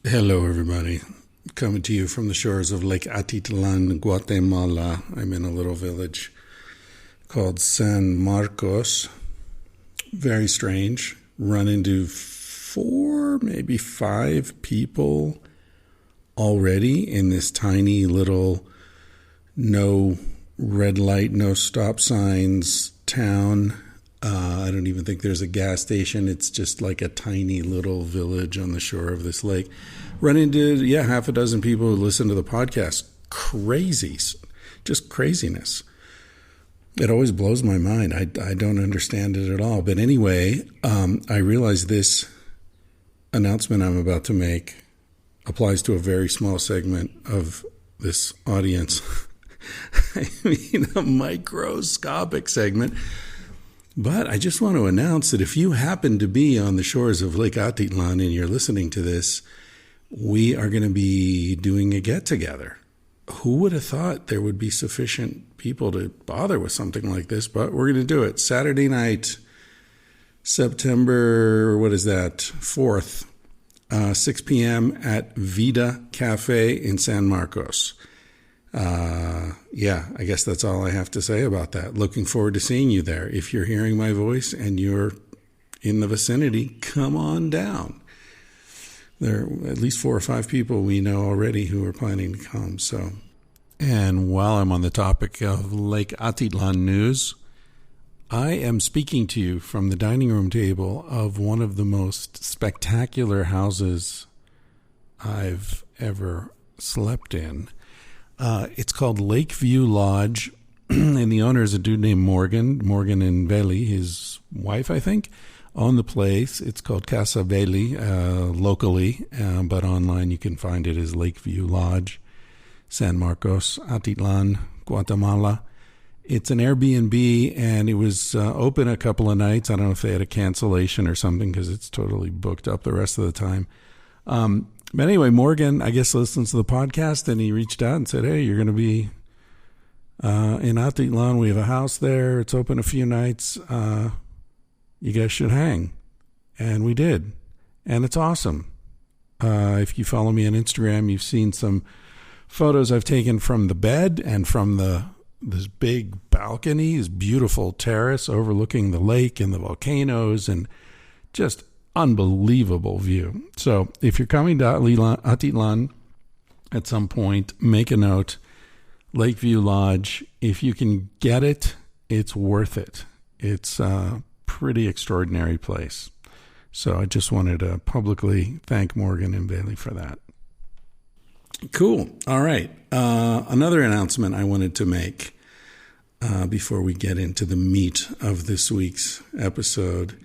Hello, everybody. Coming to you from the shores of Lake Atitlan, Guatemala. I'm in a little village called San Marcos. Very strange. Run into 4, maybe 5 people already in this tiny little no red light, no stop signs town. I don't even think there's a gas station. It's just like a tiny little village on the shore of this lake. Run into, half a dozen people who listen to the podcast. Crazy. Just craziness. It always blows my mind. I don't understand it at all. But anyway, I realize this announcement I'm about to make applies to a very small segment of this audience. I mean, a microscopic segment. But I just want to announce that if you happen to be on the shores of Lake Atitlan and you're listening to this, we are going to be doing a get-together. Who would have thought there would be sufficient people to bother with something like this? But we're going to do it. Saturday night, September, 4th, 6 p.m. at Vida Cafe in San Marcos. I guess that's all I have to say about that. Looking forward to seeing you there. If you're hearing my voice and you're in the vicinity, come on down. There are at least 4 or 5 people we know already who are planning to come. And while I'm on the topic of Lake Atitlan news, I am speaking to you from the dining room table of one of the most spectacular houses I've ever slept in. It's called Lakeview Lodge, and the owner is a dude named Morgan and Veli, his wife, I think, own the place. It's called Casa Veli locally, but online you can find it as Lakeview Lodge, San Marcos, Atitlan, Guatemala. It's an Airbnb, and it was open a couple of nights. I don't know if they had a cancellation or something because it's totally booked up the rest of the time. But anyway, Morgan, I guess, listens to the podcast, and he reached out and said, hey, you're going to be in Atitlan. We have a house there. It's open a few nights. You guys should hang. And we did. And it's awesome. If you follow me on Instagram, you've seen some photos I've taken from the bed and from this big balcony, this beautiful terrace overlooking the lake and the volcanoes, and just unbelievable view. So if you're coming to Atitlan at some point, make a note. Lakeview Lodge. If you can get it, it's worth it. It's a pretty extraordinary place. So I just wanted to publicly thank Morgan and Bailey for that. Cool. All right. Another announcement I wanted to make before we get into the meat of this week's episode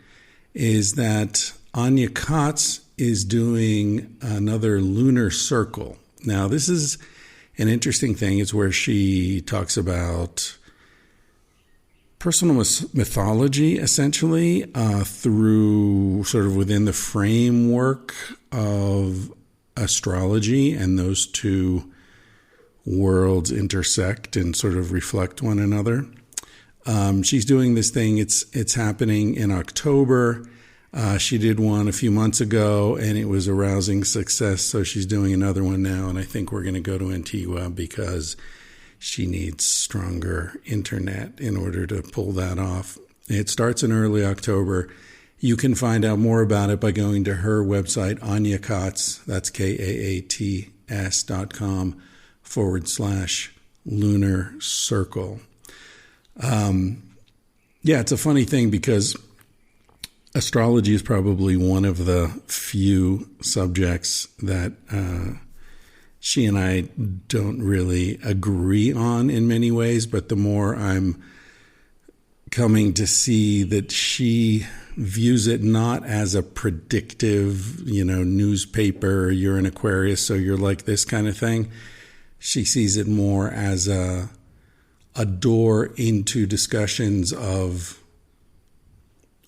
is that Anya Kotz is doing another lunar circle. Now, this is an interesting thing. It's where she talks about personal mythology, essentially, through sort of within the framework of astrology, and those two worlds intersect and sort of reflect one another. She's doing this thing. It's happening in October. She did one a few months ago, and it was a rousing success, so she's doing another one now, and I think we're going to go to Antigua because she needs stronger internet in order to pull that off. It starts in early October. You can find out more about it by going to her website, Anya Kotz, that's KAATS.com/lunar circle. It's a funny thing because astrology is probably one of the few subjects that she and I don't really agree on in many ways, but the more I'm coming to see that she views it not as a predictive, newspaper, you're an Aquarius, so you're like this kind of thing. She sees it more as a door into discussions of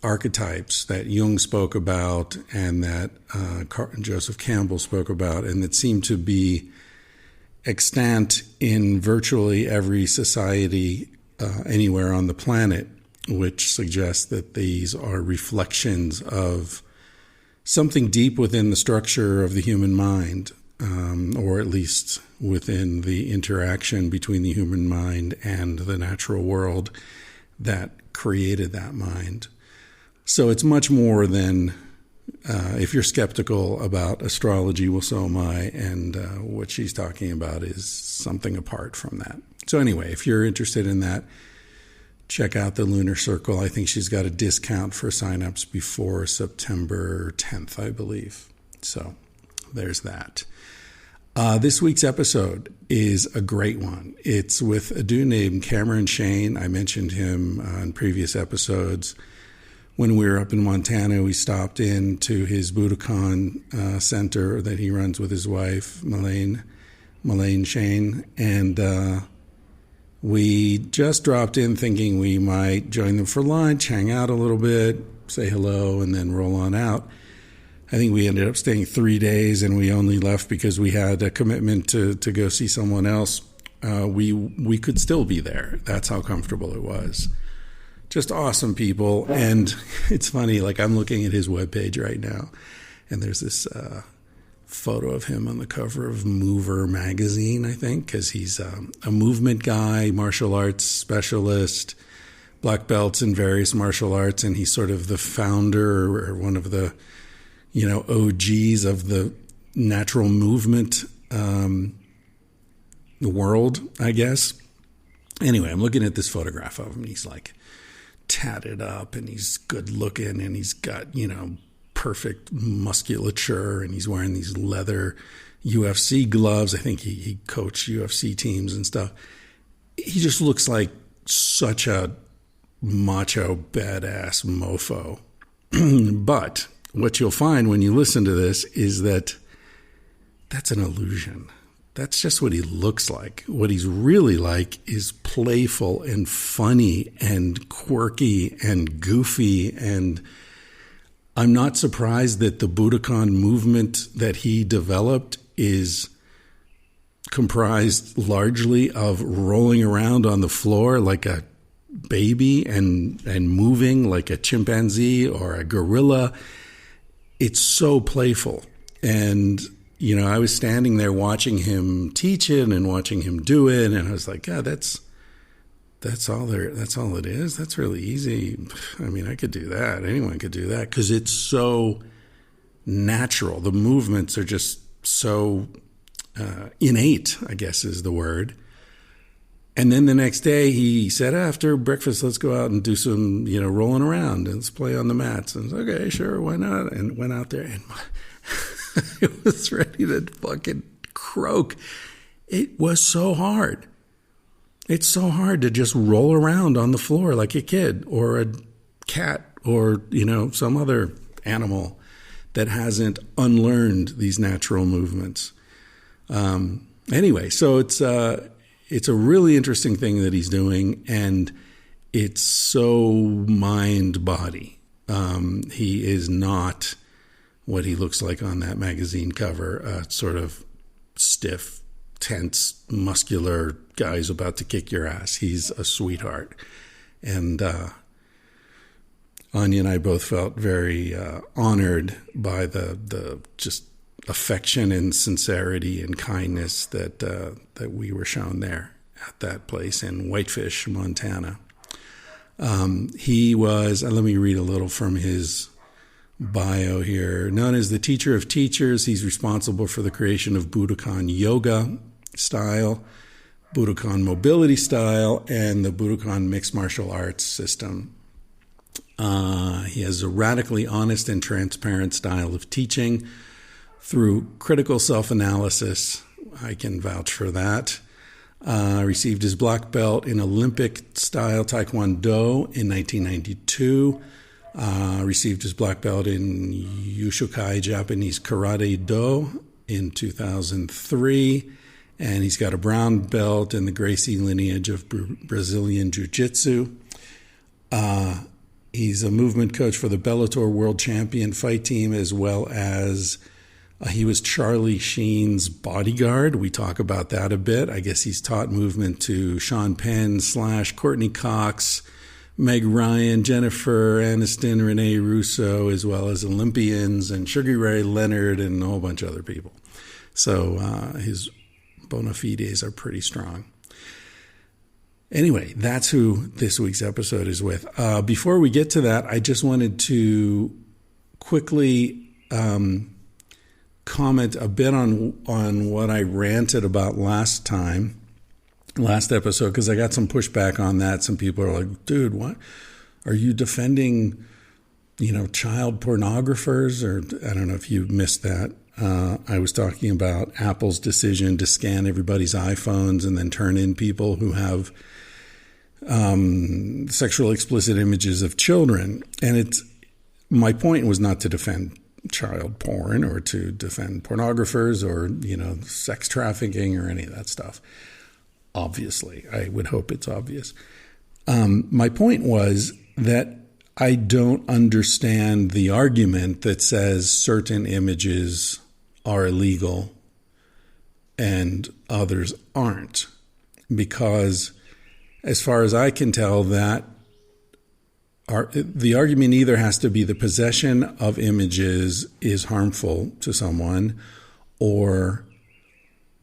archetypes that Jung spoke about and that Joseph Campbell spoke about, and that seem to be extant in virtually every society anywhere on the planet, which suggests that these are reflections of something deep within the structure of the human mind, or at least within the interaction between the human mind and the natural world that created that mind. So it's much more than, if you're skeptical about astrology, well, so am I, and what she's talking about is something apart from that. So anyway, if you're interested in that, check out the Lunar Circle. I think she's got a discount for signups before September 10th, I believe. So there's that. This week's episode is a great one. It's with a dude named Shayne. I mentioned him in previous episodes. When we were up in Montana, we stopped in to his Budokon center that he runs with his wife, Melayne Shayne, and we just dropped in thinking we might join them for lunch, hang out a little bit, say hello, and then roll on out. I think we ended up staying 3 days, and we only left because we had a commitment to go see someone else. We could still be there. That's how comfortable it was. Just awesome people. And it's funny, like I'm looking at his webpage right now, and there's this photo of him on the cover of Mover magazine, I think, because he's a movement guy, martial arts specialist, black belts in various martial arts, and he's sort of the founder or one of the, OGs of the natural movement world, I guess. Anyway, I'm looking at this photograph of him. He's like tatted up, and he's good looking, and he's got, perfect musculature, and he's wearing these leather UFC gloves. I think he coached UFC teams and stuff. He just looks like such a macho, badass mofo. But what you'll find when you listen to this is that that's an illusion. That's just what he looks like. What he's really like is playful and funny and quirky and goofy, and I'm not surprised that the Budokon movement that he developed is comprised largely of rolling around on the floor like a baby and moving like a chimpanzee or a gorilla. It's so playful. And, I was standing there watching him teach it and watching him do it, and I was like, God, that's all it is. That's really easy. I mean, I could do that. Anyone could do that because it's so natural. The movements are just so innate, I guess is the word. And then the next day he said, after breakfast, let's go out and do some, rolling around and let's play on the mats. And I was okay, sure, why not? And went out there, and it was ready to fucking croak. It was so hard. It's so hard to just roll around on the floor like a kid or a cat or, some other animal that hasn't unlearned these natural movements. Anyway, so it's a really interesting thing that he's doing, and it's so mind-body. He is not what he looks like on that magazine cover, sort of stiff, tense, muscular guy who's about to kick your ass. He's a sweetheart. And Anya and I both felt very honored by the just affection and sincerity and kindness that we were shown there at that place in Whitefish, Montana. He was, let me read a little from his bio here. Known as the teacher of teachers, he's responsible for the creation of Budokon yoga style, Budokon mobility style, and the Budokon mixed martial arts system. He has a radically honest and transparent style of teaching through critical self-analysis. I can vouch for that. Received his black belt in Olympic-style Taekwondo in 1992. Received his black belt in Yushukai Japanese Karate Do in 2003. And he's got a brown belt in the Gracie lineage of Brazilian Jiu-Jitsu. He's a movement coach for the Bellator World Champion fight team, as well as he was Charlie Sheen's bodyguard. We talk about that a bit. I guess he's taught movement to Penn / Courtney Cox, Meg Ryan, Jennifer Aniston, Rene Russo, as well as Olympians and Sugar Ray Leonard and a whole bunch of other people. So his bona fides are pretty strong. Anyway, that's who this week's episode is with. Before we get to that, I just wanted to quickly comment a bit on what I ranted about last episode, because I got some pushback on that. Some people are like, dude, what? Are you defending, child pornographers? Or I don't know if you missed that. I was talking about Apple's decision to scan everybody's iPhones and then turn in people who have sexual explicit images of children. And my point was not to defend child porn or to defend pornographers or, sex trafficking or any of that stuff. Obviously, I would hope it's obvious. My point was that I don't understand the argument that says certain images are illegal and others aren't, because as far as I can tell, the argument either has to be the possession of images is harmful to someone, or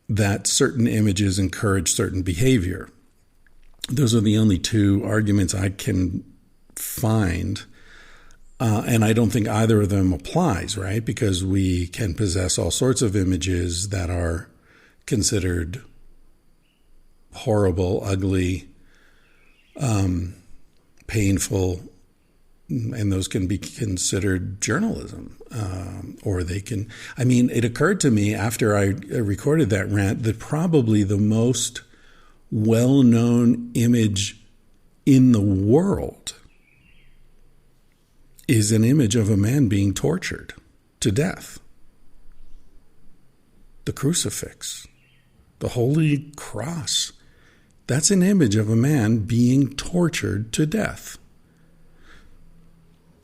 that certain images encourage certain behavior. Those are the only two arguments I can find. And I don't think either of them applies, right? Because we can possess all sorts of images that are considered horrible, ugly, painful, and those can be considered journalism. Or they can, it occurred to me after I recorded that rant that probably the most well-known image in the world is an image of a man being tortured to death. The crucifix, the Holy Cross, that's an image of a man being tortured to death.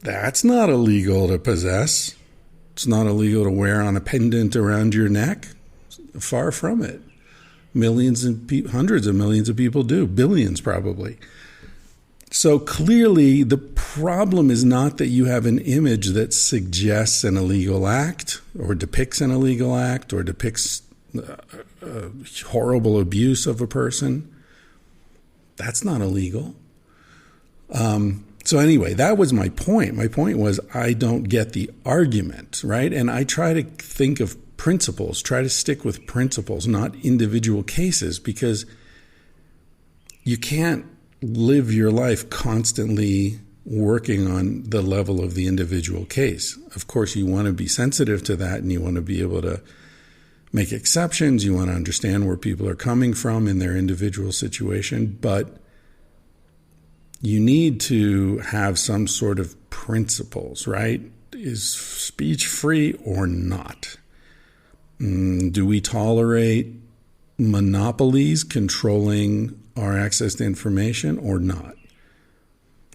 That's not illegal to possess. It's not illegal to wear on a pendant around your neck. Far from it. Millions and hundreds of millions of people do. Billions probably. So clearly the problem is not that you have an image that suggests an illegal act or depicts an illegal act or depicts horrible abuse of a person. That's not illegal. So anyway, that was my point. My point was I don't get the argument, right? And I try to think of principles, try to stick with principles, not individual cases, because you can't live your life constantly working on the level of the individual case. Of course, you want to be sensitive to that and you want to be able to make exceptions. You want to understand where people are coming from in their individual situation, but you need to have some sort of principles, right? Is speech free or not? Do we tolerate monopolies controlling our access to information or not?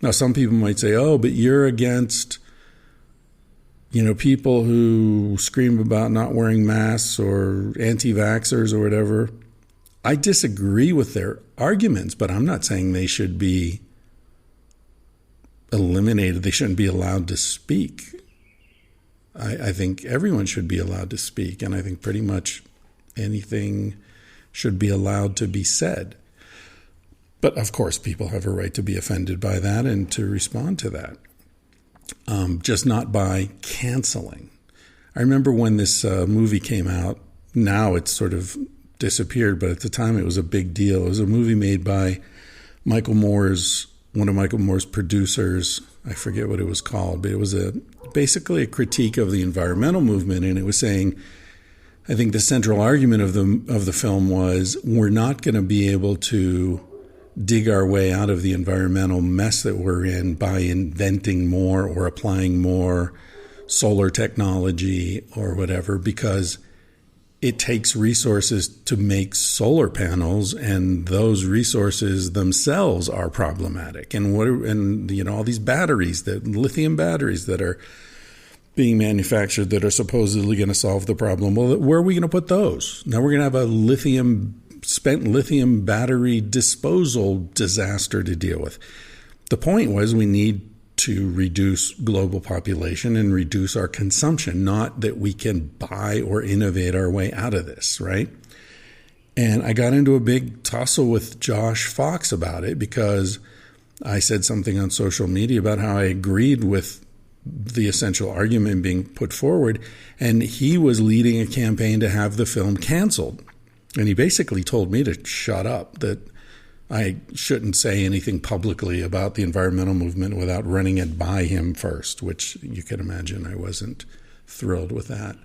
Now, some people might say, oh, but you're against, people who scream about not wearing masks or anti-vaxxers or whatever. I disagree with their arguments, but I'm not saying they should be eliminated. They shouldn't be allowed to speak. I think everyone should be allowed to speak, and I think pretty much anything should be allowed to be said. But of course, people have a right to be offended by that and to respond to that, just not by canceling. I remember when this movie came out. Now it's sort of disappeared, but at the time it was a big deal. It was a movie made by one of Michael Moore's producers. I forget what it was called, but it was basically a critique of the environmental movement, and it was saying, I think the central argument of the film was, we're not going to be able to dig our way out of the environmental mess that we're in by inventing more or applying more solar technology or whatever, because it takes resources to make solar panels, and those resources themselves are problematic. And all these batteries, lithium batteries that are being manufactured that are supposedly going to solve the problem. Well, where are we going to put those? Now we're going to have a spent lithium battery disposal disaster to deal with. The point was we need to reduce global population and reduce our consumption, not that we can buy or innovate our way out of this, right? And I got into a big tussle with Josh Fox about it because I said something on social media about how I agreed with the essential argument being put forward, and he was leading a campaign to have the film canceled. And he basically told me to shut up, that I shouldn't say anything publicly about the environmental movement without running it by him first, which you can imagine I wasn't thrilled with that.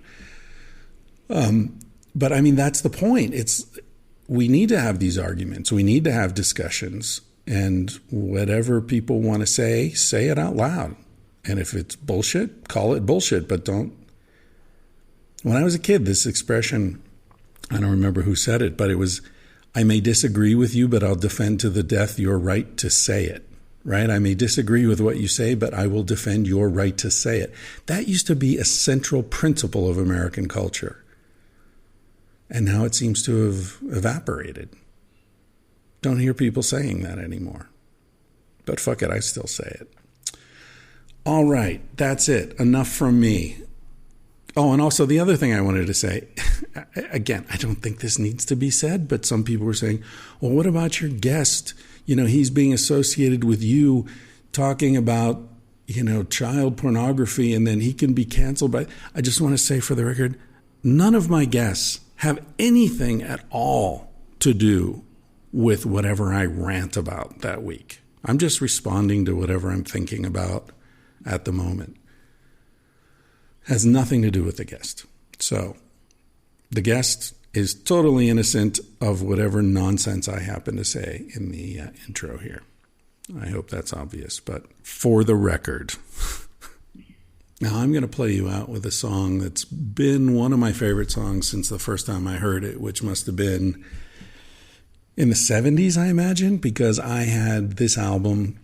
But I mean, that's the point. We need to have these arguments. We need to have discussions. And whatever people want to say it out loud. And if it's bullshit, call it bullshit, but don't. When I was a kid, this expression, I don't remember who said it, but it was, I may disagree with you, but I'll defend to the death your right to say it, right? I may disagree with what you say, but I will defend your right to say it. That used to be a central principle of American culture. And now it seems to have evaporated. Don't hear people saying that anymore. But fuck it, I still say it. All right, that's it. Enough from me. Oh, and also the other thing I wanted to say, again, I don't think this needs to be said, but some people were saying, well, what about your guest? You know, he's being associated with you talking about, you know, child pornography, and then he can be canceled. But I just want to say for the record, none of my guests have anything at all to do with whatever I rant about that week. I'm just responding to whatever I'm thinking about at the moment. Has nothing to do with the guest. So the guest is totally innocent of whatever nonsense I happen to say in the intro here. I hope that's obvious, but for the record. Now I'm going to play you out with a song that's been one of my favorite songs since the first time I heard it, which must have been in the 70s, I imagine, because I had this album,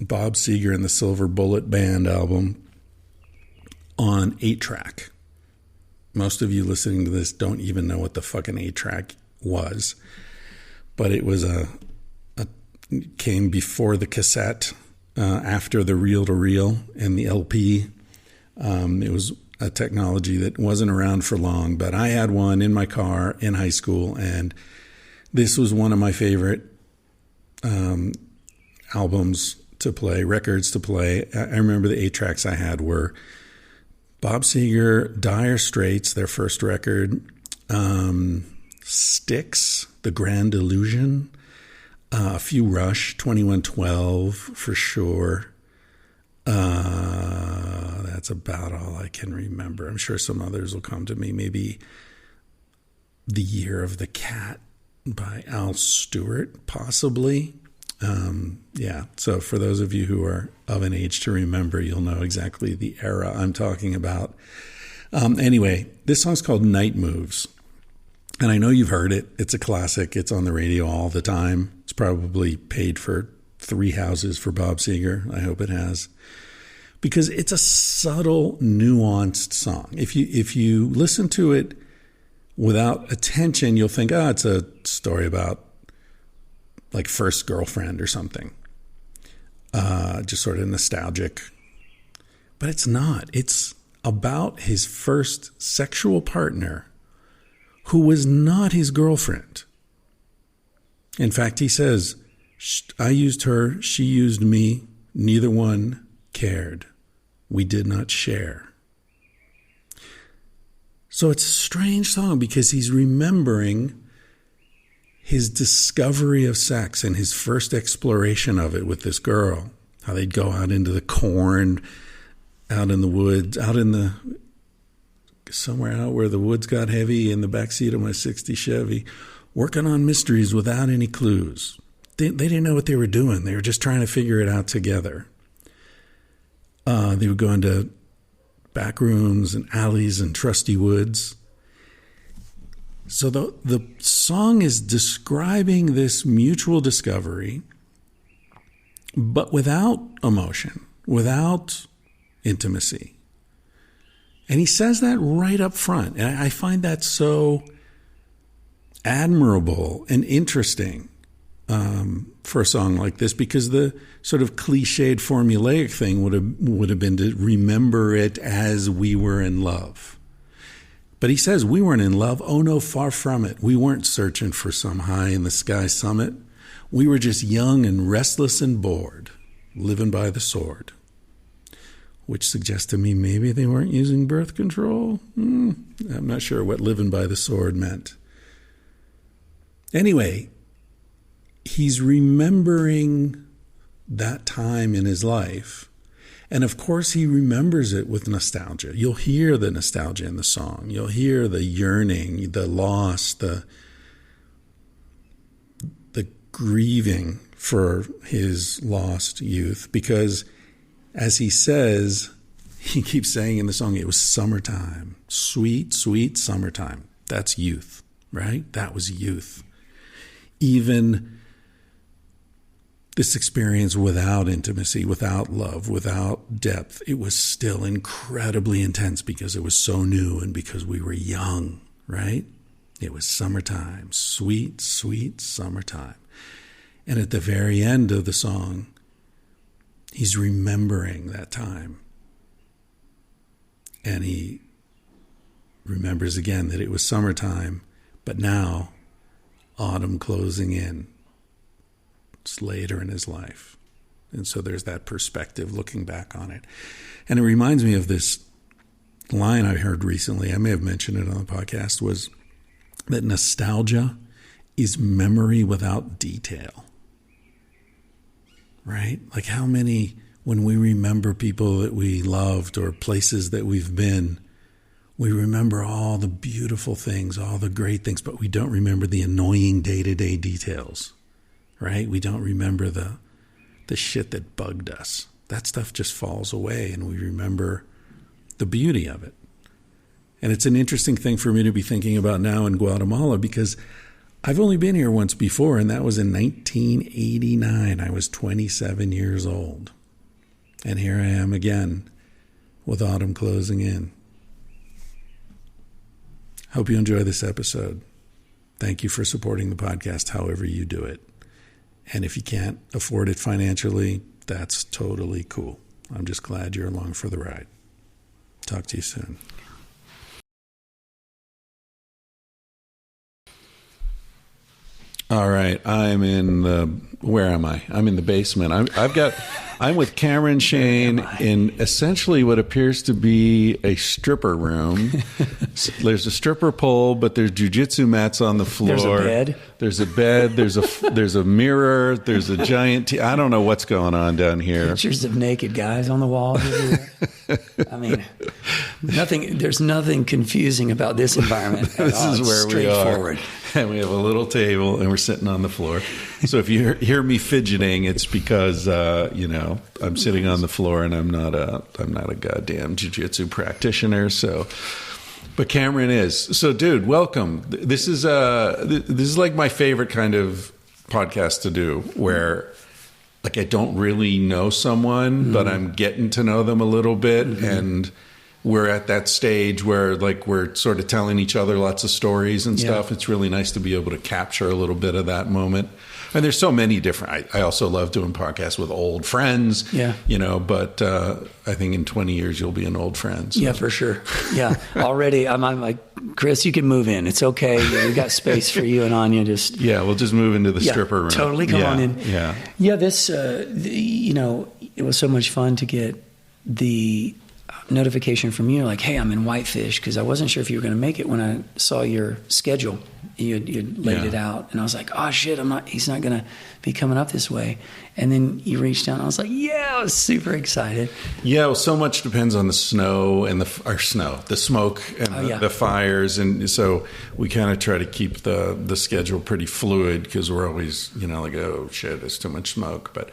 Bob Seger and the Silver Bullet Band album, on 8-track. Most of you listening to this don't even know what the fucking 8-track was, but it was came before the cassette, after the reel-to-reel and the LP. It was a technology that wasn't around for long, but I had one in my car in high school, and this was one of my favorite albums to play, records to play. I remember the 8-tracks I had were Bob Seger, Dire Straits, their first record, Styx, The Grand Illusion, a few Rush, 2112 for sure. That's about all I can remember. I'm sure some others will come to me. Maybe The Year of the Cat by Al Stewart, possibly. Yeah, so for those of you who are of an age to remember, you'll know exactly the era I'm talking about. Anyway, this song's called Night Moves. And I know you've heard it. It's a classic. It's on the radio all the time. It's probably paid for 3 houses for Bob Seger. I hope it has. Because it's a subtle, nuanced song. If you listen to it without attention, you'll think, it's a story about like first girlfriend or something. Just sort of nostalgic. But it's not. It's about his first sexual partner who was not his girlfriend. In fact, he says, I used her, she used me, neither one cared. We did not share. So it's a strange song because he's remembering his discovery of sex and his first exploration of it with this girl. How they'd go out into the corn, out in the woods, somewhere out where the woods got heavy in the backseat of my 60 Chevy, working on mysteries without any clues. They didn't know what they were doing. They were just trying to figure it out together. They would go into back rooms and alleys and trusty woods. So the song is describing this mutual discovery, but without emotion, without intimacy. And he says that right up front. And I find that so admirable and interesting. for a song like this, because the sort of cliched formulaic thing would have been to remember it as we were in love. But he says we weren't in love. Oh no, far from it. We weren't searching for some high in the sky summit. We were just young and restless and bored, living by the sword. Which suggests to me maybe they weren't using birth control. I'm not sure what living by the sword meant. Anyway, he's remembering that time in his life. And of course, he remembers it with nostalgia. You'll hear the nostalgia in the song. You'll hear the yearning, the loss, the grieving for his lost youth. Because as he says, he keeps saying in the song, it was summertime, sweet, sweet summertime. That's youth, right? That was youth. Even this experience without intimacy, without love, without depth, it was still incredibly intense because it was so new and because we were young, right? It was summertime, sweet, sweet summertime. And at the very end of the song, he's remembering that time. And he remembers again that it was summertime, but now autumn closing in. It's later in his life. And so there's that perspective looking back on it. And it reminds me of this line I heard recently, I may have mentioned it on the podcast, was that nostalgia is memory without detail. Right? Like how many, when we remember people that we loved or places that we've been, we remember all the beautiful things, all the great things, but we don't remember the annoying day-to-day details, right? We don't remember the shit that bugged us. That stuff just falls away, and we remember the beauty of it. And it's an interesting thing for me to be thinking about now in Guatemala, because I've only been here once before, and that was in 1989. I was 27 years old. And here I am again with autumn closing in. Hope you enjoy this episode. Thank you for supporting the podcast however you do it. And if you can't afford it financially, that's totally cool. I'm just glad you're along for the ride. Talk to you soon. All right, where am I? I'm in the basement. I'm with Cameron Shayne in essentially what appears to be a stripper room. There's a stripper pole, but there's jujitsu mats on the floor. There's a bed. There's a mirror. There's a giant I don't know what's going on down here. Pictures of naked guys on the wall. I mean, there's nothing confusing about this environment at this all. is where we are. And we have a little table, and we're sitting on the floor. So if you hear me fidgeting, it's because I'm sitting on the floor, and I'm not a goddamn jiu-jitsu practitioner. So, but Cameron is. So, dude, welcome. This is like my favorite kind of podcast to do, where like I don't really know someone, but I'm getting to know them a little bit, and we're at that stage where like we're sort of telling each other lots of stories and stuff. It's really nice to be able to capture a little bit of that moment. And there's so many different, I also love doing podcasts with old friends, but I think in 20 years you'll be an old friend. So. Yeah, for sure. Yeah. Already I'm like, Chris, you can move in. It's okay. We've got space for you and Anya. We'll just move into the stripper room. Totally. Come on in. Yeah. Yeah. This, it was so much fun to get the notification from you like, hey, I'm in Whitefish, because I wasn't sure if you were going to make it when I saw your schedule. You'd laid it out, and I was like, oh shit, he's not going to be coming up this way. And then you reached out, and I was like, I was super excited. Yeah, well, so much depends on the snow and the smoke and the fires, and so we kind of try to keep the schedule pretty fluid, because we're always like, oh shit, there's too much smoke, but.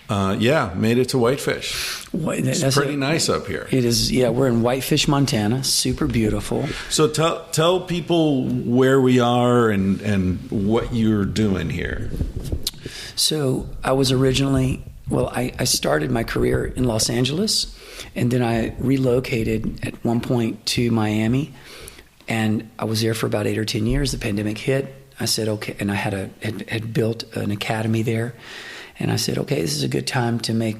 Made it to Whitefish. It's pretty nice up here. It is. Yeah, we're in Whitefish, Montana. Super beautiful. So tell people where we are and what you're doing here. So I was originally, I started my career in Los Angeles, and then I relocated at one point to Miami. And I was there for about 8 or 10 years. The pandemic hit. I said, okay, and I had built an academy there. And I said, okay, this is a good time to make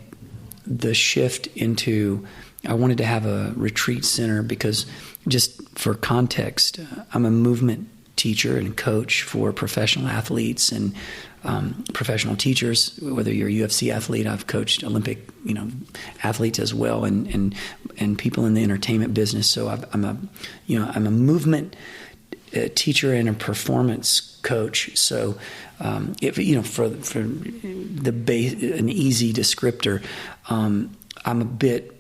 the shift into, I wanted to have a retreat center because, just for context, I'm a movement teacher and coach for professional athletes and professional teachers. Whether you're a UFC athlete, I've coached Olympic, athletes as well, and people in the entertainment business. So I'm a movement teacher and a performance coach. So if for the base, an easy descriptor, I'm a bit,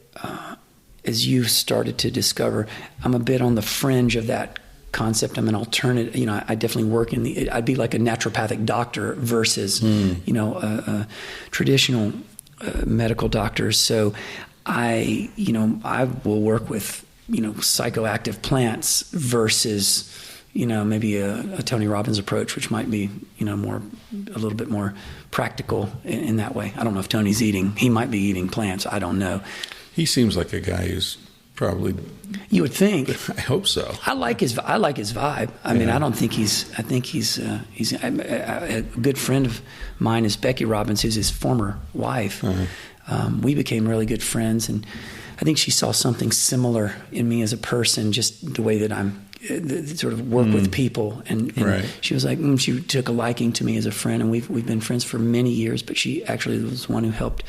as you started to discover, I'm a bit on the fringe of that concept. I'm an alternate, I definitely work I'd be like a naturopathic doctor versus, a traditional medical doctor. So I will work with, psychoactive plants versus, maybe a Tony Robbins approach, which might be, a little bit more practical in that way. I don't know if Tony's he might be eating plants. I don't know. He seems like a guy who's probably. You would think. I hope so. I like his vibe. I mean, I think he's a good friend of mine is Becky Robbins, who's his former wife. Uh-huh. We became really good friends, and I think she saw something similar in me as a person, just the way that I'm sort of work with people, and right. She was like, she took a liking to me as a friend, and we've been friends for many years. But she actually was the one who helped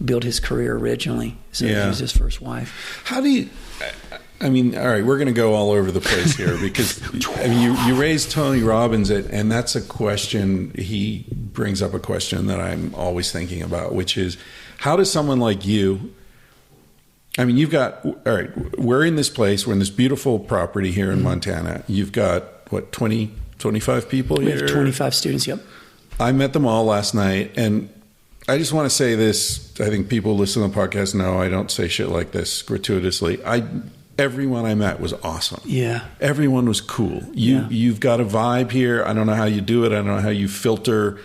build his career originally. So she was his first wife. How do you? I mean, all right, we're going to go all over the place here because you raised Tony Robbins, and that's a question. He brings up a question that I'm always thinking about, which is, how does someone like you? I mean, we're in this place, we're in this beautiful property here in Montana. You've got, 25 people here? We have 25 students, yep. I met them all last night, and I just want to say this. I think people listening to the podcast know I don't say shit like this gratuitously. Everyone I met was awesome. Yeah. Everyone was cool. You've got a vibe here. I don't know how you do it. I don't know how you filter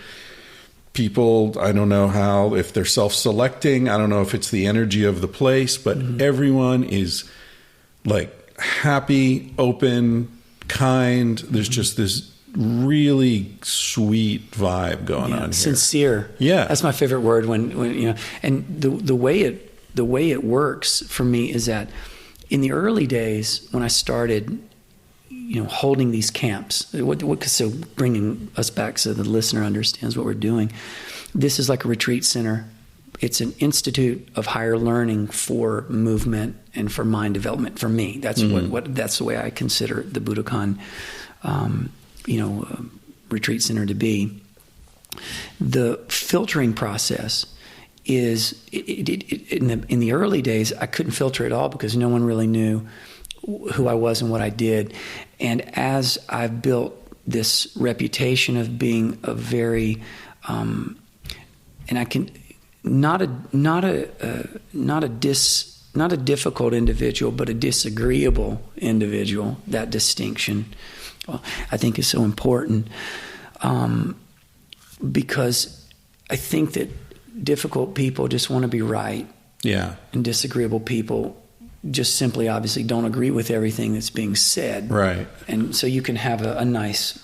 people. I don't know if they're self-selecting. I don't know if it's the energy of the place, but everyone is like happy, open, kind. There's just this really sweet vibe going on here. Sincere. Yeah. That's my favorite word when and the way it works for me is that in the early days when I started holding these camps, so bringing us back so the listener understands what we're doing. This is like a retreat center. It's an institute of higher learning for movement and for mind development. For me, that's that's the way I consider the Budokon, retreat center to be. The filtering process is in the early days I couldn't filter at all because no one really knew who I was and what I did. And as I've built this reputation of being a very, and I can not a difficult individual, but a disagreeable individual. That distinction, I think, is so important because I think that difficult people just want to be right. Yeah, and disagreeable people just simply obviously don't agree with everything that's being said. Right. And so you can have a nice,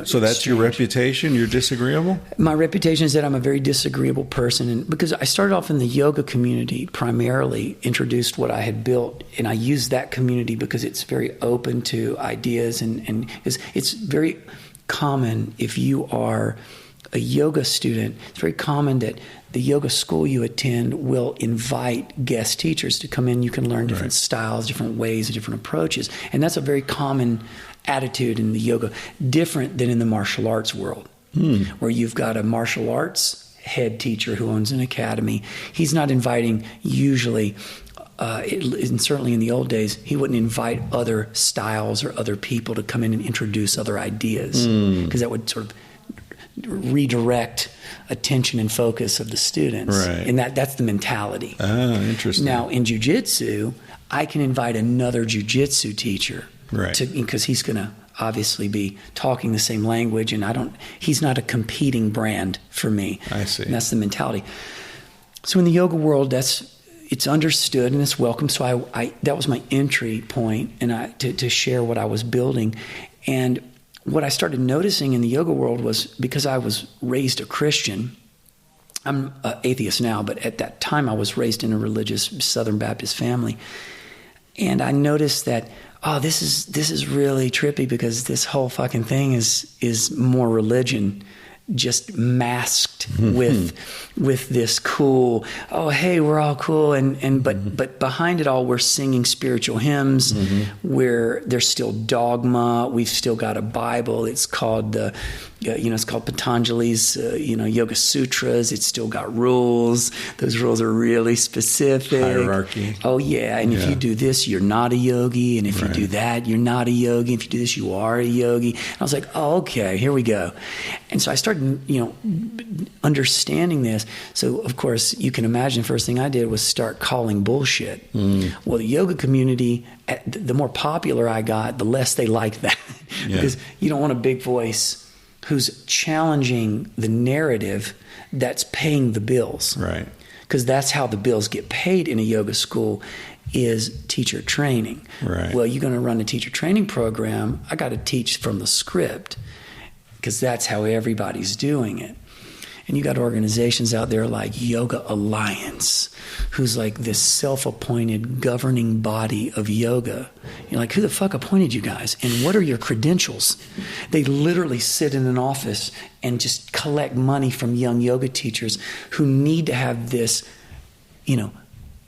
So that's your reputation? You're disagreeable? My reputation is that I'm a very disagreeable person. And because I started off in the yoga community, primarily introduced what I had built. And I use that community because it's very open to ideas. And it's very common if you are a yoga student, it's very common that the yoga school you attend will invite guest teachers to come in. You can learn different styles, different ways, different approaches. And that's a very common attitude in the yoga, different than in the martial arts world, where you've got a martial arts head teacher who owns an academy. He's not inviting usually, and certainly in the old days, he wouldn't invite other styles or other people to come in and introduce other ideas because that would sort of redirect attention and focus of the students. Right. And that's the mentality. Ah, interesting. Now, in jiu-jitsu, I can invite another jiu-jitsu teacher. Right. Because he's going to obviously be talking the same language, and he's not a competing brand for me. I see. And that's the mentality. So in the yoga world, that's, it's understood and it's welcome. So I that was my entry point, and to share what I was building. And what I started noticing in the yoga world was, because I was raised a Christian. I'm an atheist now, but at that time I was raised in a religious Southern Baptist family. And I noticed that, this is really trippy, because this whole fucking thing is more religion, just masked with this cool, hey, we're all cool, but behind it all, we're singing spiritual hymns, where there's still dogma. We've still got a Bible. It's called it's called Patanjali's Yoga Sutras. It's still got rules. Those rules are really specific. Hierarchy. Oh yeah, and if you do this, you're not a yogi, and if you do that, you're not a yogi. If you do this, you are a yogi. And I was like, okay, here we go. And so I started, understanding this. So of course, you can imagine, the first thing I did was start calling bullshit. Well, the yoga community, the more popular I got, the less they liked that, because you don't want a big voice who's challenging the narrative that's paying the bills. Right. Because that's how the bills get paid in a yoga school, is teacher training. Right. Well, you're going to run a teacher training program, I got to teach from the script, because that's how everybody's doing it. And you got organizations out there like Yoga Alliance, who's like this self-appointed governing body of yoga. You're like, who the fuck appointed you guys? And what are your credentials? They literally sit in an office and just collect money from young yoga teachers who need to have this,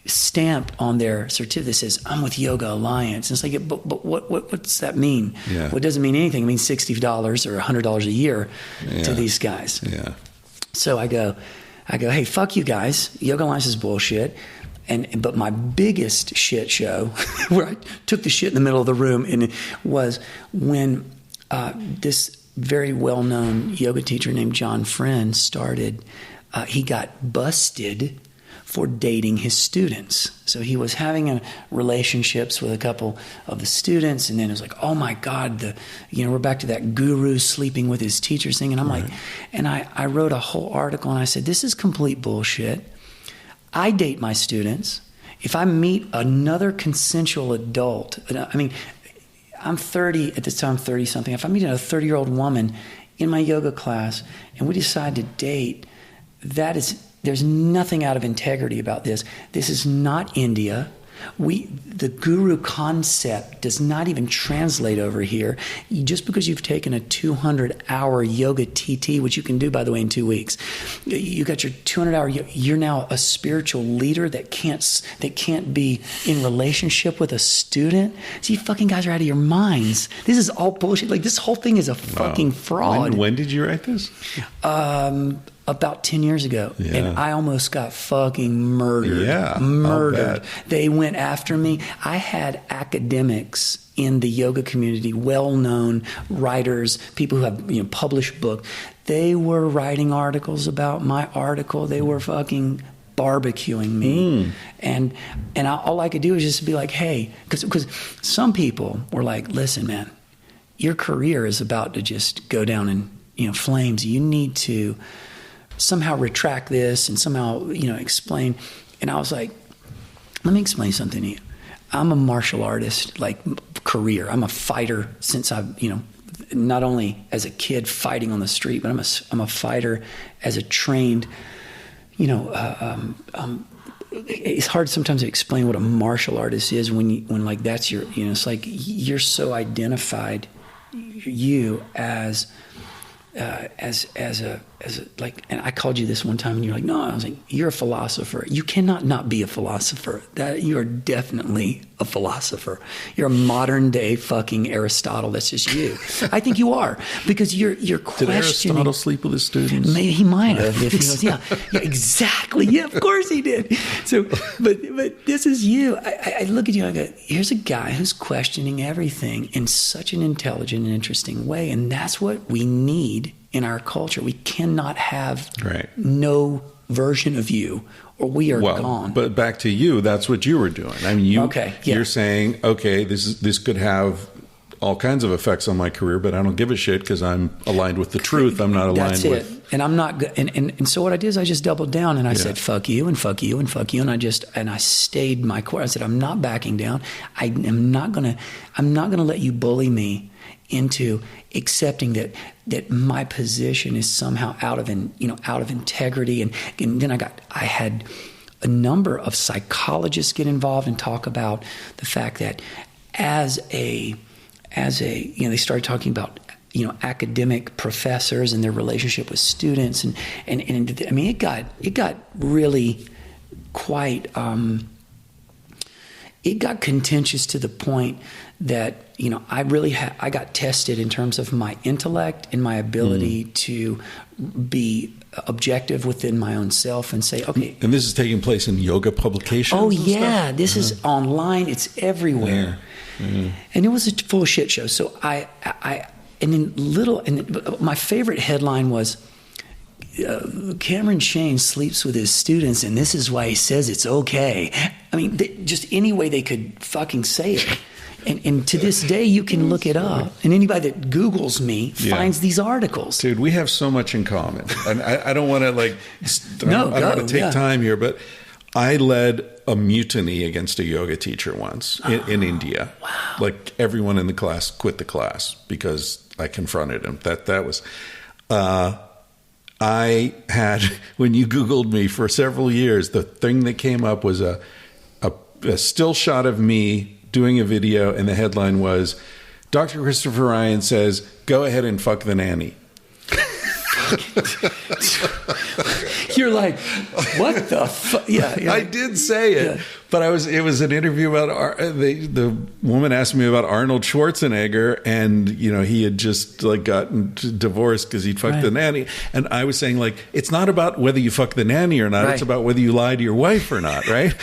stamp on their certificate that says, I'm with Yoga Alliance. And it's like, but what's that mean? Yeah. Well, it doesn't mean anything. It means $60 or $100 a year to these guys. Yeah. So I go, hey, fuck you guys. Yoga Alliance is bullshit. But my biggest shit show, where I took the shit in the middle of the room, and it was when this very well-known yoga teacher named John Friend started. He got busted for dating his students. So he was having relationships with a couple of the students, and then it was like, oh my God, we're back to that guru sleeping with his teachers thing. And I'm like, and I wrote a whole article, and I said, this is complete bullshit. I date my students. If I meet another consensual adult, I'm 30, at this time 30 something. If I meet a 30-year-old woman in my yoga class and we decide to date, there's nothing out of integrity about this. This is not India. The guru concept does not even translate over here. Just because you've taken a 200-hour yoga TT, which you can do, by the way, in 2 weeks, you got your 200-hour. You're now a spiritual leader that can't be in relationship with a student. So you fucking guys are out of your minds. This is all bullshit. Like, this whole thing is a fucking fraud. When did you write this? About 10 years ago. Yeah. And I almost got fucking murdered. Yeah, murdered. They went after me. I had academics in the yoga community, well-known writers, people who have published books. They were writing articles about my article. They were fucking barbecuing me. And all I could do was just be like, hey, because some people were like, listen, man, your career is about to just go down in flames. You need to somehow retract this and somehow, explain. And I was like, let me explain something to you. I'm a martial artist, like career. I'm a fighter since I've, not only as a kid fighting on the street, but I'm a fighter as a trained, it's hard sometimes to explain what a martial artist is when like that's your, it's like you're so identified as like, and I called you this one time and you're like, no, I was like, you're a philosopher. You cannot not be a philosopher. That you are definitely a philosopher. You're a modern day fucking Aristotle. That's just you. I think you are, because you're questioning. Did Aristotle sleep with his students? Maybe he might have. If he was, yeah, exactly. Yeah, of course he did. So, but this is you. I look at you and I go, here's a guy who's questioning everything in such an intelligent and interesting way. And that's what we need in our culture. We cannot have no version of you, or we are gone. But back to you, that's what you were doing. I mean, you're saying, okay, this could have all kinds of effects on my career, but I don't give a shit because I'm aligned with the truth. I'm not aligned That's with... it. And I'm not, and so what I did is I just doubled down and I said, fuck you and fuck you and fuck you. And I stayed my course. I said, I'm not backing down. I'm not going to let you bully me into accepting that my position is somehow out of integrity. And then I had a number of psychologists get involved and talk about the fact that as a they started talking about academic professors and their relationship with students, and I mean it got really quite it got contentious to the point that I got tested in terms of my intellect and my ability to be objective within my own self and say, okay. And this is taking place in yoga publications? Oh, yeah. This is online. It's everywhere. Yeah. And it was a full shit show. So my favorite headline was, Cameron Shayne sleeps with his students, and this is why he says it's okay. I mean, just any way they could fucking say it. And to this day, you can look it up. And anybody that Googles me finds these articles. Dude, we have so much in common. And I don't want to I don't want to take time here, but I led a mutiny against a yoga teacher once in India. Wow. Like everyone in the class quit the class because I confronted him. That was... I had, when you Googled me for several years, the thing that came up was a still shot of me doing a video, and the headline was, Dr. Christopher Ryan says, go ahead and fuck the nanny. You're like, what the fuck? Yeah, I did say it, but it was an interview about the woman asked me about Arnold Schwarzenegger, and he had just gotten divorced because he'd fucked the nanny, and I was saying it's not about whether you fuck the nanny or not, it's about whether you lie to your wife or not, right?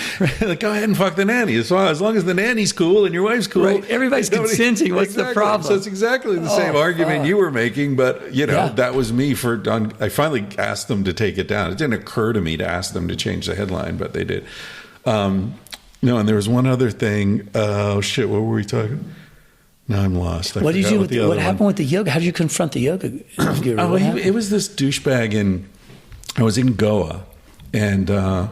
Go ahead and fuck the nanny as long as the nanny's cool and your wife's cool. Right. Everybody's consenting. What's the problem? So it's exactly the same argument you were making, but that was me I finally asked them to take it down. It didn't occur to me to ask them to change the headline, but they did. No, and there was one other thing. Oh shit! What were we talking? Now I'm lost. What did you do? What happened with the yoga? How did you confront the yoga guru? It was this douchebag I was in Goa, and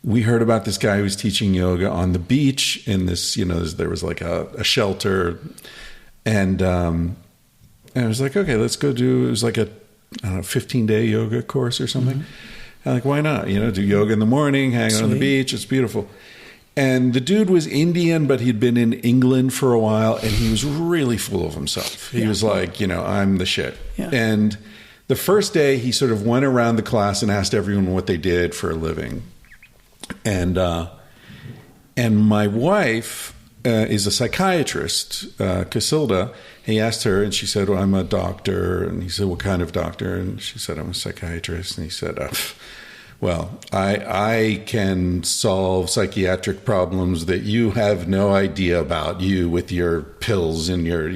we heard about this guy who was teaching yoga on the beach in this. There was a shelter, and I was like, okay, let's go do. It was like a 15-day yoga course or something. Mm-hmm. I'm like, why not? Do yoga in the morning, hang out on the beach. It's beautiful. And the dude was Indian, but he'd been in England for a while, and he was really full of himself. He was like, I'm the shit. Yeah. And the first day, he sort of went around the class and asked everyone what they did for a living. And my wife is a psychiatrist, Casilda. He asked her, and she said, well, I'm a doctor. And he said, what kind of doctor? And she said, I'm a psychiatrist. And he said, well, I can solve psychiatric problems that you have no idea about, you with your pills and your,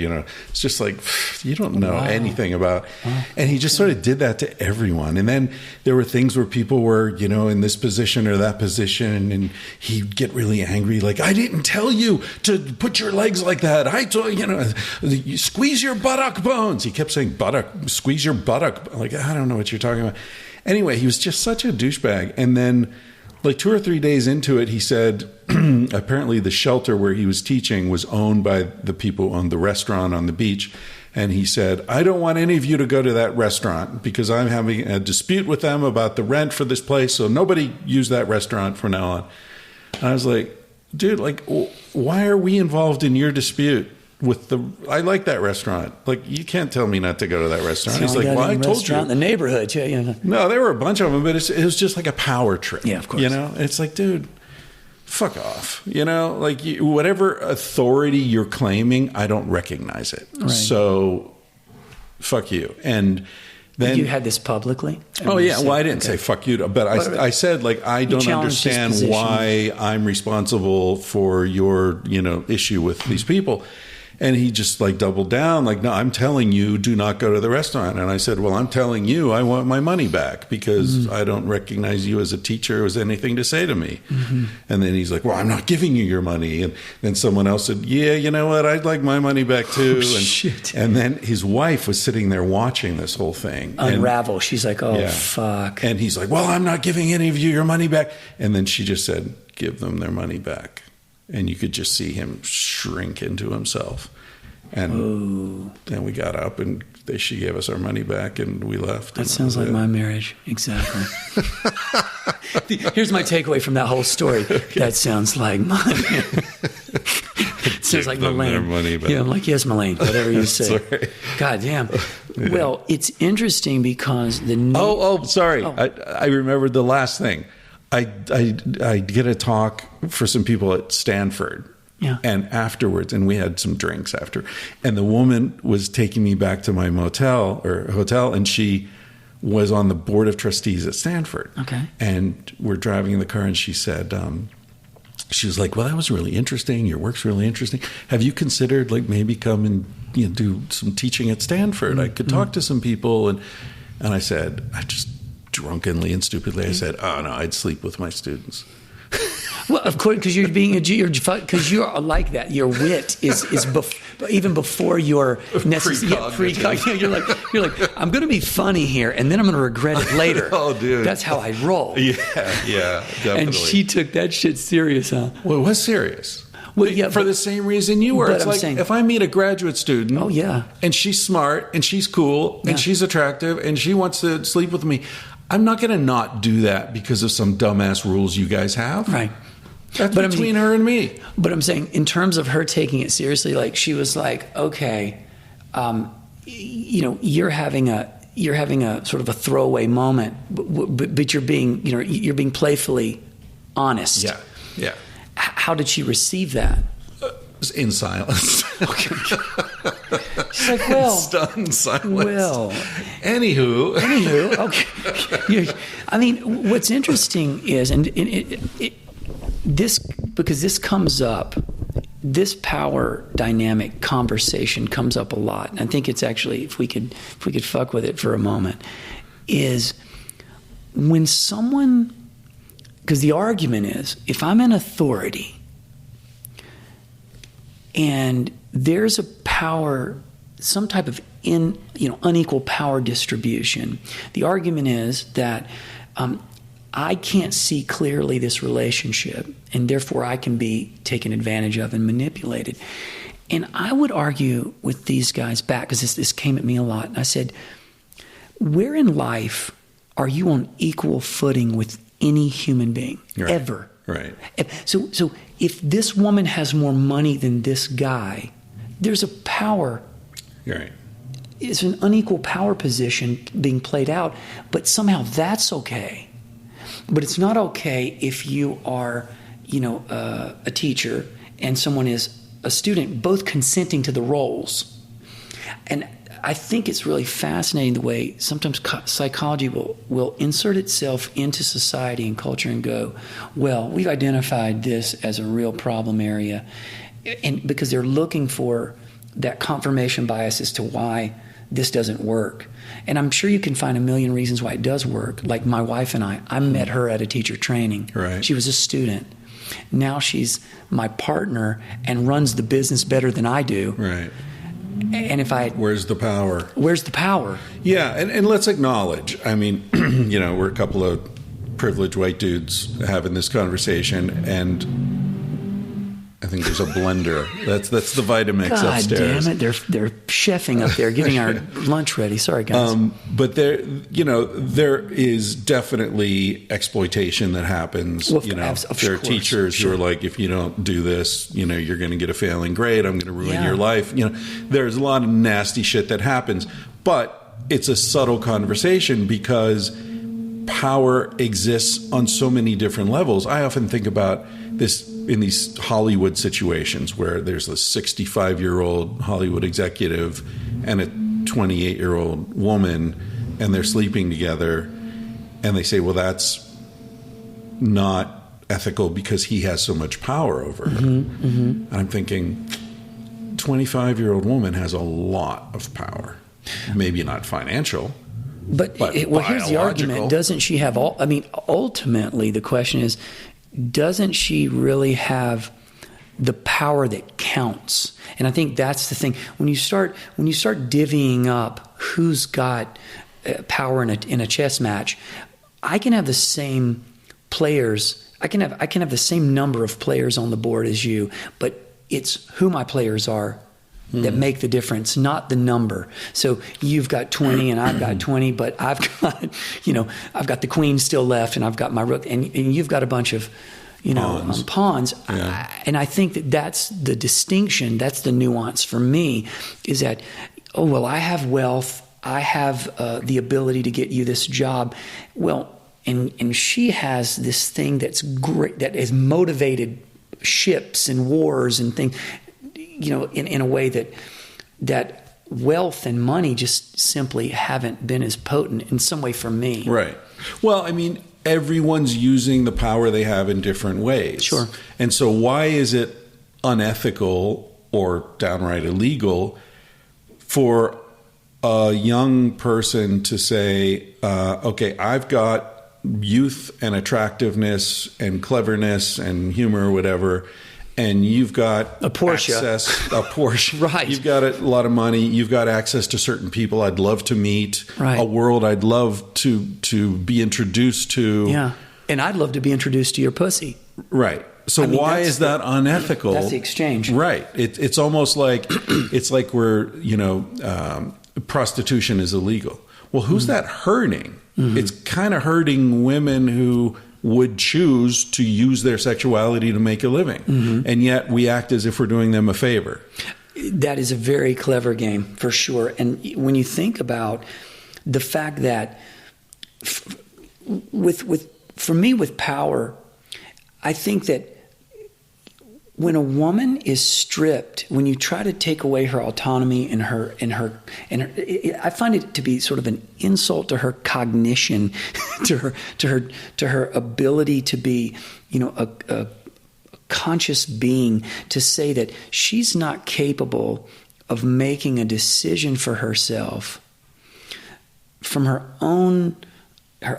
it's just like, you don't know anything about. And he just sort of did that to everyone. And then there were things where people were, in this position or that position, and he'd get really angry, like, I didn't tell you to put your legs like that. I told you squeeze your buttock bones. He kept saying squeeze your buttock. Like, I don't know what you're talking about. Anyway, he was just such a douchebag. And then 2 or 3 days into it, he said, apparently the shelter where he was teaching was owned by the people who owned the restaurant on the beach. And he said, I don't want any of you to go to that restaurant because I'm having a dispute with them about the rent for this place. So nobody use that restaurant from now on. And I was like, dude, why are we involved in your dispute? I like that restaurant. You can't tell me not to go to that restaurant. He's like, well, I told you. In the neighborhood, No, there were a bunch of them, but it was just like a power trip. Yeah, of course. It's like, dude, fuck off. Whatever authority you're claiming, I don't recognize it. Right. So, fuck you. And then you had this publicly? Oh yeah. Well, I didn't say fuck you, but I said I don't understand why I'm responsible for your issue with these people. And he just like doubled down, like, no, I'm telling you, do not go to the restaurant. And I said, well, I'm telling you, I want my money back because I don't recognize you as a teacher or as anything to say to me. And then he's like, well, I'm not giving you your money. And then someone else said, yeah, you know what? I'd like my money back too. And then his wife was sitting there watching this whole thing. Unravel. She's like, oh, fuck. And he's like, well, I'm not giving any of you your money back. And then she just said, give them their money back. And you could just see him shrink into himself. And then we got up and she gave us our money back and we left. That sounds like my marriage. Exactly. Here's my takeaway from that whole story. That sounds like my marriage. It sounds like Melayne. Yeah, I'm like, yes, Melayne, whatever you say. God damn. Yeah. Well, it's interesting because sorry. I remembered the last thing. I get a talk for some people at Stanford. Yeah. And afterwards, and we had some drinks after, and the woman was taking me back to my hotel, and she was on the board of trustees at Stanford. Okay. And we're driving in the car, and she said, she was like, well, that was really interesting. Your work's really interesting. Have you considered like maybe come and do some teaching at Stanford? I could talk to some people. And I said, I just drunkenly and stupidly, I said, oh no, I'd sleep with my students. Well, of course, because because you're like that. Your wit is even before your precognitive. You're like, I'm going to be funny here, and then I'm going to regret it later. Oh, dude, that's how I roll. Yeah, definitely. And she took that shit serious, huh? Well, it was serious. Well, yeah, for the same reason you were. It's like if I meet a graduate student, and she's smart and she's cool and she's attractive and she wants to sleep with me, I'm not going to not do that because of some dumbass rules you guys have. Right. That's between her and me. But I'm saying, in terms of her taking it seriously, like she was like, okay, you're having a sort of a throwaway moment, but you're being playfully honest. Yeah. How did she receive that? In silence. Okay. She's like, well, stunned silence. Well, anywho, okay. I mean, what's interesting is, this comes up, this power dynamic conversation comes up a lot. And I think it's actually, if we could fuck with it for a moment, is when someone, because the argument is, if I'm an authority and there's a power, some type of unequal power distribution, the argument is that I can't see clearly this relationship, and therefore I can be taken advantage of and manipulated. And I would argue with these guys back, because this came at me a lot, and I said, where in life are you on equal footing with any human being, ever? Right. So if this woman has more money than this guy, there's a power. Right. It's an unequal power position being played out, but somehow that's okay. But it's not okay if you are, a teacher and someone is a student, both consenting to the roles. And I think it's really fascinating the way sometimes psychology will insert itself into society and culture and go, well, we've identified this as a real problem area. And because they're looking for that confirmation bias as to why this doesn't work. And I'm sure you can find a million reasons why it does work. Like my wife and I met her at a teacher training. Right. She was a student. Now she's my partner and runs the business better than I do. Right. And where's the power? Where's the power? Yeah, and let's acknowledge. I mean, we're a couple of privileged white dudes having this conversation, and I think there's a blender. That's the Vitamix upstairs. God damn it! They're chefing up there, getting our lunch ready. Sorry, guys. But there is definitely exploitation that happens. Well, there are teachers who are like, if you don't do this, you're going to get a failing grade. I'm going to ruin your life. There's a lot of nasty shit that happens, but it's a subtle conversation because power exists on so many different levels. I often think about this in these Hollywood situations where there's a 65-year-old Hollywood executive and a 28-year-old woman, and they're sleeping together, and they say, well, that's not ethical because he has so much power over her. And I'm thinking, 25-year-old woman has a lot of power. Maybe not financial, but here's the argument. Doesn't she have all? I mean, ultimately, the question is, doesn't she really have the power that counts? And I think that's the thing. When you start divvying up who's got power in a chess match, I can have the same players. I can have the same number of players on the board as you, but it's who my players are that make the difference, not the number. So you've got 20 and I've got 20, but I've got the queen still left and I've got my rook, and you've got a bunch of pawns. Yeah. And I think that's the distinction. That's the nuance for me, is that, I have wealth. I have the ability to get you this job. Well, and she has this thing that's great, that has motivated ships and wars and things, in a way that wealth and money just simply haven't been as potent in some way for me. Right. Well, I mean, everyone's using the power they have in different ways. Sure. And so why is it unethical or downright illegal for a young person to say, okay, I've got youth and attractiveness and cleverness and humor or whatever, and you've got a Porsche. A Porsche. Right. You've got a lot of money. You've got access to certain people I'd love to meet. Right. A world I'd love to be introduced to. Yeah. And I'd love to be introduced to your pussy. Right. So why is that unethical? That's the exchange. Right. It's almost like it's like prostitution is illegal. Well, who's that hurting? Mm-hmm. It's kind of hurting women who would choose to use their sexuality to make a living. Mm-hmm. And yet we act as if we're doing them a favor. That is a very clever game, for sure. And when you think about the fact that for me with power, I think that when a woman is stripped, when you try to take away her autonomy and I find it to be sort of an insult to her cognition, to her ability to be, a conscious being, to say that she's not capable of making a decision for herself from her own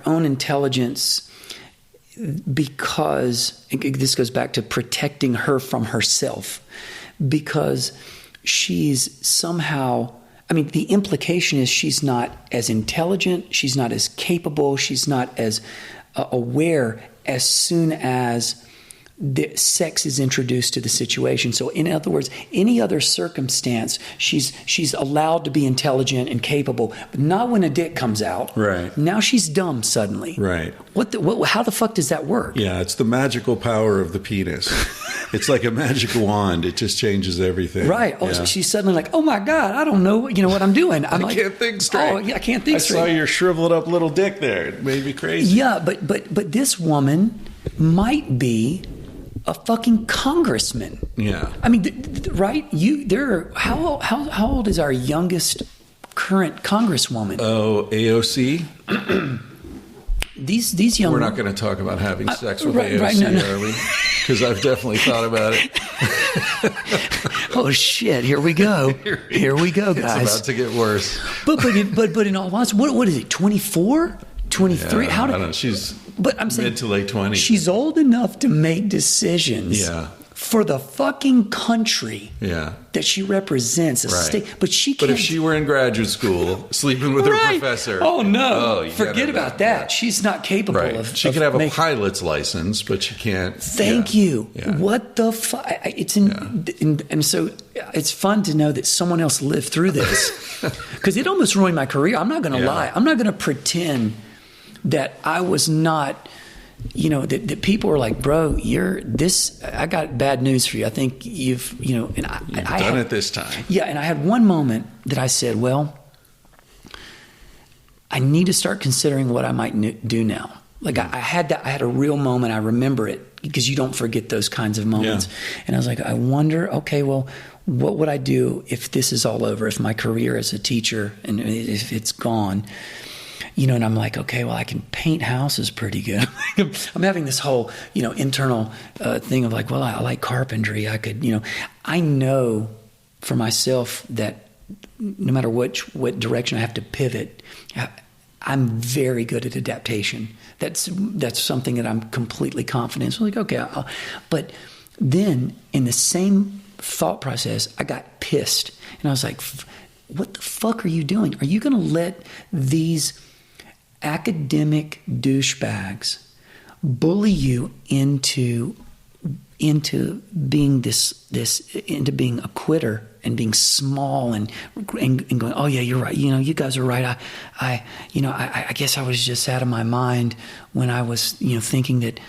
intelligence. Because this goes back to protecting her from herself, because she's somehow, the implication is she's not as intelligent, she's not as capable, she's not as aware as soon as the sex is introduced to the situation. So in other words, any other circumstance, she's allowed to be intelligent and capable, but not when a dick comes out. Right. Now she's dumb suddenly. Right. How the fuck does that work? Yeah, it's the magical power of the penis. It's like a magic wand. It just changes everything. Right. Oh, so she's suddenly like, oh my God, I don't know, what I'm doing. I can't think straight. Oh, yeah, I can't think straight. I saw your shriveled up little dick there. It made me crazy. Yeah, but this woman might be a fucking congressman. Yeah. Right? How old is our youngest current congresswoman? Oh, AOC? These young. We're not going to talk about having sex with right, AOC, right, no. Are we? Because I've definitely thought about it. Oh shit! Here we go. Here we go, guys. It's about to get worse. But in all honesty, what is it? 24, 23? Yeah, I don't know. She's. But I'm saying mid to late 20s. She's old enough to make decisions for the fucking country that she represents, a state. But she can't. But if she were in graduate school, sleeping with her professor. Oh, no. Forget about that. Yeah. She's not capable of. She could have a pilot's license, but she can't. Thank you. Yeah. What the fuck? And so it's fun to know that someone else lived through this. Because it almost ruined my career. I'm not going to lie. I'm not going to pretend that I was not, that people were like, bro, I got bad news for you. I think you've done it this time. Yeah. And I had one moment that I said, well, I need to start considering what I might do now. Like I had a real moment. I remember it because you don't forget those kinds of moments. Yeah. And I was like, I wonder, okay, well, what would I do if this is all over, if my career as a teacher and if it's gone? And I'm like, okay, well, I can paint houses pretty good. I'm having this whole, internal thing of like, well, I like carpentry. I could, I know for myself that no matter what direction I have to pivot, I'm very good at adaptation. That's something that I'm completely confident. So like, okay, but then in the same thought process, I got pissed. And I was like, what the fuck are you doing? Are you going to let these academic douchebags bully you into being into being a quitter and being small and going, oh yeah, you're right. You guys are right. I guess I was just out of my mind when I was, thinking that,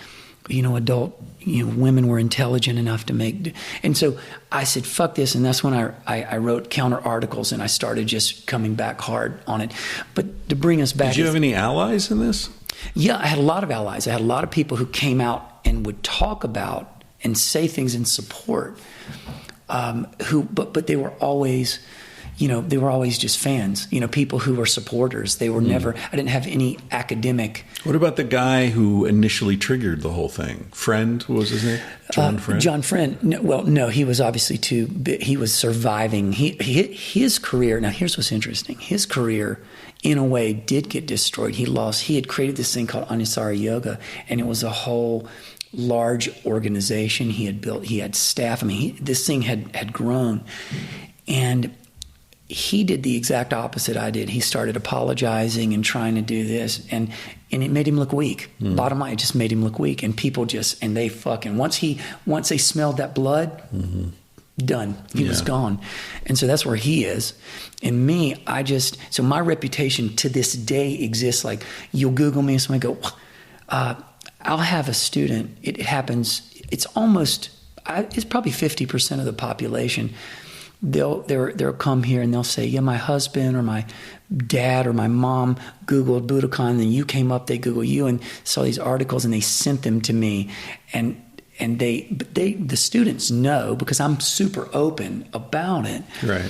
adult, women were intelligent enough to make. And so I said, fuck this. And that's when I wrote counter articles and I started just coming back hard on it. But to bring us back. Did you have any allies in this? Yeah, I had a lot of allies. I had a lot of people who came out and would talk about and say things in support, but they were always, they were always just fans, people who were supporters. They were never, I didn't have any academic. What about the guy who initially triggered the whole thing? Friend, what was his name? John Friend? John Friend. No, he was obviously he was surviving. His career, now here's what's interesting. His career, in a way, did get destroyed. He had created this thing called Anusara Yoga, and it was a whole large organization he had built. He had staff. I mean, this thing had grown. And he did the exact opposite I did. He started apologizing and trying to do this, and it made him look weak. Bottom line, it just made him look weak. And people they fucking, once they smelled that blood, done. He was gone. And so that's where he is. And me, so my reputation to this day exists. Like, you'll Google me and somebody go, I'll have a student. It happens. It's probably 50% of the population. They'll come here and they'll say, yeah, my husband or my dad or my mom Googled Budokon, and then you came up, they Google you and saw these articles and they sent them to me. And the students know because I'm super open about it. Right.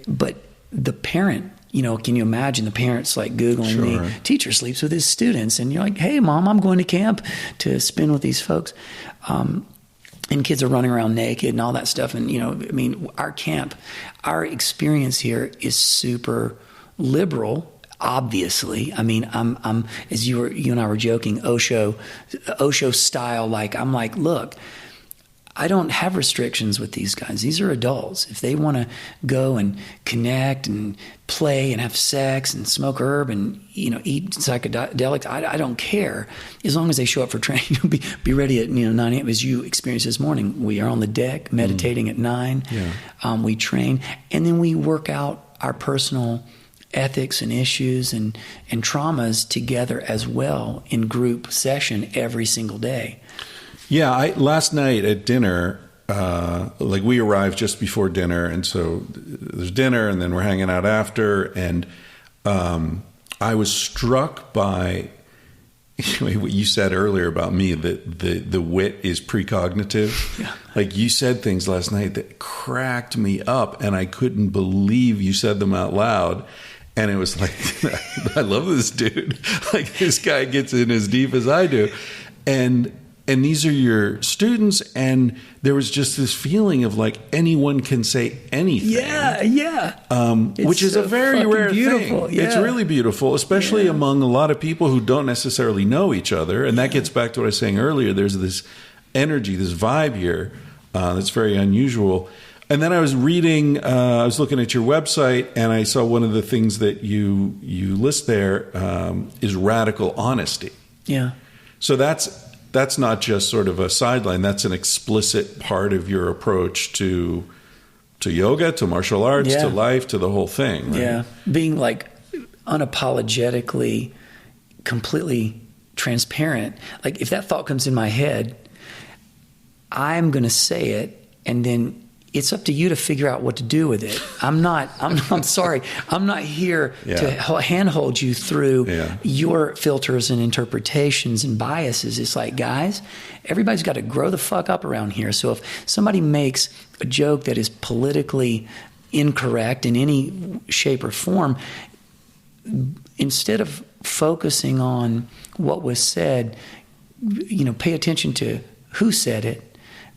But the parent, can you imagine the parents like Googling me, teacher sleeps with his students, and you're like, hey mom, I'm going to camp to spend with these folks. And kids are running around naked and all that stuff. And, our camp, our experience here is super liberal, obviously. I'm as you and I were joking, Osho style. Like, I'm like, look, I don't have restrictions with these guys. These are adults. If they want to go and connect and play and have sex and smoke herb and, eat psychedelics, I don't care. As long as they show up for training, be ready at 9 a.m. As you experienced this morning. We are on the deck meditating at 9. Yeah. We train. And then we work out our personal ethics and issues and traumas together as well in group session every single day. Yeah, last night at dinner, we arrived just before dinner, and so there's dinner, and then we're hanging out after, and I was struck by what you said earlier about me, that the wit is precognitive. Yeah. Like, you said things last night that cracked me up, and I couldn't believe you said them out loud. And it was like, I love this dude. Like, this guy gets in as deep as I do. And these are your students, and there was just this feeling of like anyone can say anything. Yeah. Which is a very rare thing. Yeah. It's really beautiful, especially among a lot of people who don't necessarily know each other. And that gets back to what I was saying earlier. There's this energy, this vibe here that's very unusual. And then I was reading, I was looking at your website, and I saw one of the things that you list there is radical honesty. Yeah. So that's not just sort of a sideline. That's an explicit part of your approach to yoga, to martial arts, to life, to the whole thing. Right? Yeah. Being like unapologetically, completely transparent. Like, if that thought comes in my head, I'm going to say it, and then it's up to you to figure out what to do with it. I'm sorry. I'm not here to handhold you through your filters and interpretations and biases. It's like, guys, everybody's got to grow the fuck up around here. So if somebody makes a joke that is politically incorrect in any shape or form, instead of focusing on what was said, pay attention to who said it.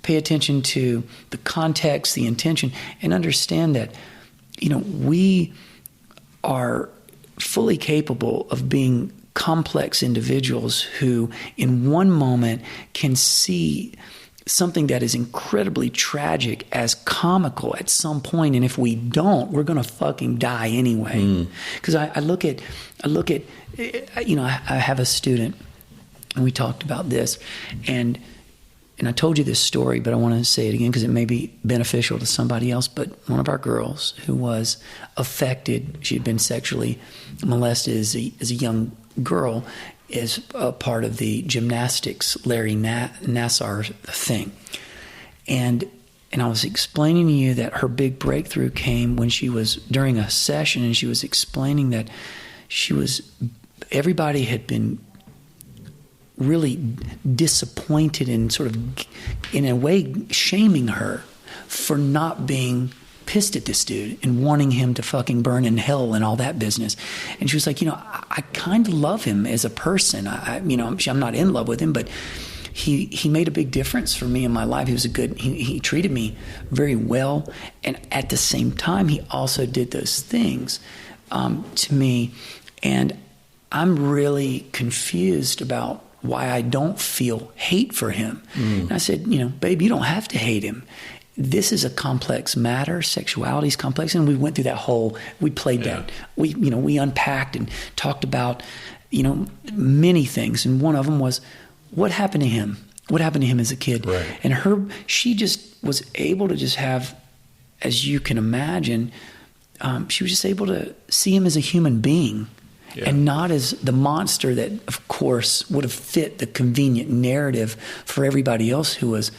pay attention to the context, the intention, and understand that, we are fully capable of being complex individuals who in one moment can see something that is incredibly tragic as comical at some point, and if we don't, we're going to fucking die anyway. Because I look at, I have a student, and we talked about this, and I told you this story, but I want to say it again because it may be beneficial to somebody else. But one of our girls who was affected, she had been sexually molested as a young girl, is a part of the gymnastics Larry Nassar thing. And I was explaining to you that her big breakthrough came when she was during a session, and she was explaining that everybody had been really disappointed and sort of, in a way, shaming her for not being pissed at this dude and wanting him to fucking burn in hell and all that business. And she was like, I kind of love him as a person. I'm not in love with him, but he made a big difference for me in my life. He was he treated me very well. And at the same time, he also did those things to me. And I'm really confused about why I don't feel hate for him. And I said, babe, you don't have to hate him. This is a complex matter. Sexuality is complex. And we went through we played that. We unpacked and talked about, many things. And one of them was, what happened to him? What happened to him as a kid? Right. And she just was able to just have, as you can imagine, she was just able to see him as a human being. Yeah. And not as the monster that, of course, would have fit the convenient narrative for everybody else who was,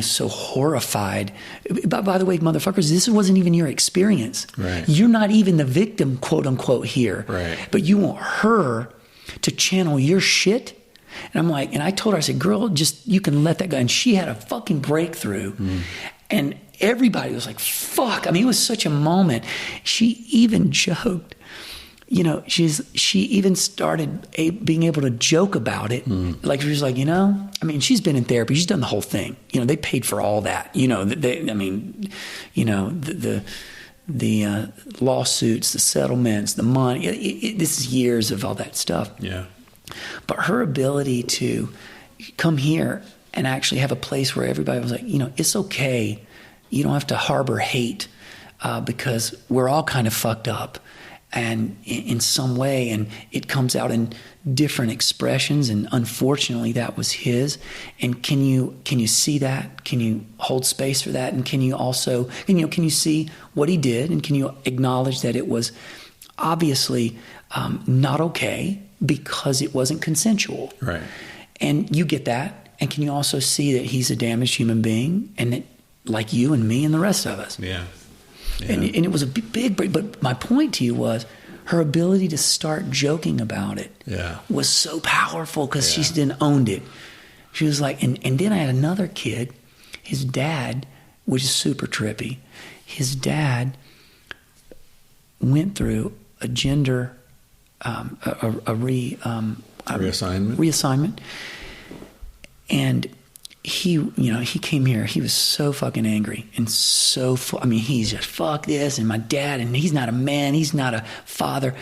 so horrified. By the way, motherfuckers, this wasn't even your experience. Right. You're not even the victim, quote unquote, here. Right. But you want her to channel your shit. And I'm like, and I told her, I said, girl, you can let that go. And she had a fucking breakthrough. And everybody was like, fuck. I mean, it was such a moment. She even joked. She even started being able to joke about it. Like, she was like, she's been in therapy. She's done the whole thing. They paid for all that. The lawsuits, the settlements, the money. This is years of all that stuff. Yeah. But her ability to come here and actually have a place where everybody was like, it's okay. You don't have to harbor hate because we're all kind of fucked up. And in some way, and it comes out in different expressions, and unfortunately that was his. And can you see that? Can you hold space for that? And can you also, can you see what he did? And can you acknowledge that it was obviously not okay because it wasn't consensual? Right. And you get that. And can you also see that he's a damaged human being, and that, like you and me and the rest of us? Yeah. Yeah. And it was a big break. But my point to you was her ability to start joking about it was so powerful because she then owned it. She was like, and then I had another kid, his dad, which is super trippy. His dad went through a gender, reassignment. And he came here. He was so fucking angry and so he's just fuck this and my dad, and he's not a man. He's not a father.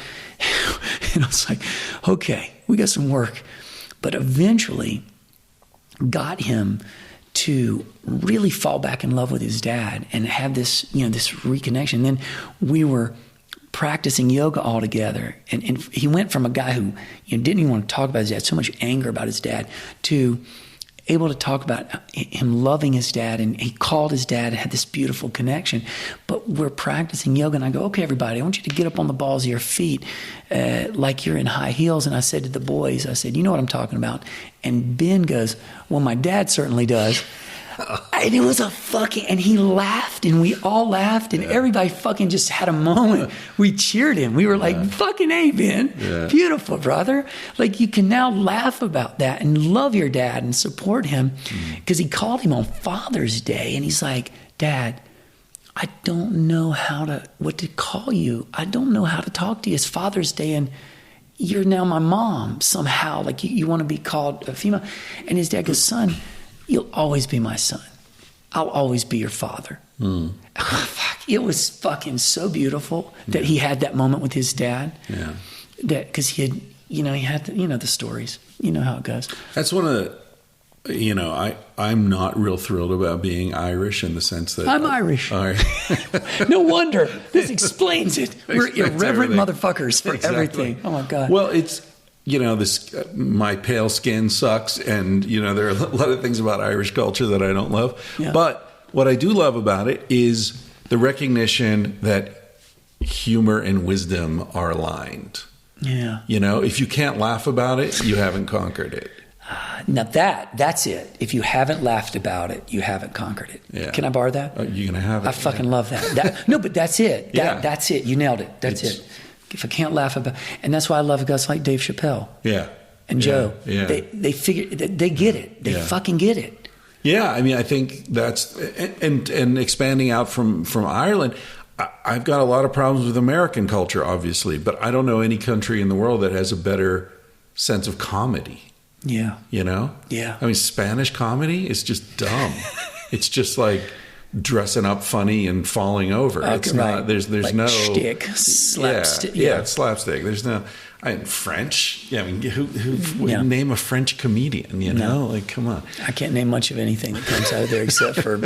And I was like, okay, we got some work. But eventually got him to really fall back in love with his dad and have this, this reconnection. Then we were practicing yoga all together. And he went from a guy who didn't even want to talk about his dad, so much anger about his dad, to able to talk about him loving his dad, and he called his dad and had this beautiful connection. But we're practicing yoga, and I go, okay, everybody, I want you to get up on the balls of your feet like you're in high heels. And I said to the boys, I said, you know what I'm talking about? And Ben goes, well, my dad certainly does. And it was and he laughed, and we all laughed, and everybody fucking just had a moment. We cheered him. We were like, fucking A, Ben. Yeah. Beautiful, brother. Like, you can now laugh about that and love your dad and support him. Because he called him on Father's Day, and he's like, Dad, I don't know what to call you. I don't know how to talk to you. It's Father's Day, and you're now my mom somehow. Like, you want to be called a female. And his dad goes, son, you'll always be my son. I'll always be your father. It was fucking so beautiful that he had that moment with his dad. Yeah. That because he had the stories. You know how it goes. That's one of the, I'm not real thrilled about being Irish in the sense that I'm Irish. No wonder. This explains it. We're irreverent motherfuckers for everything. Oh my God. Well, it's, my pale skin sucks, and there are a lot of things about Irish culture that I don't love. Yeah. But what I do love about it is the recognition that humor and wisdom are aligned. Yeah. If you can't laugh about it, you haven't conquered it. Now that's it. If you haven't laughed about it, you haven't conquered it. Yeah. Can I borrow that? You're gonna have it. I fucking love that. No, but that's it. That's it. You nailed it. That's it. If I can't laugh about, and that's why I love guys like Dave Chappelle. Yeah. And Joe. Yeah. They figure, they get it. They fucking get it. Yeah. I mean, I think that's and expanding out from Ireland. I've got a lot of problems with American culture, obviously, but I don't know any country in the world that has a better sense of comedy. Yeah. Yeah. I mean, Spanish comedy is just dumb. It's just like dressing up funny and falling over. It's not. There's like no shtick, slapstick. Yeah, it's slapstick. There's no. French. Yeah, I mean, who would name a French comedian? Like, come on. I can't name much of anything that comes out of there except for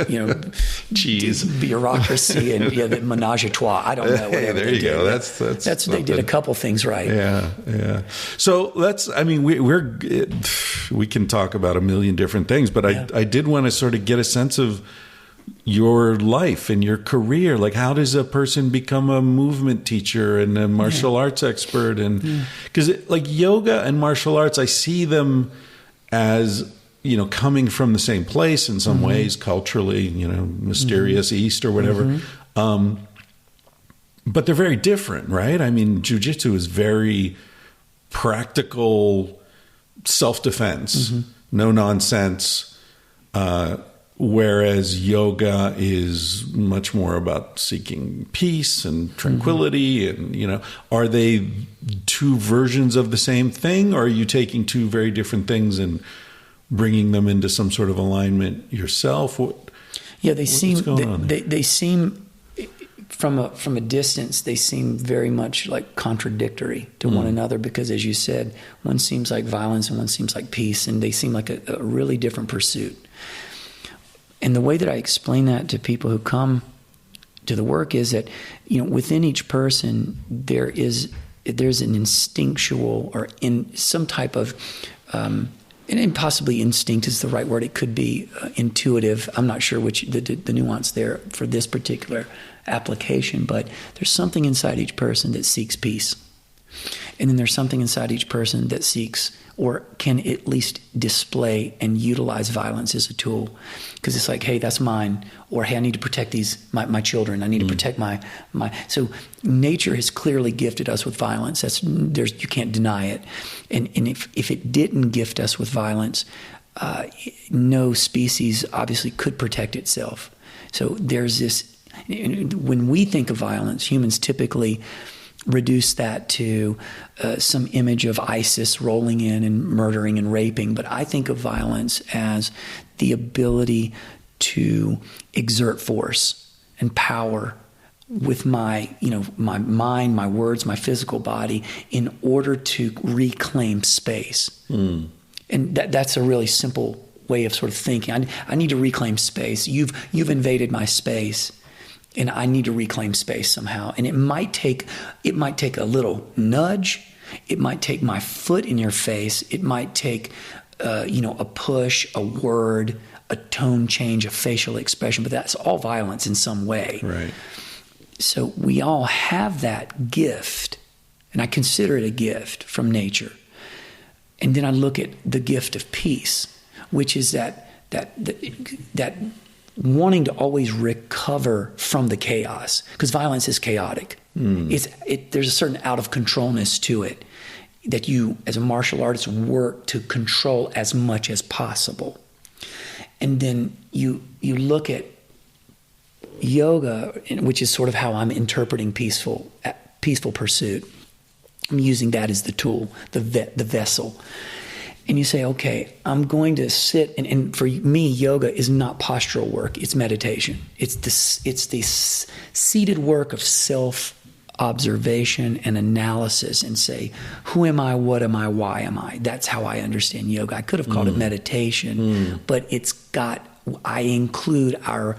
cheese, bureaucry, and the menage a trois. I don't know. Hey, there you go. That's they did a couple things right. Yeah. So let's. I mean, we can talk about a million different things, but I did want to sort of get a sense of your life and your career. Like, how does a person become a movement teacher and a martial arts expert? And because like yoga and martial arts, I see them as coming from the same place in some ways, culturally, mysterious East or whatever. But they're very different, right? I mean, jiu-jitsu is very practical self-defense, no nonsense. Whereas yoga is much more about seeking peace and tranquility. And, are they two versions of the same thing, or are you taking two very different things and bringing them into some sort of alignment yourself? They seem from a distance, they seem very much like contradictory to one another, because as you said, one seems like violence and one seems like peace, and they seem like a really different pursuit. And the way that I explain that to people who come to the work is that, within each person, there's an instinctual or in some type of, and possibly instinct is the right word. It could be intuitive. I'm not sure which the nuance there for this particular application, but there's something inside each person that seeks peace. And then there's something inside each person that seeks or can at least display and utilize violence as a tool. Because it's like, hey, that's mine. Or, hey, I need to protect my children. I need to protect my. So nature has clearly gifted us with violence. You can't deny it. And if it didn't gift us with violence, no species obviously could protect itself. So there's this, when we think of violence, humans typically reduce that to some image of ISIS rolling in and murdering and raping. But I think of violence as the ability to exert force and power with my mind, my words, my physical body in order to reclaim space. And that's a really simple way of sort of thinking. I need to reclaim space. You've invaded my space, and I need to reclaim space somehow. And it might take a little nudge. It might take my foot in your face. It might take, a push, a word, a tone change, a facial expression. But that's all violence in some way. Right. So we all have that gift, and I consider it a gift from nature. And then I look at the gift of peace, which is that wanting to always recover from the chaos, because violence is chaotic. There's a certain out of controlness to it that you, as a martial artist, work to control as much as possible. And then you look at yoga, which is sort of how I'm interpreting peaceful pursuit. I'm using that as the tool, the vessel. and you say, okay, I'm going to sit, and for me, yoga is not postural work, it's meditation. It's the seated work of self-observation and analysis, and say, who am I, what am I, why am I? That's how I understand yoga. I could have called it meditation, but I include our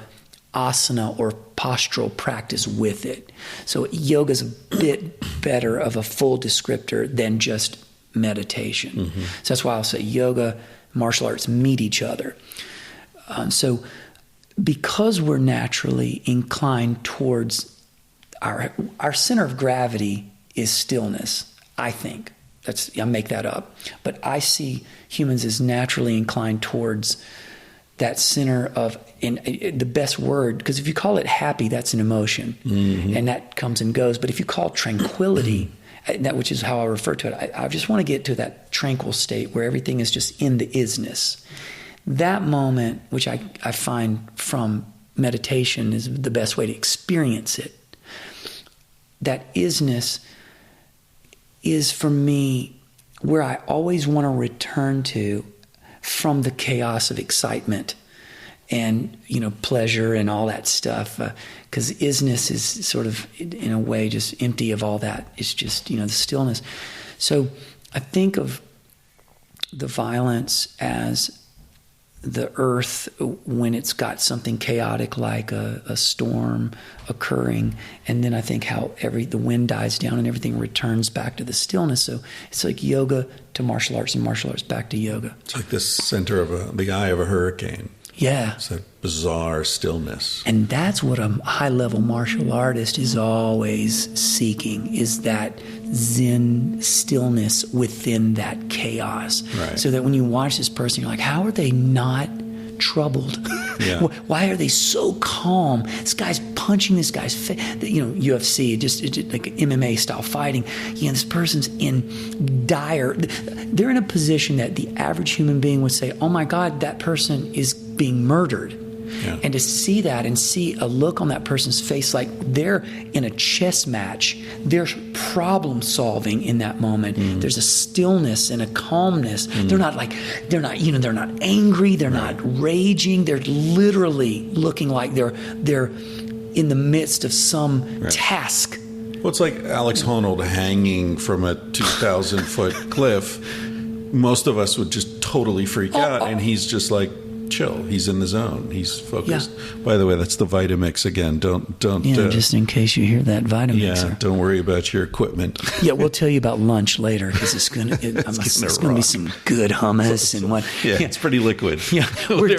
asana or postural practice with it. So yoga is a bit better of a full descriptor than just meditation. So that's why I'll say yoga, martial arts meet each other. So because we're naturally inclined towards our center of gravity is stillness, I think. I make that up. But I see humans as naturally inclined towards that center of, in the best word, because if you call it happy, that's an emotion, and that comes and goes. But if you call tranquility, that, which is how I refer to it, I just want to get to that tranquil state where everything is just in the isness. That moment, which I find from meditation is the best way to experience it. That isness is, for me, where I always want to return to from the chaos of excitement and, pleasure and all that stuff. Because isness is sort of, in a way, just empty of all that. It's just, the stillness. So I think of the violence as the earth when it's got something chaotic like a storm occurring, and then I think how the wind dies down and everything returns back to the stillness. So it's like yoga to martial arts and martial arts back to yoga. It's like the center of the eye of a hurricane. Yeah. It's that bizarre stillness. And that's what a high-level martial artist is always seeking, is that Zen stillness within that chaos. Right. So that when you watch this person, you're like, how are they not troubled? Yeah. Why are they so calm? This guy's punching this guy's face. UFC, just like MMA style fighting. This person's in dire. They're in a position that the average human being would say, "Oh my God, that person is being murdered." Yeah. And to see that and see a look on that person's face like they're in a chess match, they're problem solving in that moment. There's a stillness and a calmness. They're not angry, they're not raging, they're literally looking like they're in the midst of some task. Well, it's like Alex Honnold hanging from a 2,000-foot cliff. Most of us would just totally freak out, and he's just like, chill. He's in the zone. He's focused. Yeah. By the way, that's the Vitamix again. Don't. Yeah, just in case you hear that Vitamix. Yeah, don't worry about your equipment. Yeah, we'll tell you about lunch later because it's gonna be some good hummus and what. Yeah, it's pretty liquid. Yeah, we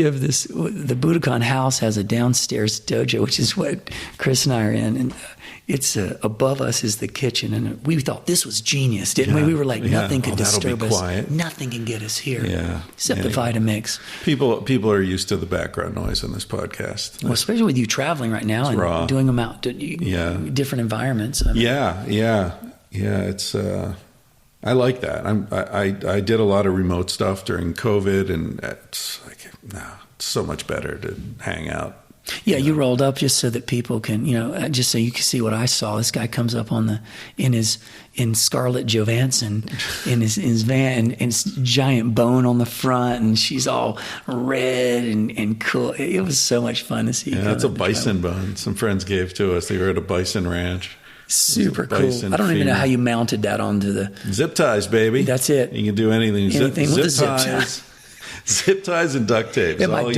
have this. The Budokon house has a downstairs dojo, which is what Chris and I are in, and it's above us is the kitchen, and we thought this was genius, didn't we? We were like, nothing could disturb us. Quiet. Nothing can get us here. Yeah. Except the Vitamix. People are used to the background noise in this podcast. Well, especially with you traveling right now and raw. Doing them out to different environments. Yeah. It's I like that. I did a lot of remote stuff during COVID, and it's like it's so much better to hang out. Yeah, you rolled up just so that people can, just so you can see what I saw. This guy comes up in Scarlett Johansson in his van, and it's giant bone on the front, and she's all red and cool. It was so much fun to see. Yeah, that's a bison bone. Some friends gave to us. They were at a bison ranch. Super cool. I don't even know how you mounted that onto the zip ties, baby. That's it. You can do anything. Anything with zip ties. Zip ties and duct tape. Yeah, my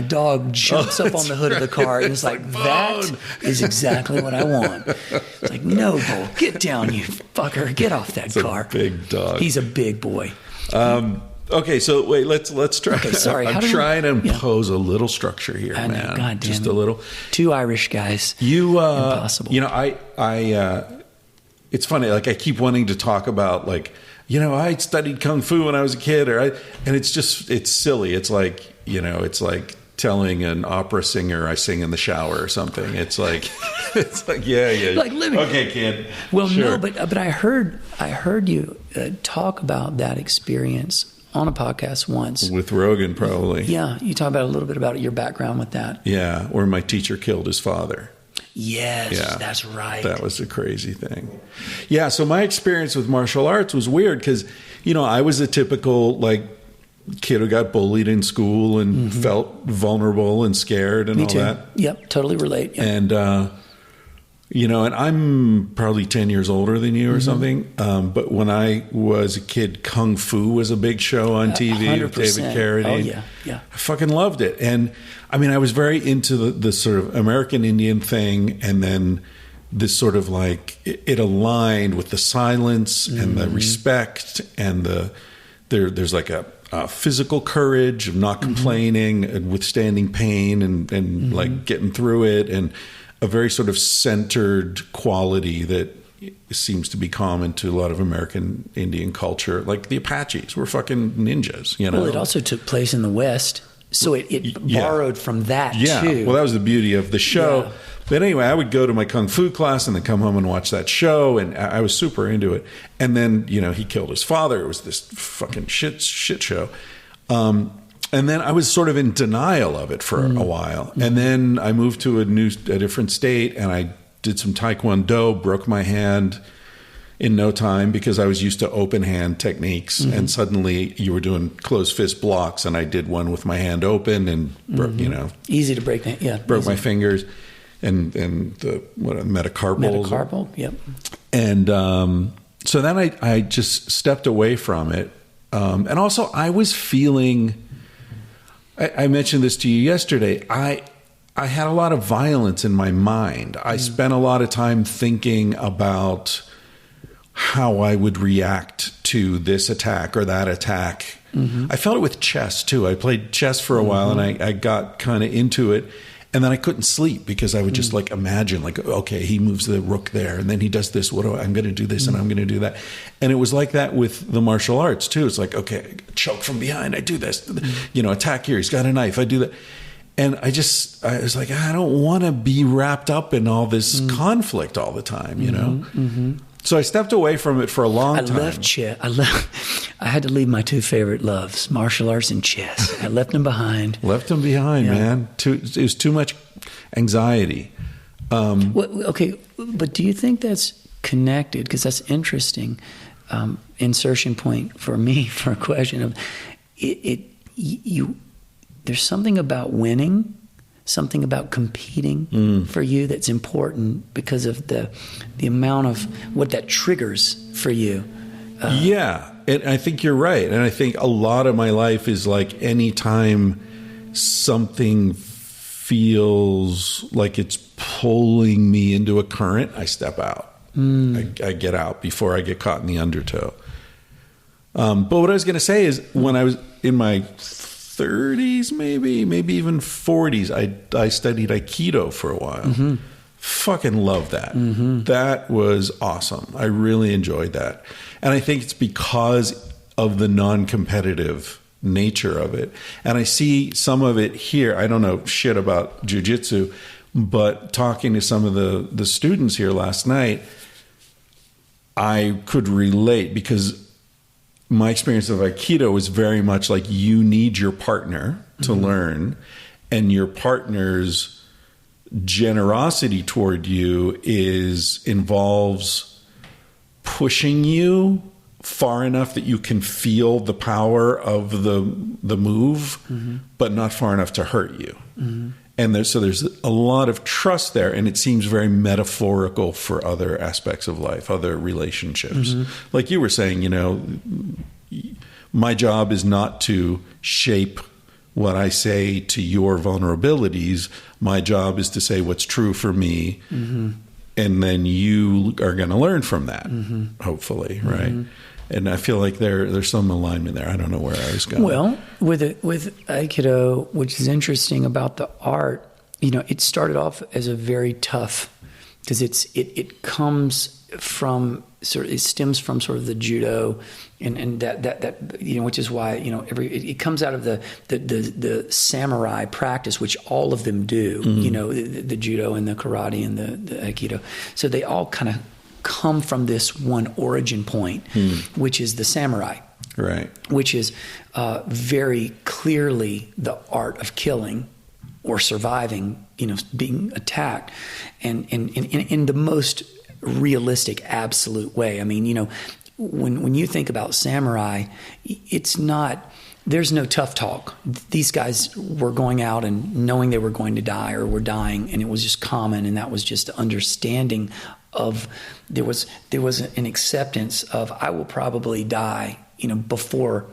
dog jumps up on the hood of the car and is like, that is exactly what I want. It's like, no, Bull, get down, you fucker. Get off that car. A big dog. He's a big boy. Okay, so wait, let's try. Okay, sorry. I'm trying to impose a little structure here, I know, man. God damn Just it. a little. Two Irish guys. Impossible. Impossible. It's funny. Like I keep wanting to talk about I studied kung fu when I was a kid, and it's silly. It's like telling an opera singer I sing in the shower or something. It's like yeah. Like living. Okay, kid. Well, sure. No, but I heard you talk about that experience on a podcast once with Rogan, probably. Yeah, you talk about a little bit about your background with that. Yeah, where my teacher killed his father. Yes, Yeah, that's right. That was a crazy thing. Yeah, so my experience with martial arts was weird because, I was a typical, kid who got bullied in school and felt vulnerable and scared and Me all too. that. Yep, totally relate. Yep. And, and I'm probably 10 years older than you or something. But when I was a kid, Kung Fu was a big show on TV with David Kerrie. Oh, yeah. I fucking loved it. And I was very into the sort of American Indian thing. And then this sort of it aligned with the silence and the respect and there's a physical courage of not complaining and withstanding pain and getting through it, and a very sort of centered quality that seems to be common to a lot of American Indian culture. Like the Apaches were fucking ninjas, Well, it also took place in the West, so it borrowed from that too. Well, that was the beauty of the show. Yeah. But anyway, I would go to my Kung Fu class and then come home and watch that show, and I was super into it. And then, he killed his father. It was this fucking shit show. And then I was sort of in denial of it for a while. And then I moved to a different state, and I did some Taekwondo, broke my hand in no time because I was used to open hand techniques. And suddenly you were doing closed fist blocks, and I did one with my hand open and, easy to break. Broke my fingers. And the metacarpal. Yep. And so then I just stepped away from it. And also I was feeling, I mentioned this to you yesterday, I had a lot of violence in my mind. I spent a lot of time thinking about how I would react to this attack or that attack. I felt it with chess too. I played chess for a while, and I got kind of into it. And then I couldn't sleep because I would just imagine okay, he moves the rook there and then he does this. I'm going to do this and I'm going to do that. And it was like that with the martial arts too. It's like, okay, choke from behind. I do this, attack here. He's got a knife. I do that. And I was like, I don't want to be wrapped up in all this conflict all the time, So I stepped away from it for a long time. I left chess. I had to leave my two favorite loves, martial arts and chess. I left them behind. Man. It was too much anxiety. Okay, but do you think that's connected? Because that's interesting. Insertion point for me for a question of there's something about winning, something about competing for you that's important because of the amount of what that triggers for you. And I think you're right. And I think a lot of my life is like anytime something feels like it's pulling me into a current, I step out. I get out before I get caught in the undertow. But what I was going to say is when I was in my 30s, maybe even 40s, I studied Aikido for a while. Fucking love that. That was awesome. I really enjoyed that. And I think it's because of the non-competitive nature of it. And I see some of it here. I don't know shit about jiu-jitsu, but talking to some of the students here last night, I could relate because my experience of Aikido was very much like you need your partner to learn, and your partner's generosity toward you involves pushing you far enough that you can feel the power of the move, but not far enough to hurt you. And there's a lot of trust there, and it seems very metaphorical for other aspects of life, other relationships. Like you were saying, my job is not to shape what I say to your vulnerabilities. My job is to say what's true for me, and then you are going to learn from that, hopefully, right? And I feel like there's some alignment there. I don't know where I was going. Well, with Aikido, which is interesting about the art, it started off as a very tough, because it comes from it stems from sort of the judo, and that which is why it comes out of the samurai practice, which all of them do. The judo and the karate and the Aikido. So they all kind of come from this one origin point, which is the samurai, right? Which is very clearly the art of killing, or surviving, being attacked, and in the most realistic, absolute way. I mean, when you think about samurai, it's not. There's no tough talk. These guys were going out and knowing they were going to die or were dying, and it was just common, and that was just the understanding of there was an acceptance of I will probably die, before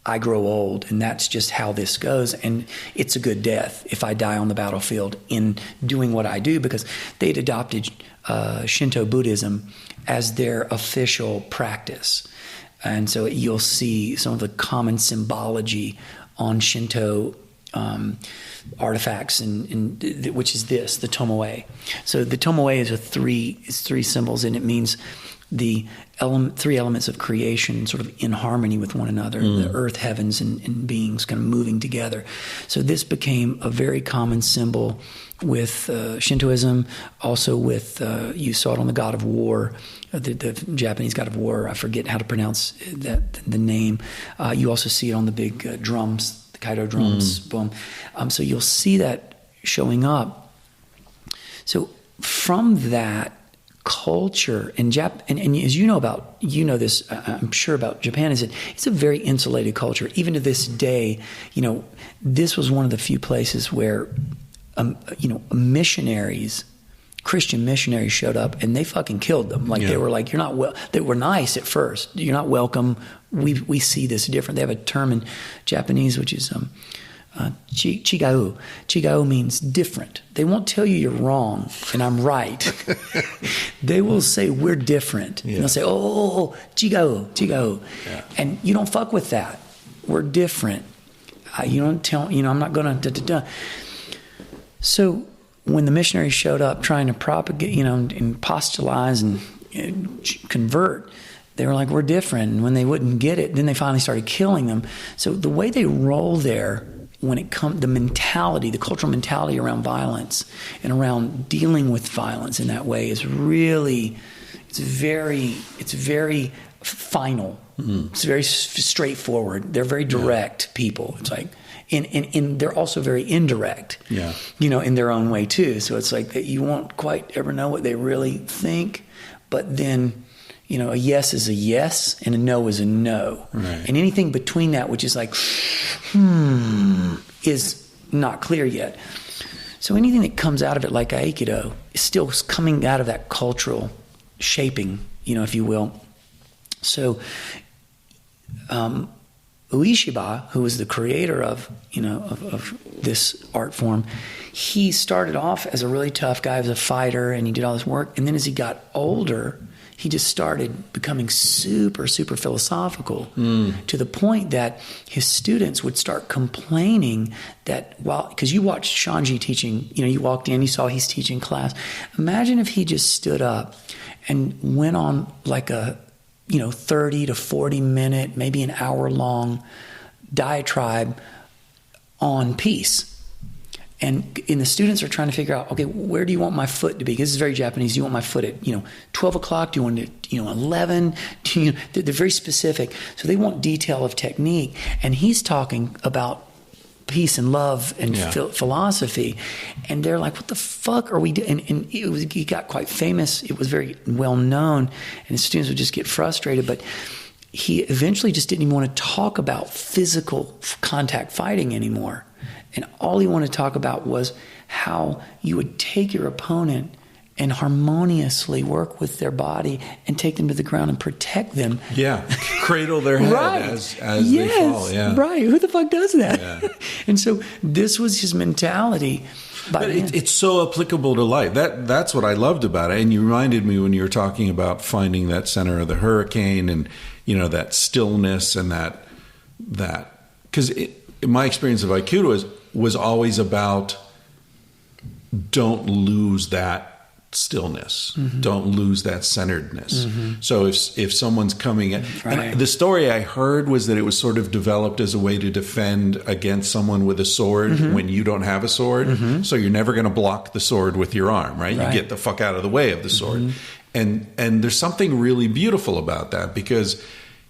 I grow old, and that's just how this goes, and it's a good death if I die on the battlefield in doing what I do, because they'd adopted Shinto Buddhism as their official practice. And so you'll see some of the common symbology on Shinto artifacts, and which is this, the tomoe. So the tomoe is three symbols, and it means the three elements of creation sort of in harmony with one another, the earth, heavens, and beings kind of moving together. So this became a very common symbol with Shintoism, also with, you saw it on the god of war, the Japanese god of war. I forget how to pronounce the name. You also see it on the big drums, the Kaido drums. Boom. So you'll see that showing up. So from that culture, and as you know this, I'm sure about Japan, is that it's a very insulated culture. Even to this day, this was one of the few places where missionaries, Christian missionaries showed up and they fucking killed them. They were like, you're not they were nice at first. You're not welcome. We see this different. They have a term in Japanese, which is chigau. Chigau means different. They won't tell you you're wrong and I'm right. They will say we're different. Yeah. And they'll say, oh, chigau. Yeah. And you don't fuck with that. We're different. You don't tell, I'm not going to So when the missionaries showed up trying to propagate, and apostolize and convert, they were like, we're different. And when they wouldn't get it, then they finally started killing them. So the way they roll there, when it comes, the mentality, the cultural mentality around violence and around dealing with violence in that way is really, it's very final. Mm-hmm. It's very straightforward. They're very direct people. It's like, and they're also very indirect, in their own way too. So it's like that you won't quite ever know what they really think, but then, a yes is a yes and a no is a no. Right. And anything between that, which is like, is not clear yet. So anything that comes out of it, like Aikido, is still coming out of that cultural shaping, if you will. So, Ueshiba, who was the creator of this art form, he started off as a really tough guy, as a fighter, and he did all this work. And then as he got older, he just started becoming super, super philosophical to the point that his students would start complaining that because you watched Shanji teaching, you walked in, you saw he's teaching class. Imagine if he just stood up and went on like a 30 to 40 minute, maybe an hour long diatribe on peace. And the students are trying to figure out, okay, where do you want my foot to be? Because this is very Japanese. Do you want my foot at 12 o'clock? Do you want it 11? They're very specific. So they want detail of technique. And he's talking about peace and love and philosophy. And they're like, what the fuck are we doing? And he got quite famous. It was very well known. And the students would just get frustrated. But he eventually just didn't even want to talk about physical contact fighting anymore. And all he wanted to talk about was how you would take your opponent and harmoniously work with their body and take them to the ground and protect them. Yeah, cradle their head right. as they fall. Yeah, right. Who the fuck does that? Yeah. And so this was his mentality. But it's so applicable to life. That's what I loved about it. And you reminded me when you were talking about finding that center of the hurricane and that stillness and that because my experience of Aikido was always about don't lose that stillness. Mm-hmm. Don't lose that centeredness. Mm-hmm. So if someone's coming in, right. And the story I heard was that it was sort of developed as a way to defend against someone with a sword when you don't have a sword. Mm-hmm. So you're never going to block the sword with your arm, right? You get the fuck out of the way of the sword. And there's something really beautiful about that because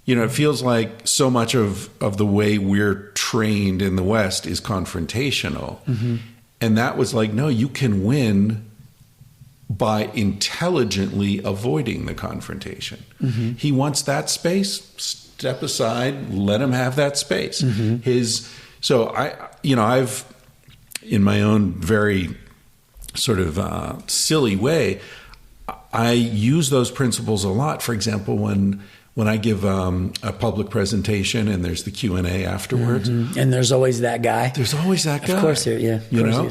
it feels like so much of the way we're trained in the West is confrontational. Mm-hmm. And that was like, no, you can win by intelligently avoiding the confrontation. Mm-hmm. He wants that space. Step aside, let him have that space. Mm-hmm. I've, in my own very sort of silly way, I use those principles a lot. For example, when I give a public presentation and there's the Q&A afterwards. Mm-hmm. And there's always that guy. There's always that guy. Of course there, yeah. You know?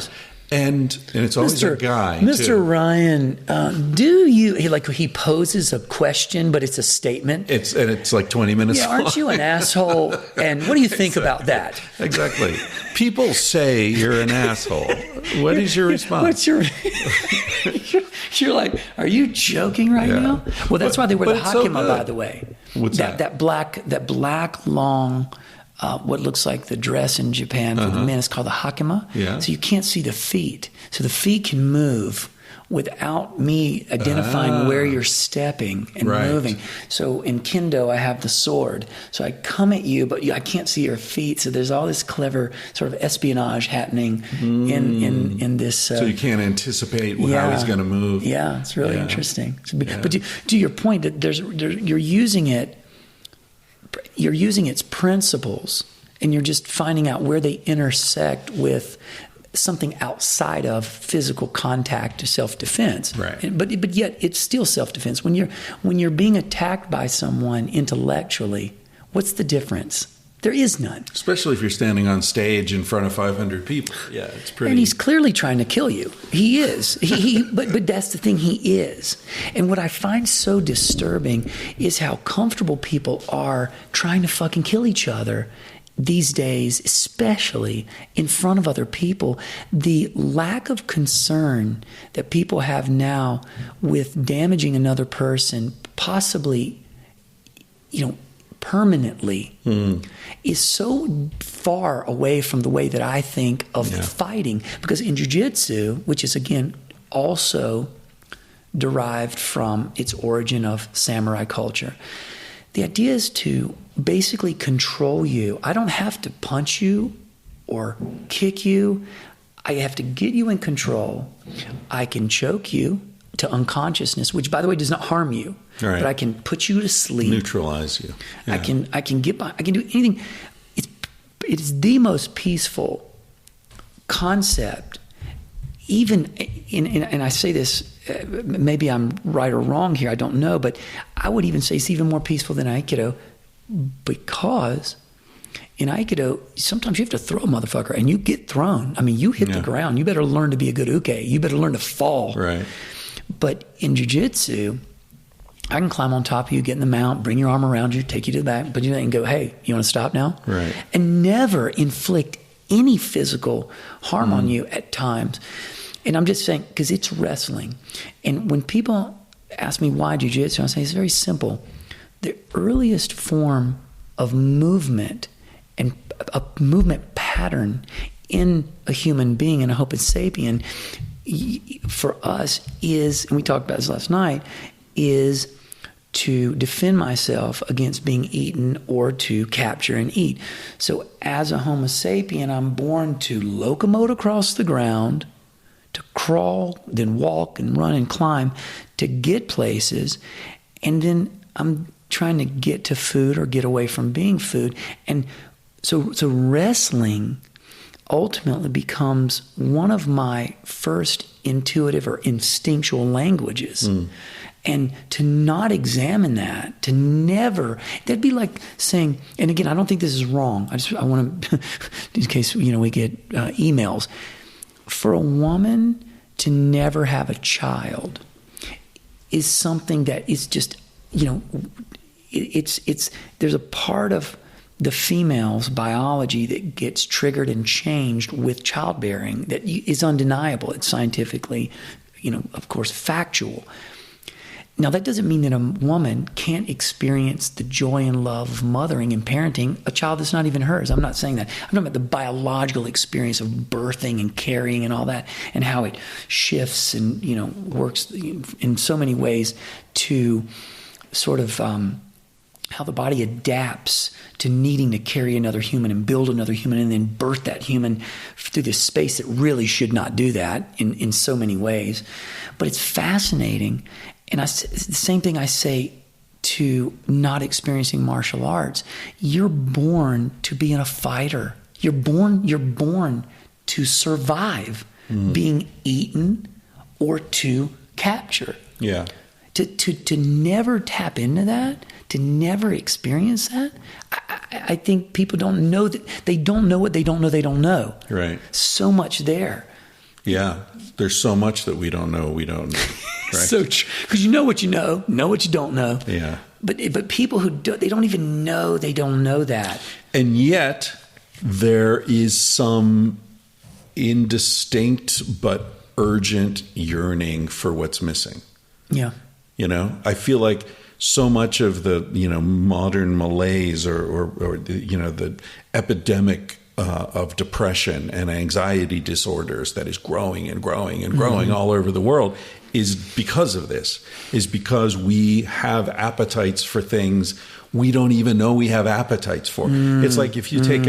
And it's always a guy, Mr. too. Ryan, do you, he poses a question, but it's a statement. It's like 20 minutes long. Aren't you an asshole? And what do you think about that? Exactly. People say you're an asshole. What is your response? You're like, are you joking right now? Well, that's why they wear the hakama, by the way. What's that? That black long, what looks like the dress in Japan for the men is called the hakama. Yeah. So you can't see the feet. So the feet can move without me identifying where you're stepping and moving. So in kendo, I have the sword. So I come at you, but I can't see your feet. So there's all this clever sort of espionage happening in this. So you can't anticipate how he's going to move. Yeah, it's really interesting. But to your point, that you're using it. You're using its principles, and you're just finding out where they intersect with something outside of physical contact to self-defense. Right. But yet it's still self-defense. When you're being attacked by someone intellectually, what's the difference? There is none. Especially if you're standing on stage in front of 500 people. Yeah, it's pretty. And he's clearly trying to kill you. He is. But that's the thing. He is. And what I find so disturbing is how comfortable people are trying to fucking kill each other these days, especially in front of other people. The lack of concern that people have now with damaging another person, possibly, permanently, is so far away from the way that I think of fighting. Because in jiu-jitsu, which is, again, also derived from its origin of samurai culture, the idea is to basically control you. I don't have to punch you or kick you. I have to get you in control. I can choke you to unconsciousness, which, by the way, does not harm you. Right. But I can put you to sleep. Neutralize you. Yeah. I can do anything. It is the most peaceful concept. Even and I say this, maybe I'm right or wrong here, I don't know, but I would even say it's even more peaceful than Aikido, because in Aikido, sometimes you have to throw a motherfucker, and you get thrown. I mean, you hit the ground. You better learn to be a good uke. You better learn to fall. Right. But in jiu-jitsu, I can climb on top of you, get in the mount, bring your arm around you, take you to the back, put you there and go, hey, you want to stop now? Right. And never inflict any physical harm on you at times. And I'm just saying, because it's wrestling. And when people ask me why jiu-jitsu, I say it's very simple. The earliest form of movement and a movement pattern in a human being, and I hope it's sapien, for us is, and we talked about this last night, is to defend myself against being eaten or to capture and eat. So as a Homo sapien, I'm born to locomote across the ground, to crawl, then walk and run and climb, to get places, and then I'm trying to get to food or get away from being food. And so wrestling ultimately becomes one of my first intuitive or instinctual languages. And to not examine that, to never, that'd be like saying, and again, I don't think this is wrong. I want to, in case, we get emails. For a woman to never have a child is something that is just, there's a part of the female's biology that gets triggered and changed with childbearing that is undeniable. It's scientifically, of course, factual. Now, that doesn't mean that a woman can't experience the joy and love of mothering and parenting a child that's not even hers. I'm not saying that. I'm talking about the biological experience of birthing and carrying and all that, and how it shifts and, works in so many ways to sort of how the body adapts to needing to carry another human and build another human and then birth that human through this space that really should not do that in so many ways. But it's fascinating. And it's the same thing I say to not experiencing martial arts. You're born to be a fighter. You're born to survive being eaten or to capture. Yeah. To never tap into that, to never experience that, I think people don't know that they don't know what they don't know they don't know. Right. So much there. Yeah. There's so much that we don't know Right. So because you know what you don't know. Yeah. But people who they don't even know they don't know that. And yet there is some indistinct but urgent yearning for what's missing. Yeah. You know, I feel like so much of the, modern malaise or the epidemic of depression and anxiety disorders that is growing and growing and growing all over the world is because of this, is because we have appetites for things we don't even know we have appetites for. It's like if you take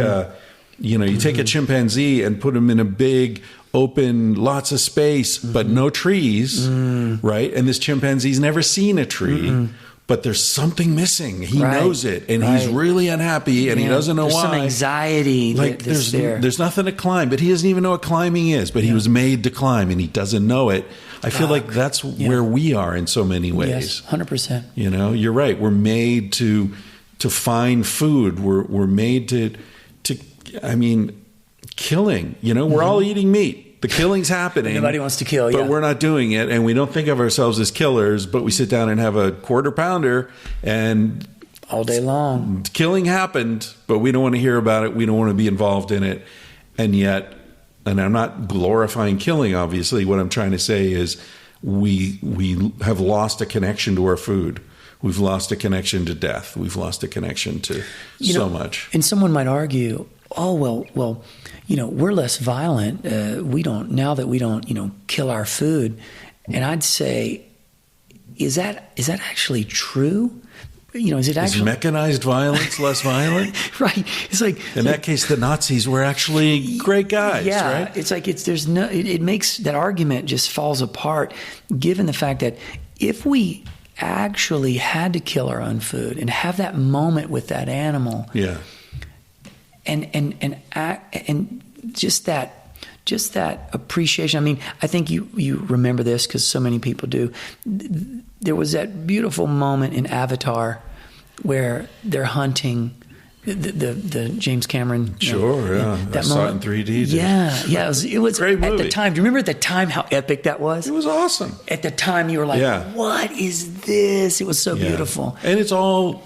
you take a chimpanzee and put him in a big open, lots of space, but no trees, right? And this chimpanzee's never seen a tree, but there's something missing. He knows it, and he's really unhappy, and he doesn't know why. There's some anxiety. Like there's nothing to climb, but he doesn't even know what climbing is. But he was made to climb, and he doesn't know it. I feel like that's where we are in so many ways. Yes, 100%. You're right. We're made to find food. We're made to killing. We're all eating meat. The killing's happening. Nobody wants to kill, but we're not doing it, and we don't think of ourselves as killers. But we sit down and have a quarter pounder, and all day long, killing happened. But we don't want to hear about it. We don't want to be involved in it, and yet. And I'm not glorifying killing, obviously. What I'm trying to say is we have lost a connection to our food. We've lost a connection to death. We've lost a connection to so much. And someone might argue, oh, well, we're less violent. We don't kill our food. And I'd say, is that actually true? Is it actually... Is mechanized violence less violent? Right. It's like... In that case, the Nazis were actually great guys, yeah, right? It's like it makes... That argument just falls apart, given the fact that if we actually had to kill our own food and have that moment with that animal... Yeah. And just that appreciation. I mean, I think you remember this because so many people do. There was that beautiful moment in Avatar where they're hunting the James Cameron. Sure, yeah. I saw it in 3D. Yeah. It was great movie. At the time. Do you remember at the time how epic that was? It was awesome. At the time, you were like, "What is this?" It was so beautiful. And it's all.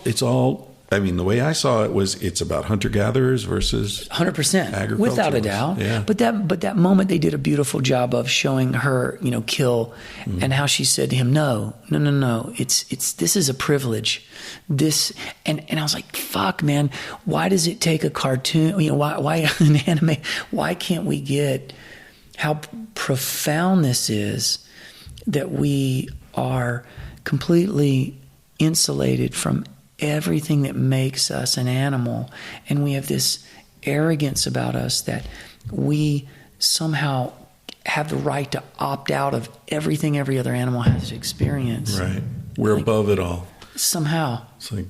I mean, the way I saw it was it's about hunter-gatherers versus 100%, without a doubt. Yeah. But that moment they did a beautiful job of showing her, kill, and how she said to him, no. It's this is a privilege. This and I was like, fuck, man. Why does it take a cartoon? Why an anime? Why can't we get how profound this is that we are completely insulated from everything that makes us an animal, and we have this arrogance about us that we somehow have the right to opt out of everything every other animal has to experience. Right. We're above it all. Somehow. It's like,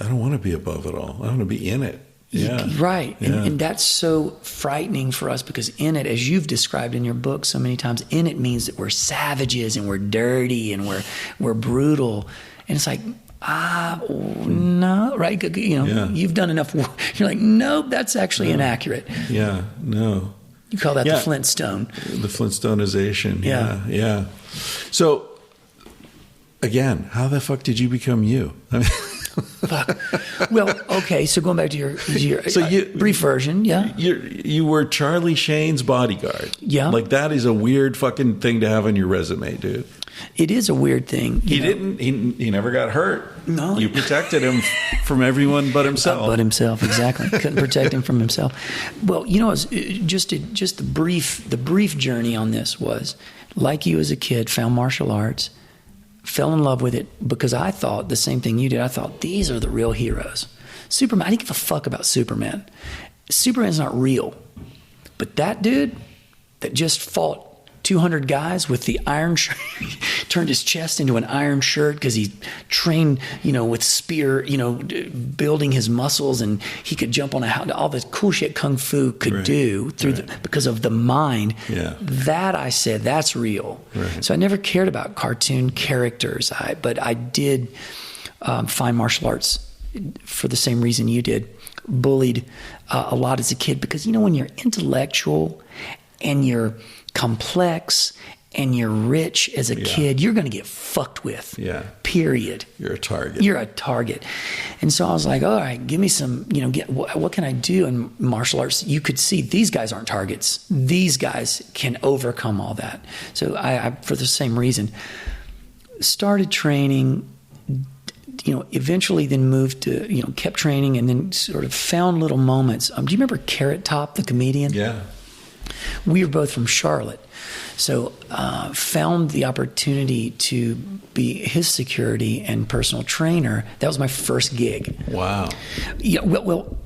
I don't want to be above it all. I want to be in it. Yeah. Right. Yeah. And that's so frightening for us because in it, as you've described in your book so many times, in it means that we're savages and we're dirty and we're brutal. And it's like, no, right? You've done enough work. You're like, nope, that's actually inaccurate. Yeah, no. You call that the Flintstone. The Flintstonization. Yeah. So, again, how the fuck did you become you? I mean, well, okay. So going back to your brief version, you were Charlie Sheen's bodyguard. Yeah, like that is a weird fucking thing to have on your resume, dude. It is a weird thing. He never got hurt. No, you protected him from everyone but himself. But himself, exactly. Couldn't protect him from himself. Well, just the brief journey on this was like you as a kid found martial arts, fell in love with it because I thought the same thing you did. I thought, these are the real heroes. Superman, I didn't give a fuck about Superman. Superman's not real. But that dude that just fought 200 guys with the iron shirt, turned his chest into an iron shirt because he trained, with spear, building his muscles, and he could jump on a house, all the cool shit kung fu could do because of the mind. Yeah. That I said, that's real. Right. So I never cared about cartoon characters, but I did find martial arts for the same reason you did. Bullied a lot as a kid because, when you're intellectual and you're complex and you're rich as a kid, you're going to get fucked with. Yeah. Period. You're a target. And so I was like, all right, give me some, what can I do in martial arts? You could see these guys aren't targets. These guys can overcome all that. So I for the same reason, started training, eventually then moved to, kept training and then sort of found little moments. Do you remember Carrot Top, the comedian? Yeah. We were both from Charlotte. So found the opportunity to be his security and personal trainer. That was my first gig. Wow. Yeah. Well,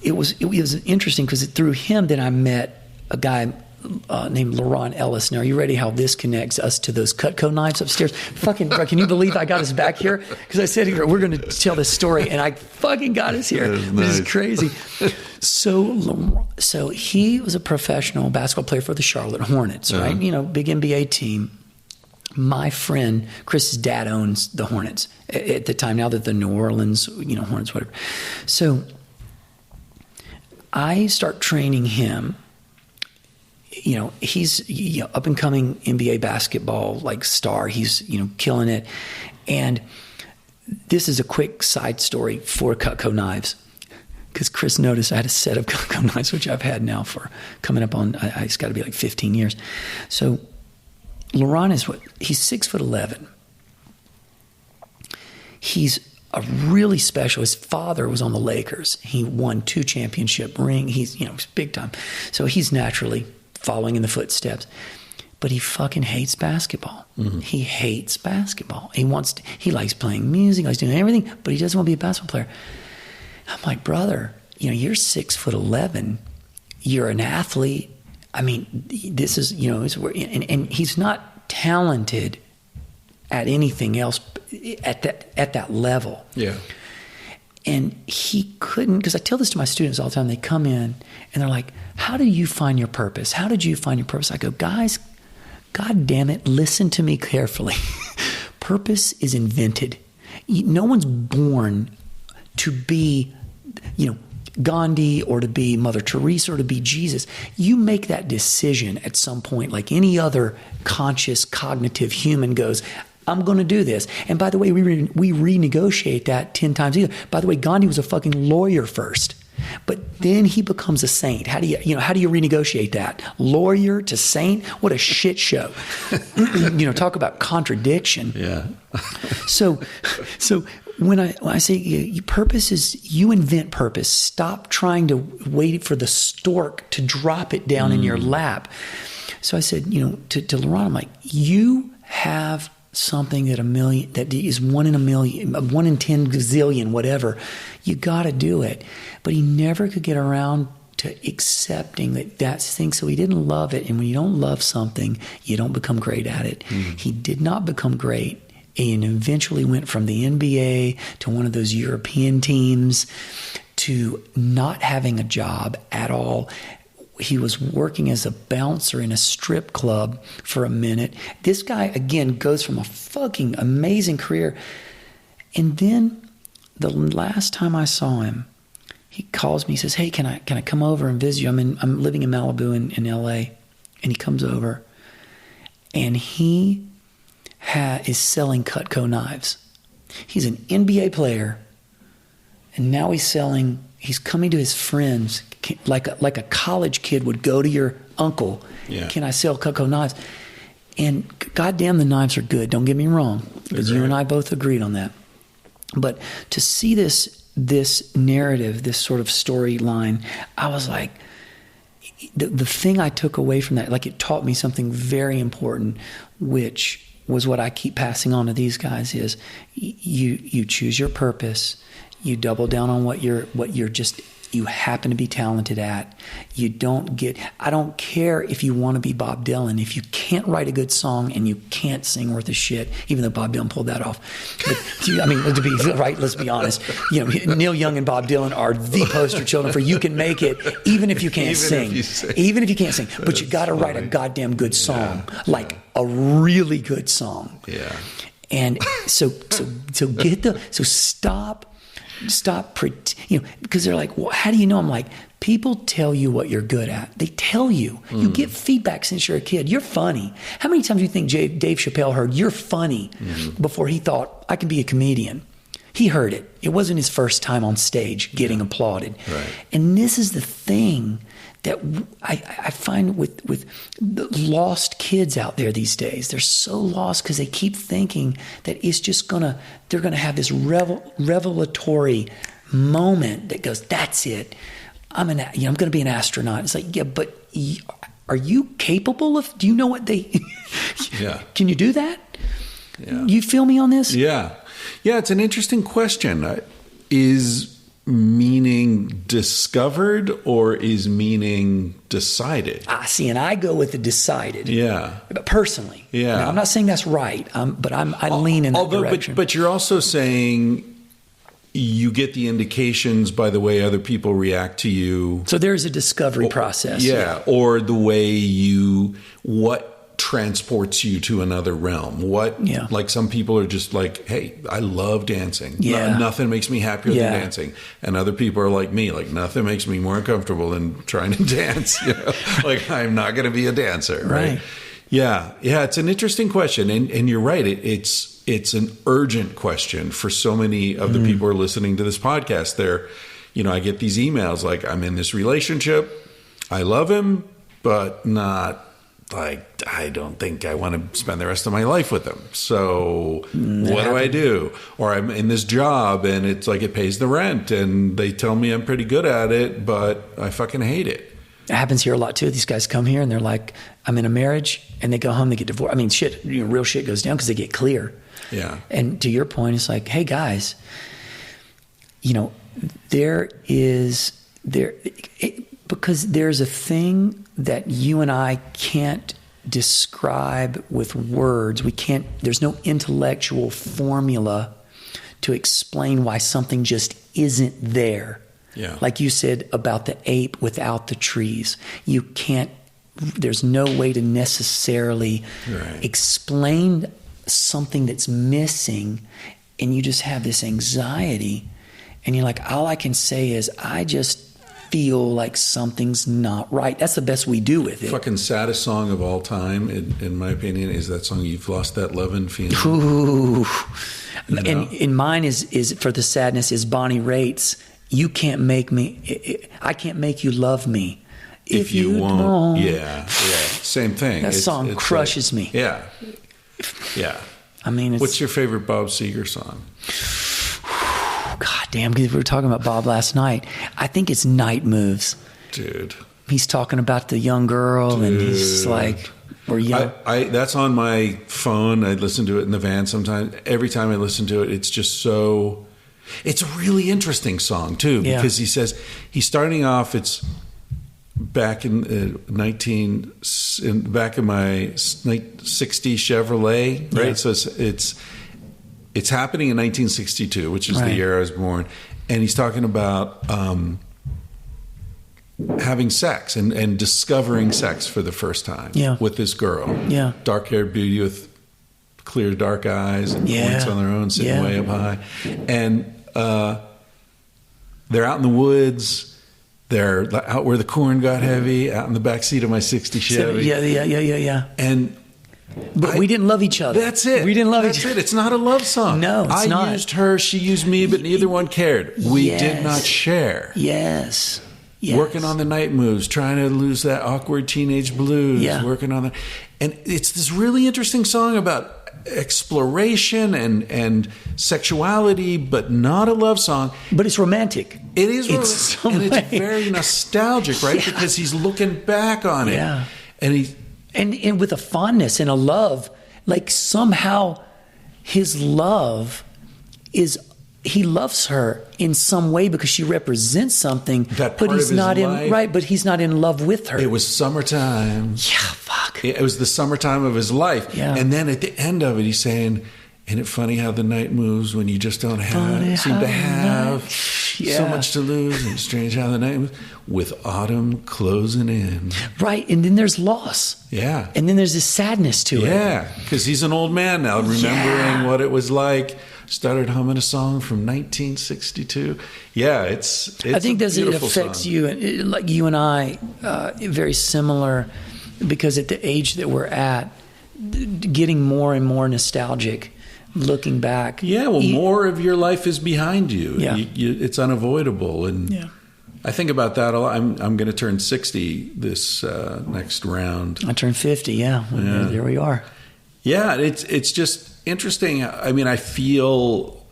it was interesting because through him then I met a guy named Laurent Ellis. Now, are you ready how this connects us to those Cutco knives upstairs? Fucking, bro, can you believe I got us back here? Because I said, we're going to tell this story, and I fucking got us here. This is crazy. So he was a professional basketball player for the Charlotte Hornets, right? Big NBA team. My friend, Chris's dad owns the Hornets at the time. Now they're the New Orleans, Hornets, whatever. So I start training him. He's up and coming NBA basketball star. He's killing it. And this is a quick side story for Cutco knives, because Chris noticed I had a set of Cutco knives, which I've had now for coming up on. It's got to be 15 years. So Laurent he's 6'11". He's a really special. His father was on the Lakers. He won 2 championship rings. He's big time. So he's naturally following in the footsteps, but he fucking hates basketball. Mm-hmm. He hates basketball. He likes playing music, likes doing everything, but he doesn't want to be a basketball player. I'm like, brother, you're 6'11". You're an athlete. I mean, this is, and he's not talented at anything else at that level. Yeah. And he couldn't, because I tell this to my students all the time. They come in and they're like, how do you find your purpose? How did you find your purpose? I go, guys, God damn it, listen to me carefully. Purpose is invented. No one's born to be, Gandhi or to be Mother Teresa or to be Jesus. You make that decision at some point, like any other conscious, cognitive human goes, I'm going to do this. And by the way, we renegotiate that 10 times either. By the way, Gandhi was a fucking lawyer first, but then he becomes a saint. How do you renegotiate that? Lawyer to saint? What a shit show. Talk about contradiction. Yeah. So when I say purpose is, you invent purpose. Stop trying to wait for the stork to drop it down in your lap. So I said, to Laurent, I'm like, you have something that is 1 in a million, 1 in 10 gazillion, whatever. You got to do it. But he never could get around to accepting that's the thing. So he didn't love it. And when you don't love something, you don't become great at it. He did not become great, and eventually went from the NBA to one of those European teams to not having a job at all. He was working as a bouncer in a strip club for a minute. This guy, again, goes from a fucking amazing career. And then the last time I saw him, he calls me. He says, hey, can I come over and visit you? I'm living in Malibu in LA. And he comes over, and he is selling Cutco knives. He's an NBA player, and now he's coming to his friends like a college kid would go to your uncle. Yeah. Can I sell Cutco knives? And goddamn, the knives are good. Don't get me wrong, because you and I both agreed on that. But to see this narrative, this sort of storyline, I was like, the thing I took away from that, like, it taught me something very important, which was what I keep passing on to these guys is you choose your purpose, you double down on what you're just you happen to be talented at. I don't care if you want to be Bob Dylan. If you can't write a good song and you can't sing worth a shit, even though Bob Dylan pulled that off. But, to be right, let's be honest. Neil Young and Bob Dylan are the poster children for you can make it, even if you can't sing. Even if you can't sing. But you got to write a goddamn good song, like a really good song. Yeah. And so stop, because they're like, well, how do you know? I'm like, people tell you what you're good at. They tell you. You get feedback since you're a kid. You're funny. How many times do you think Dave Chappelle heard, you're funny, before he thought, I can be a comedian? He heard it. It wasn't his first time on stage getting applauded. Right. And this is the thing that I find with the lost kids out there these days. They're so lost because they keep thinking that it's just they're gonna have this revelatory moment that goes, that's it. I'm gonna be an astronaut. It's like, yeah, but are you capable of? Do you know what they? Yeah. Can you do that? Yeah. You feel me on this? Yeah. It's an interesting question. Is meaning discovered or is meaning decided? See, and I go with the decided. Yeah. But personally. Yeah. Now, I'm not saying that's right, but I lean in that direction. But you're also saying you get the indications by the way other people react to you. So there's a discovery process. Yeah. Or the way what transports you to another realm. Like some people are just like, hey, I love dancing. Yeah. Nothing makes me happier than dancing. And other people are like me, like nothing makes me more uncomfortable than trying to dance. Like I'm not going to be a dancer. Right. Yeah. It's an interesting question. And you're right. It's an urgent question for so many of the people who are listening to this podcast. I get these emails like, I'm in this relationship. I love him, but not like, I don't think I want to spend the rest of my life with him. So what do I do? Or I'm in this job and it's like it pays the rent and they tell me I'm pretty good at it, but I fucking hate it. It happens here a lot too. These guys come here and they're like, I'm in a marriage, and they go home, they get divorced. I mean, real shit goes down because they get clear. Yeah. And to your point, it's like, hey guys, because there's a thing that you and I can't describe with words. There's no intellectual formula to explain why something just isn't there. Yeah. Like you said about the ape without the trees. There's no way to necessarily explain something that's missing, and you just have this anxiety, and you're like, all I can say is I just feel like something's not right. That's the best we do with it. Fucking saddest song of all time, in my opinion, is that song "You've Lost That Lovin' Feeling." Ooh. And mine is for the sadness is Bonnie Raitt's "You Can't Make Me." I can't make you love me if you won't. Yeah. Same thing. That song crushes me. Yeah. I mean, what's your favorite Bob Seger song? God damn, because we were talking about Bob last night. I think it's Night Moves. Dude. He's talking about the young girl, and he's like, we're young. That's on my phone. I listen to it in the van sometimes. Every time I listen to it, it's just so... It's a really interesting song, too, because he says... He's starting off, it's back in back in my 60 Chevrolet, right? Yeah. So it's happening in 1962, which is the year I was born. And he's talking about having sex and discovering sex for the first time with this girl. Yeah. Dark-haired beauty with clear dark eyes and points on their own, sitting way up high. And they're out in the woods. They're out where the corn got heavy, out in the back seat of my 60 Chevy. Yeah. But we didn't love each other. That's it. We didn't love each other. It's not a love song. No, it's not. I used her, she used me, but neither one cared. We did not share. Yes. Working on the night moves, trying to lose that awkward teenage blues. Working on that. And it's this really interesting song about exploration and sexuality, but not a love song. But it's romantic. It is romantic. And it's very nostalgic, right? Because he's looking back on it. Yeah. And And with a fondness and a love like somehow his love is, he loves her in some way because she represents something, that but part he's of his not life, in but he's not in love with her. It was summertime. Yeah, fuck. It was the summertime of his life. Yeah. And then at the end of it, he's saying, "Isn't it funny how the night moves when you just don't seem to have so much to lose? And strange how the night moves with autumn closing in." Right, and then there's loss. Yeah. And then there's this sadness to it. Yeah, because he's an old man now, remembering what it was like. Started humming a song from 1962. Yeah, it's I think a it beautiful affects song. you, like you and I, very similar, because at the age that we're at, getting more and more nostalgic, looking back. Yeah, well, more of your life is behind you. Yeah. It's unavoidable. And Yeah. I think about that a lot. I'm going to turn 60 this next round. I turned 50, yeah. There we are. Yeah, it's just interesting. I mean, I feel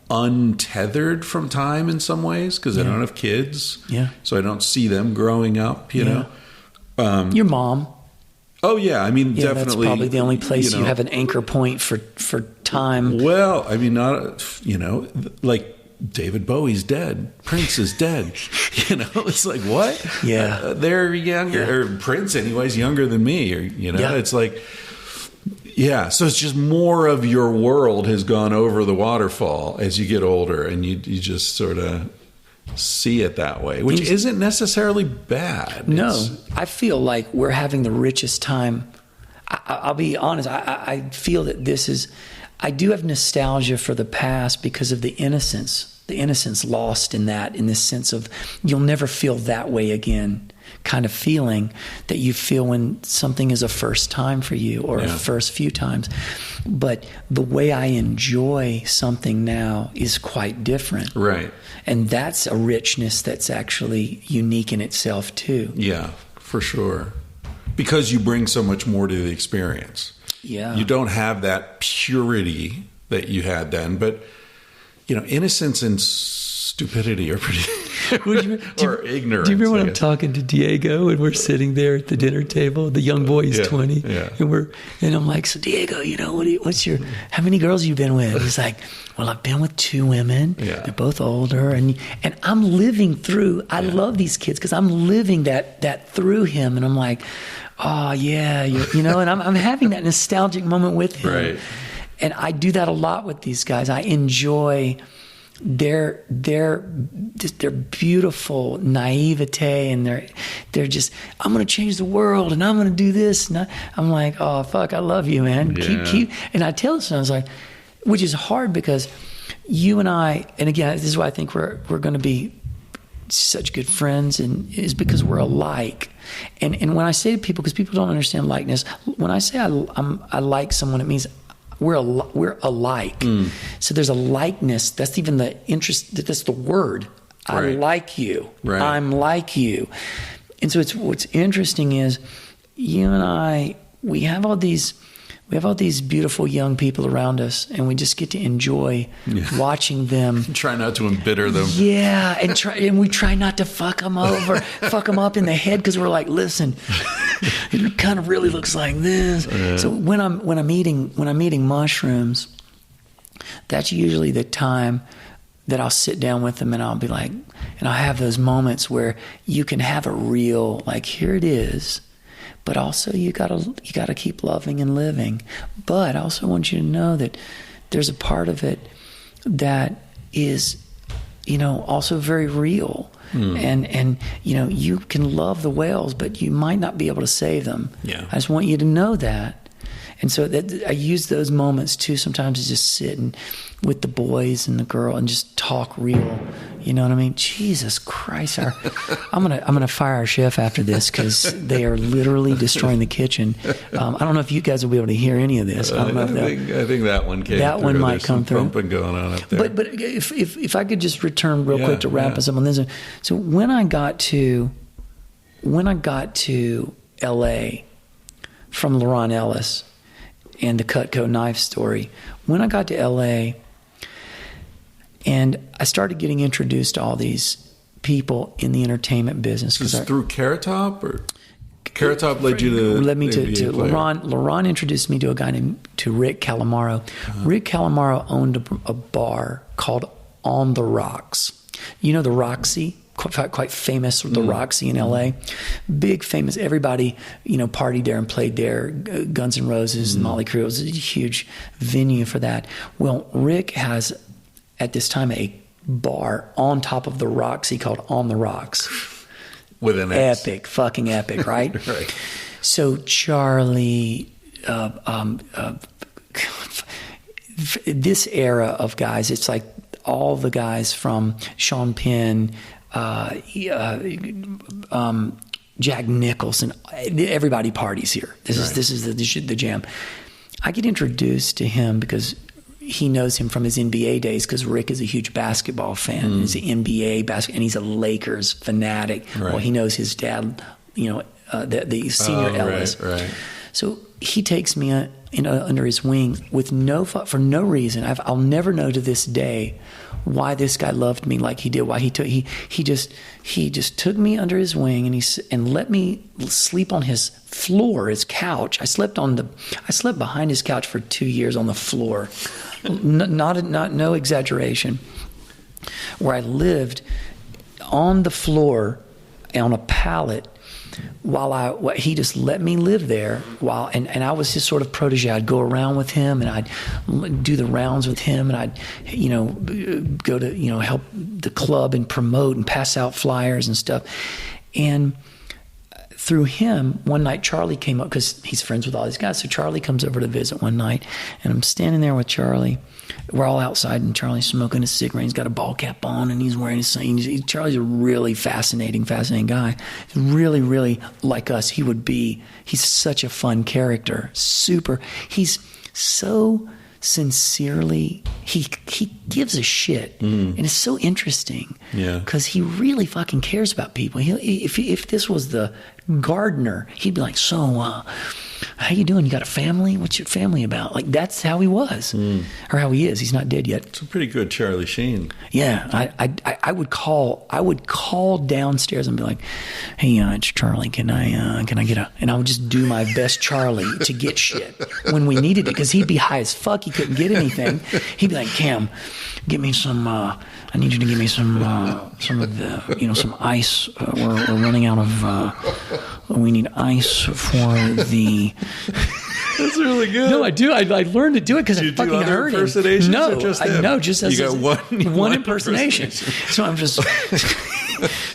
untethered from time in some ways because I don't have kids. Yeah. So I don't see them growing up, you know. Your mom. Oh, yeah. I mean, Yeah, definitely. that's probably the only place you know. have an anchor point for time. Well, I mean, not, like David Bowie's dead. Prince is dead. It's like, what? Yeah. They're younger, or Prince anyways, younger than me, or, it's like, yeah. So it's just more of your world has gone over the waterfall as you get older, and you just sort of see it that way, which isn't necessarily bad. No, I feel like we're having the richest time. I'll be honest. I feel that I do have nostalgia for the past because of the innocence lost in this sense of you'll never feel that way again kind of feeling that you feel when something is a first time for you or a first few times. But the way I enjoy something now is quite different. Right. And that's a richness that's actually unique in itself too. Yeah, for sure. Because you bring so much more to the experience. Yeah. You don't have that purity that you had then, but innocence and stupidity are pretty or ignorance. Do you remember when I'm talking to Diego and we're sitting there at the dinner table? The young boy is 20, and I'm like, "So Diego, how many girls you been with?" He's like, "Well, I've been with 2 women. Yeah. They're both older, and I'm living through. I love these kids because I'm living that through him, and I'm like, oh yeah, and I'm having that nostalgic moment with him, Right. And I do that a lot with these guys. I enjoy their beautiful naivete, and they're just, I'm going to change the world and I'm going to do this. And I'm like, oh fuck, I love you, man. Yeah. Keep. And I tell them, I was like, which is hard because you and I, and again, this is why I think we're going to be such good friends, and is because we're alike. And when I say to people, because people don't understand likeness, when I say I like someone, it means we're alike. So there's a likeness. That's even the interest. That's the word. I like you. Right. I'm like you. And so what's interesting is you and I, we have all these beautiful young people around us, and we just get to enjoy watching them. Try not to embitter them. Yeah, and we try not to fuck them up in the head, because we're like, listen, it kind of really looks like this. Yeah. So when I'm eating mushrooms, that's usually the time that I'll sit down with them, and I'll be like, and I'll have those moments where you can have a real, like, here it is. But also you gotta keep loving and living. But I also want you to know that there's a part of it that is, also very real. And you can love the whales, but you might not be able to save them. Yeah. I just want you to know that. And so I use those moments too sometimes to just sit with the boys and the girl and just talk real. You know what I mean? Jesus Christ! I'm gonna fire our chef after this, because they are literally destroying the kitchen. I don't know if you guys will be able to hear any of this. I think that one came. That through. one might There's come some through. Pumping going on up there. But if I could just return real quick to wrap us up on this. So when I got to L.A. from LaRon Ellis and the Cutco knife story, when I got to L.A. and I started getting introduced to all these people in the entertainment business. Is this through Carrot Top or? Carrot Top led you to Laurent introduced me to a guy named Rick Calamaro. Rick Calamaro owned a bar called On the Rocks. You know the Roxy, quite famous, the Roxy in L.A. Big famous. Everybody partied there and played there. Guns N' Roses and Motley Crue. It was a huge venue for that. Well, Rick has at this time a bar on top of the Roxy called On the Rocks. With an X. Fucking epic, right? Right. So Charlie, this era of guys, it's like all the guys from Sean Penn, Jack Nicholson, everybody parties here. This is the jam. I get introduced to him because he knows him from his NBA days, because Rick is a huge basketball fan. He's an NBA and he's a Lakers fanatic. Right. Well, he knows his dad, the senior Ellis. Right. So he takes me under his wing for no reason. I'll never know to this day why this guy loved me like he did. Why he just took me under his wing and let me sleep on his floor, his couch. I slept behind his couch for 2 years on the floor. No exaggeration. Where I lived on the floor on a pallet while he just let me live there and I was his sort of protege. I'd go around with him and I'd do the rounds with him, and I'd go to help the club and promote and pass out flyers and stuff. And through him, one night Charlie came up, because he's friends with all these guys. So Charlie comes over to visit one night, and I'm standing there with Charlie. We're all outside, and Charlie's smoking a cigarette. He's got a ball cap on, and he's wearing his. Charlie's a really fascinating guy. Really, really like us. He's such a fun character. Super. He's so sincerely, he gives a shit, and it's so interesting. Yeah, because he really fucking cares about people. If this was the gardener, he'd be like, so how you doing? You got a family? What's your family about? Like, that's how he was, or how he is. He's not dead yet. It's a pretty good Charlie Sheen. Yeah, I would call downstairs and be like, hey, it's Charlie. Can I get a? And I would just do my best Charlie to get shit when we needed it, because he'd be high as fuck. He couldn't get anything. He'd be like, Cam, get me some. I need you to give me some of the, some ice. We're running out of. We need ice for the. That's really good. No, I do. I learned to do it because I fucking heard it. No, just as you got one impersonation. So I'm just.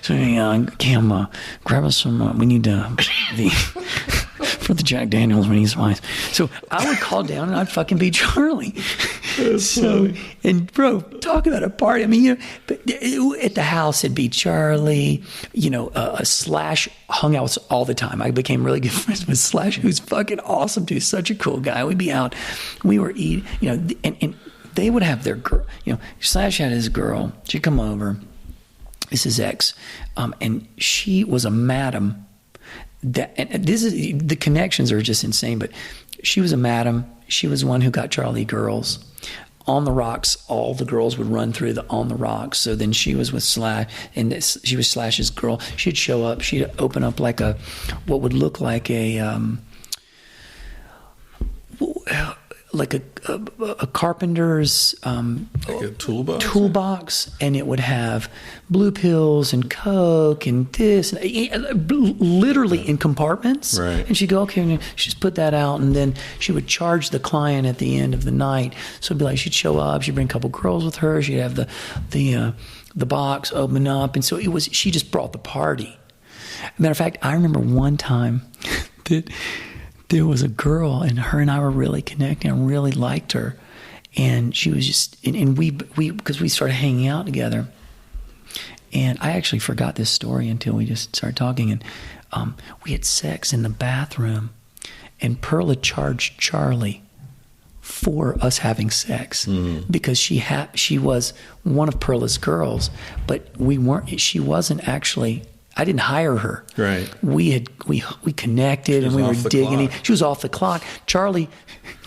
So Cam, grab us some. We need for the Jack Daniels, we need some ice. So I would call down and I'd fucking be Charlie. And bro, talk about a party. I mean, at the house it'd be Charlie. Slash hung out all the time. I became really good friends with Slash, who's fucking awesome too. Such a cool guy. We'd be out. We were eating. And they would have their girl. Slash had his girl. She'd come over. This is ex, and she was a madam. The connections are just insane. But she was a madam. She was one who got Charlie girls. On the Rocks, all the girls would run through On the Rocks. So then she was with Slash, and she was Slash's girl. She'd show up. She'd open up what would look like a carpenter's like a toolbox, and it would have blue pills and coke and this, literally in compartments. Right. And she'd go, okay, and she'd just put that out, and then she would charge the client at the end of the night. So it'd be like she'd show up, she'd bring a couple girls with her, she'd have the box open up, and so she just brought the party. Matter of fact, I remember one time that there was a girl, and her and I were really connecting. I really liked her, and she was just, and we because we started hanging out together. And I actually forgot this story until we just started talking. And we had sex in the bathroom, and Perla charged Charlie for us having sex because she was one of Perla's girls, but we weren't. She wasn't actually. I didn't hire her. Right. We connected, and we were digging. She was off the clock. Charlie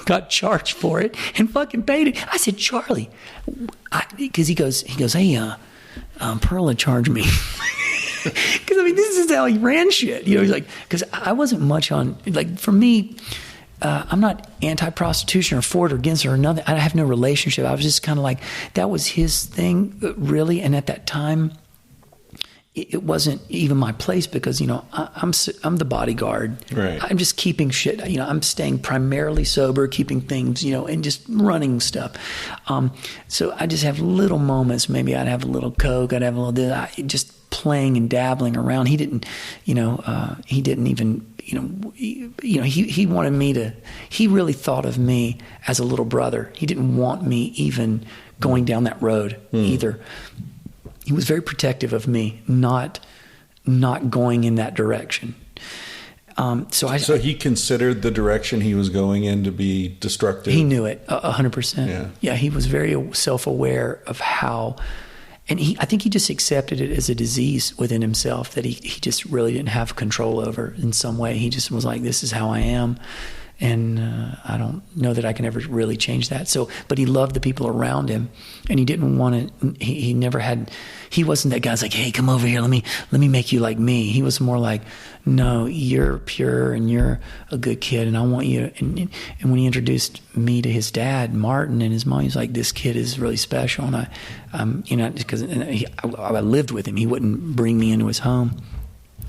got charged for it and fucking paid it. I said, Charlie, because he goes, hey, Perla charged me. Because I mean, this is how he ran shit. You know, he's like, because I wasn't much on, like, for me, I'm not anti-prostitution or for it or against it or nothing. I have no relationship. I was just kind of like, that was his thing, really. And at that time, it wasn't even my place because, you know, I'm the bodyguard. Right. I'm just keeping shit. You know, I'm staying primarily sober, keeping things, you know, and just running stuff. So I just have little moments. Maybe I'd have a little coke. I'd have a little this. Just playing and dabbling around. He didn't, you know, he didn't even, he wanted me to. He really thought of me as a little brother. He didn't want me even going down that road either. He was very protective of me, not going in that direction. So he considered the direction he was going in to be destructive. He knew it 100%. Yeah, he was very self-aware of how, and I think he just accepted it as a disease within himself that he just really didn't have control over in some way. He just was like, this is how I am. And I don't know that I can ever really change that. So, but he loved the people around him, and he didn't want to. He never had. He wasn't that guy who's like, "Hey, come over here. Let me make you like me." He was more like, "No, you're pure and you're a good kid, and I want you." And when he introduced me to his dad, Martin, and his mom, he's like, "This kid is really special." And because I lived with him, he wouldn't bring me into his home.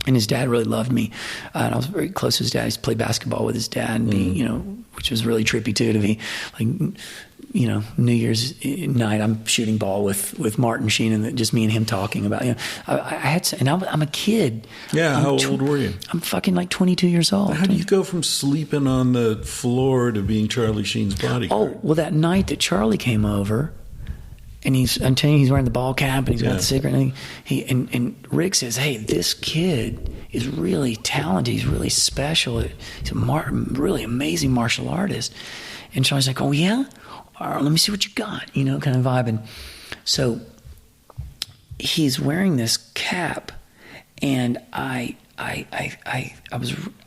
And his dad really loved me, and I was very close to his dad. I used to play basketball with his dad, and which was really trippy too. To be like, New Year's night, I'm shooting ball with Martin Sheen, and just me and him talking about. I'm a kid. Yeah, how old were you? I'm fucking like 22 years old. How do you go from sleeping on the floor to being Charlie Sheen's bodyguard? Oh, well, that night that Charlie came over. And I'm telling you, he's wearing the ball cap and he's got the cigarette. And Rick says, "Hey, this kid is really talented. He's really special. He's a really amazing martial artist." And Charlie's like, "Oh yeah, all right, let me see what you got." Kind of vibing. So he's wearing this cap, and I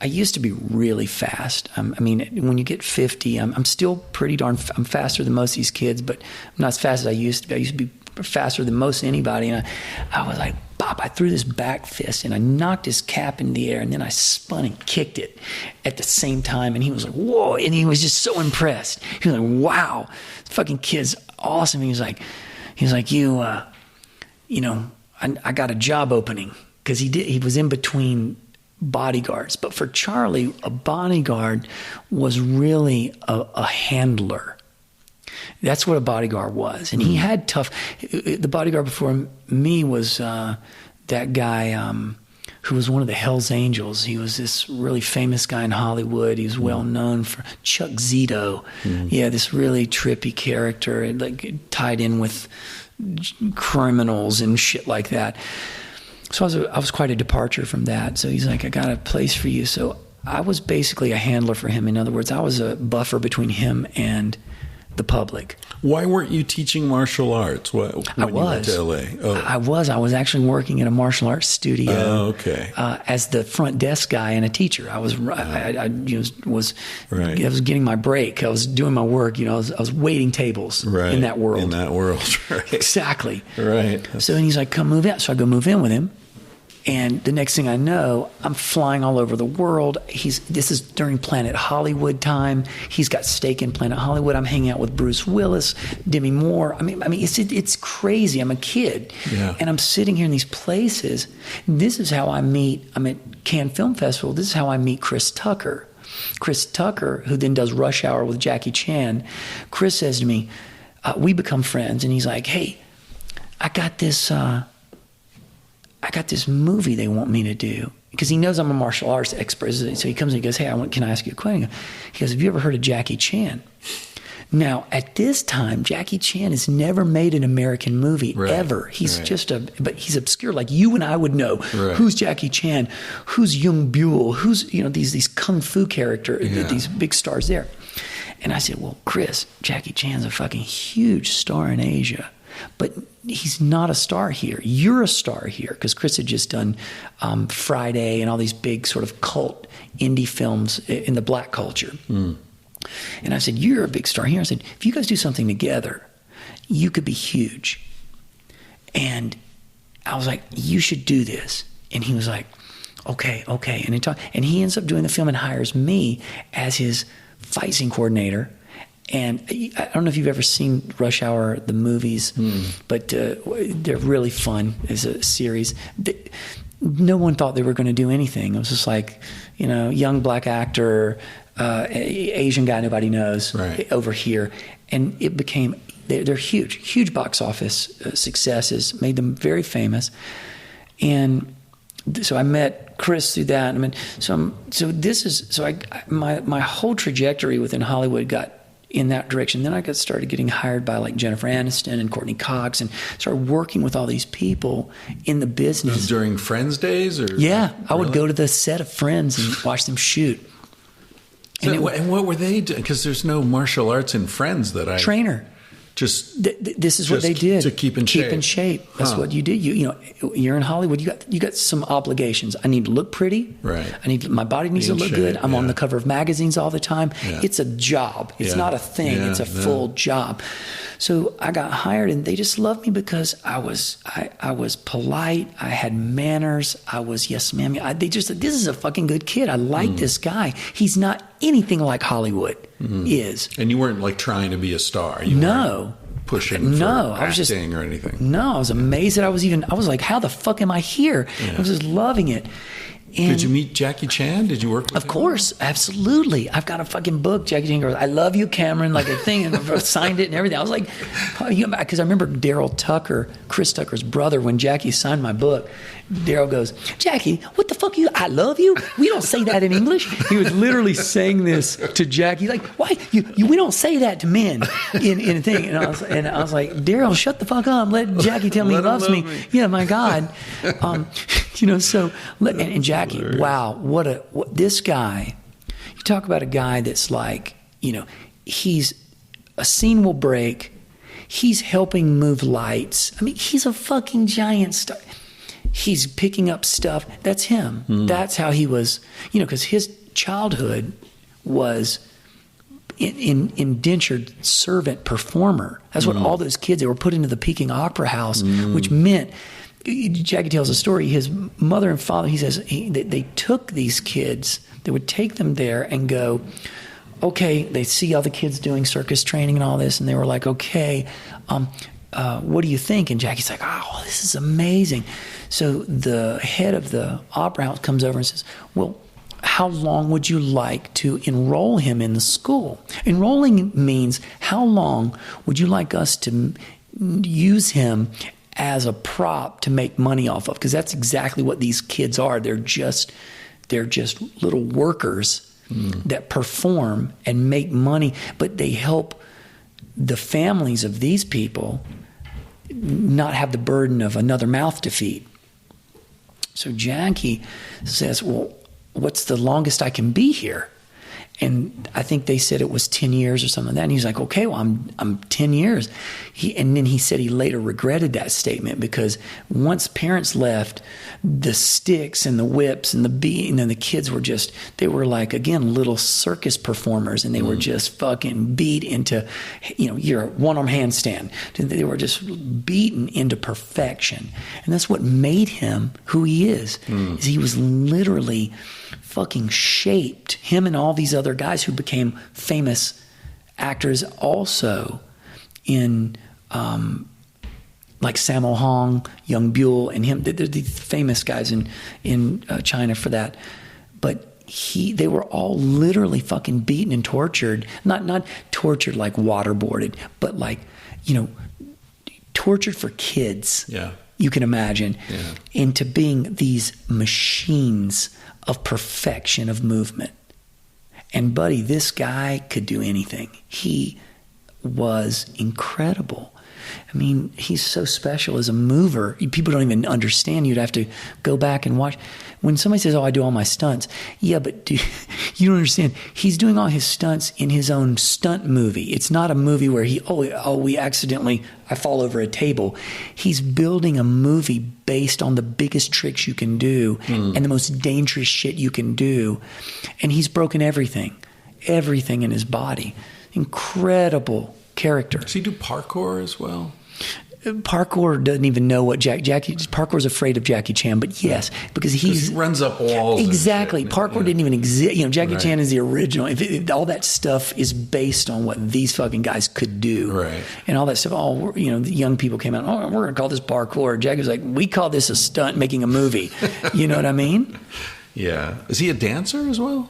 used to be really fast. When you get 50, I'm still pretty I'm faster than most of these kids, but I'm not as fast as I used to be. I used to be faster than most anybody. And I was like, bop, I threw this back fist and I knocked his cap in the air, and then I spun and kicked it at the same time. And he was like, whoa. And he was just so impressed. He was like, wow, this fucking kid's awesome. He was like, I got a job opening. Because he was in between bodyguards. But for Charlie, a bodyguard was really a handler. That's what a bodyguard was. And he had the bodyguard before me was that guy who was one of the Hells Angels. He was this really famous guy in Hollywood. He was well known for Chuck Zito. Yeah, this really trippy character, tied in with criminals and shit like that. So I was quite a departure from that. So he's like, I got a place for you. So I was basically a handler for him. In other words, I was a buffer between him and the public. Why weren't you teaching martial arts when you went to L.A.? Oh. I was actually working at a martial arts studio. Oh, okay. As the front desk guy and a teacher. I was getting my break. I was doing my work. I was waiting tables in that world. In that world, right. Exactly. Right. So he's like, come move in. So I go move in with him. And the next thing I know, I'm flying all over the world. This is during Planet Hollywood time. He's got stake in Planet Hollywood. I'm hanging out with Bruce Willis, Demi Moore. I mean, it's crazy. I'm a kid, and I'm sitting here in these places. This is how I'm at Cannes Film Festival. This is how I meet Chris Tucker. Chris Tucker, who then does Rush Hour with Jackie Chan. Chris says to me, we become friends, and he's like, "Hey, I got this movie they want me to do," because he knows I'm a martial arts expert. So he comes and he goes, "Hey, can I ask you a question?" He goes, "Have you ever heard of Jackie Chan?" Now, at this time, Jackie Chan has never made an American movie ever. He's but he's obscure. Like you and I would know who's Jackie Chan, who's Jung Buell, who's these kung fu these big stars there. And I said, "Well, Chris, Jackie Chan's a fucking huge star in Asia. But he's not a star here. You're a star here," because Chris had just done Friday and all these big sort of cult indie films in the black culture. And I said, "You're a big star here." I said, "If you guys do something together, you could be huge." And I was like, "You should do this. And he was like, okay. And he ends up doing the film and hires me as his fight scene coordinator. And I don't know if you've ever seen Rush Hour, the movies, but they're really fun as a series. No one thought they were going to do anything. It was just like, young black actor, Asian guy nobody knows over here. And it became, they're huge box office successes, made them very famous. And so I met Chris through that. I mean, my whole trajectory within Hollywood got in that direction. Then I started getting hired by like Jennifer Aniston and Courtney Cox, and started working with all these people in the business. During Friends days? Yeah, I would go to the set of Friends and watch them shoot. So, and what were they doing? Because there's no martial arts in Friends that I... Trainer. Just this is what they did to keep in shape. That's what you did. You're in Hollywood. You got some obligations. I need to look pretty. Right. My body needs to look good. I'm on the cover of magazines all the time. Yeah. It's a job. It's not a thing. It's a full job. So I got hired, and they just loved me because I was polite. I had manners. I was yes ma'am. They just said, this is a fucking good kid. I like this guy. He's not anything like Hollywood is. And you weren't like trying to be a star. No. Pushing for acting or anything. No, I was amazed that I was like, how the fuck am I here? Yeah. I was just loving it. And did you meet Jackie Chan? Did you work with him? Of course, absolutely. I've got a fucking book. Jackie Chan goes, I love you, Cameron, like a thing, and I signed it and everything. I was like, because I remember Daryl Tucker, Chris Tucker's brother, when Jackie signed my book, Daryl goes, Jackie, what the fuck I love you? We don't say that in English. He was literally saying this to Jackie. Like, why? We don't say that to men in a thing. And I was like, Daryl, shut the fuck up. Let Jackie tell me he loves me. Yeah, my God. And Jackie, wow, this guy, you talk about a guy that's like, he's, a scene will break, he's helping move lights. I mean, he's a fucking giant star. He's picking up stuff. That's him. That's how he was, because his childhood was indentured servant performer. That's what all those kids, they were put into the Peking Opera House, which meant, Jackie tells a story, his mother and father, he says, they took these kids, they would take them there and go, okay, they see all the kids doing circus training and all this, and they were like, okay, what do you think? And Jackie's like, oh, this is amazing. So the head of the opera house comes over and says, well, how long would you like to enroll him in the school? Enrolling means how long would you like us to use him as a prop to make money off of? Because that's exactly what these kids are. They're just little workers that perform and make money, but they help the families of these people not have the burden of another mouth to feed. So Jackie says, well, what's the longest I can be here? And I think they said it was 10 years or something like that. And he's like, okay, well, I'm 10 years. And then he said he later regretted that statement because once parents left, the sticks and the whips and the beating and the kids were just, they were like, again, little circus performers. And they were just fucking beat into, your one-arm handstand. They were just beaten into perfection. And that's what made him who he is he was literally fucking shaped, him and all these other guys who became famous actors also in like Sammo Hung, Young Buell, and him. They're the famous guys in China for that. But they were all literally fucking beaten and tortured. Not tortured like waterboarded, but like, tortured for kids. Yeah. You can imagine. Yeah. Into being these machines of perfection of movement. And buddy, this guy could do anything. He was incredible. I mean, he's so special as a mover. People don't even understand. You'd have to go back and watch. When somebody says, oh, I do all my stunts. Yeah, but you don't understand. He's doing all his stunts in his own stunt movie. It's not a movie where I fall over a table. He's building a movie based on the biggest tricks you can do and the most dangerous shit you can do. And he's broken everything in his body. Incredible character. Does he do parkour as well? parkour doesn't even know what parkour's afraid of Jackie Chan, but yes, because he runs up walls. Exactly. Parkour didn't even exist. Jackie Right. Chan is the original. All that stuff is based on what these fucking guys could do. Right. And all that stuff. The young people came out, we're going to call this parkour. Jackie was like, we call this a stunt making a movie. You know what I mean? Yeah. Is he a dancer as well?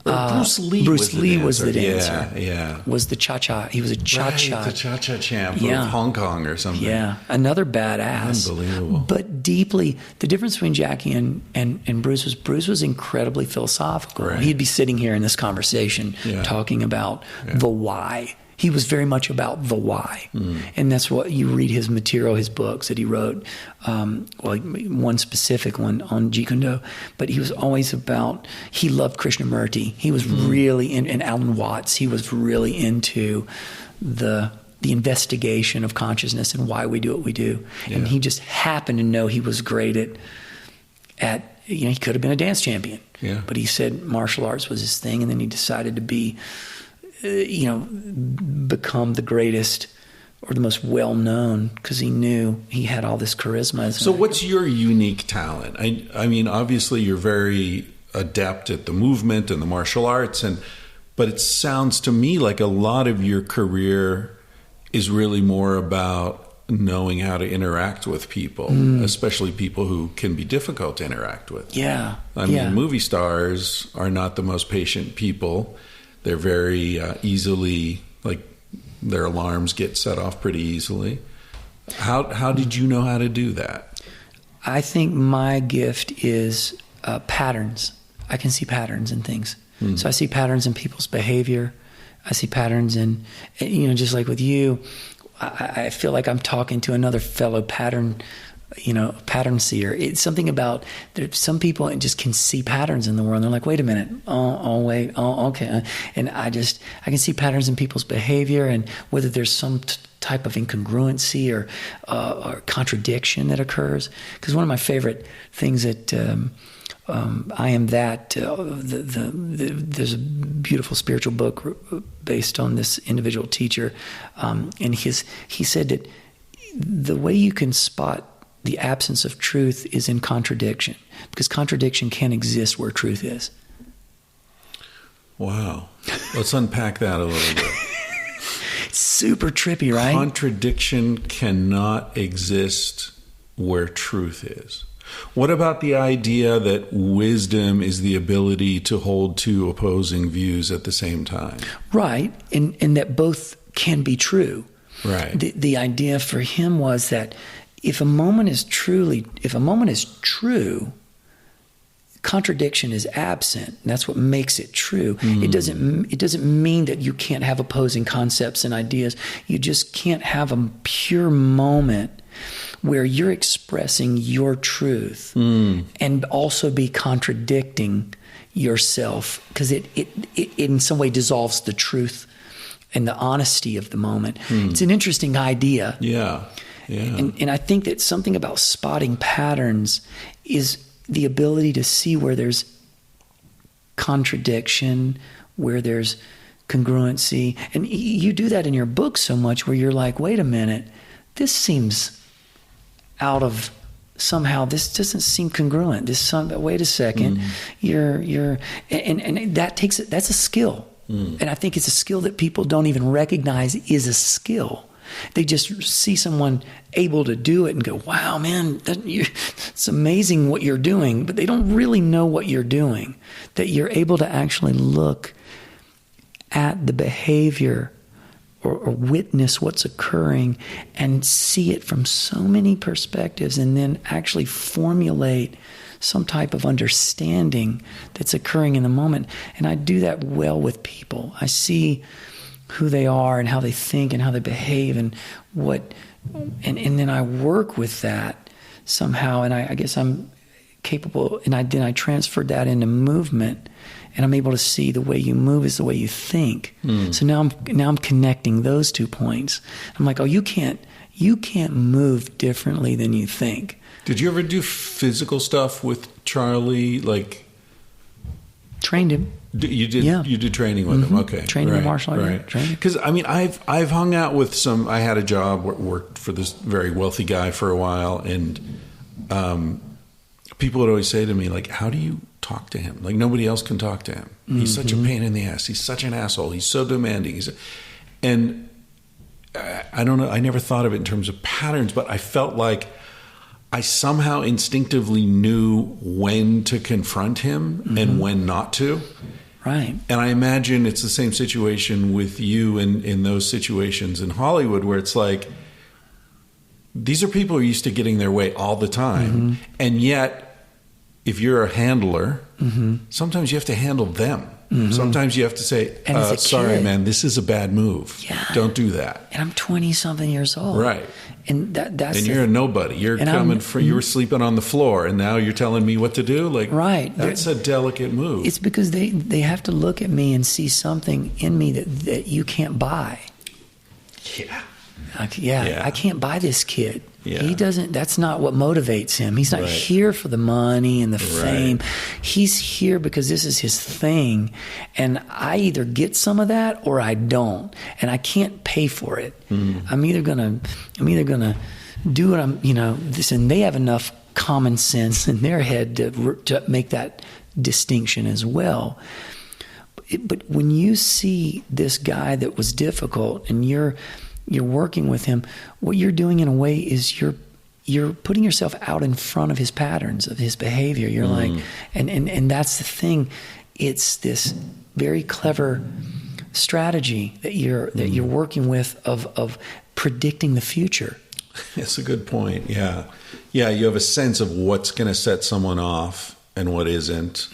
Bruce Lee was the dancer. Yeah. Was the cha-cha. He was a cha-cha. Right, the cha-cha champ of Hong Kong or something. Yeah. Another badass. Unbelievable. But deeply, the difference between Jackie and Bruce was incredibly philosophical. Right. He'd be sitting here in this conversation talking about the why. He was very much about the why. And that's what you read his material, his books that he wrote, one specific one on Jeet Kune Do, but he was always about, he loved Krishnamurti. He was really and Alan Watts. He was really into the investigation of consciousness and why we do what we do. Yeah. And he just happened to know he was great at he could have been a dance champion. Yeah. But he said martial arts was his thing, and then he decided to be become the greatest or the most well-known because he knew he had all this charisma. So what's your unique talent? I mean, obviously you're very adept at the movement and the martial arts, but it sounds to me like a lot of your career is really more about knowing how to interact with people, especially people who can be difficult to interact with. Yeah. I mean, movie stars are not the most patient people. They're very easily, like, their alarms get set off pretty easily. How did you know how to do that? I think my gift is patterns. I can see patterns in things. So I see patterns in people's behavior. I see patterns in, just like with you, I feel like I'm talking to another fellow pattern seer. It's something about some people just can see patterns in the world. And they're like, wait a minute. Wait. Okay. And I can see patterns in people's behavior, and whether there's some type of incongruency or contradiction that occurs. Because one of my favorite things that I am that there's a beautiful spiritual book based on this individual teacher, and he said that the way you can spot the absence of truth is in contradiction, because contradiction can't exist where truth is. Wow. Let's unpack that a little bit. It's super trippy, right? Contradiction cannot exist where truth is. What about the idea that wisdom is the ability to hold two opposing views at the same time? Right, and that both can be true. Right. The idea for him was that if a moment is true, contradiction is absent. That's what makes it true. It doesn't mean that you can't have opposing concepts and ideas. You just can't have a pure moment where you're expressing your truth and also be contradicting yourself, because it in some way dissolves the truth and the honesty of the moment. It's an interesting idea. Yeah. And I think that something about spotting patterns is the ability to see where there's contradiction, where there's congruency. And you do that in your book so much, where you're like, wait a minute, this seems out of, somehow this doesn't seem congruent. Wait a second. And that's a skill. And I think it's a skill that people don't even recognize is a skill. They just see someone able to do it and go, wow, man, it's amazing what you're doing. But they don't really know what you're doing, that you're able to actually look at the behavior or witness what's occurring and see it from so many perspectives, and then actually formulate some type of understanding that's occurring in the moment. And I do that well with people. I see who they are and how they think and how they behave and and then I work with that somehow, and I guess I'm capable, and then I transferred that into movement, and I'm able to see the way you move is the way you think. So now I'm connecting those 2 points. I'm like, oh, you can't move differently than you think. Did you ever do physical stuff with Charlie, like Trained him. You did training with him. Okay. Training in martial art. Right. Training. Because I've hung out with some. I had a job, worked for this very wealthy guy for a while, and people would always say to me, like, how do you talk to him? Like, nobody else can talk to him. He's such a pain in the ass. He's such an asshole. He's so demanding. And I don't know. I never thought of it in terms of patterns, but I felt like I somehow instinctively knew when to confront him and when not to. Right. And I imagine it's the same situation with you in those situations in Hollywood, where it's like, these are people who are used to getting their way all the time. And yet, if you're a handler, sometimes you have to handle them. Sometimes you have to say, sorry, man, this is a bad move. Yeah. Don't do that. And I'm 20-something years old. Right. And that's... And you're a nobody. You're coming for... You were sleeping on the floor, and now you're telling me what to do? Like, right. That's a delicate move. It's because they have to look at me and see something in me that you can't buy. Yeah. I can't buy this kid. Yeah. He doesn't, that's not what motivates him. He's not here for the money and the fame. He's here because this is his thing. And I either get some of that or I don't. And I can't pay for it. I'm either gonna do what and they have enough common sense in their head to make that distinction as well. But when you see this guy that was difficult and you're working with him, what you're doing in a way is you're putting yourself out in front of his patterns, of his behavior. You're like, and that's the thing. It's this very clever strategy that you're working with of predicting the future. That's a good point. Yeah. You have a sense of what's going to set someone off and what isn't.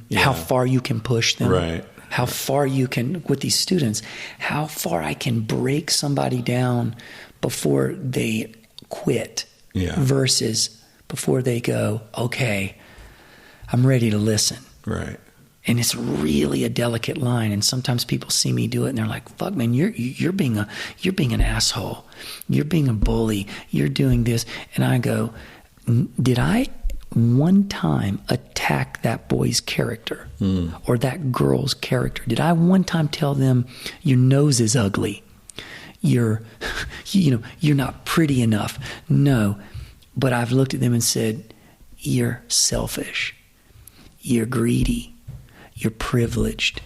Yeah. How far you can push them. Right. How far you can, with these students, how far I can break somebody down before they quit versus before they go, okay, I'm ready to listen. Right. And it's really a delicate line. And sometimes people see me do it and they're like, fuck, man, you're being an asshole. You're being a bully. You're doing this. And I go, did I one time attack that boy's character or that girl's character? Did I one time tell them your nose is ugly? You're not pretty enough? No. But I've looked at them and said, you're selfish. You're greedy. You're privileged.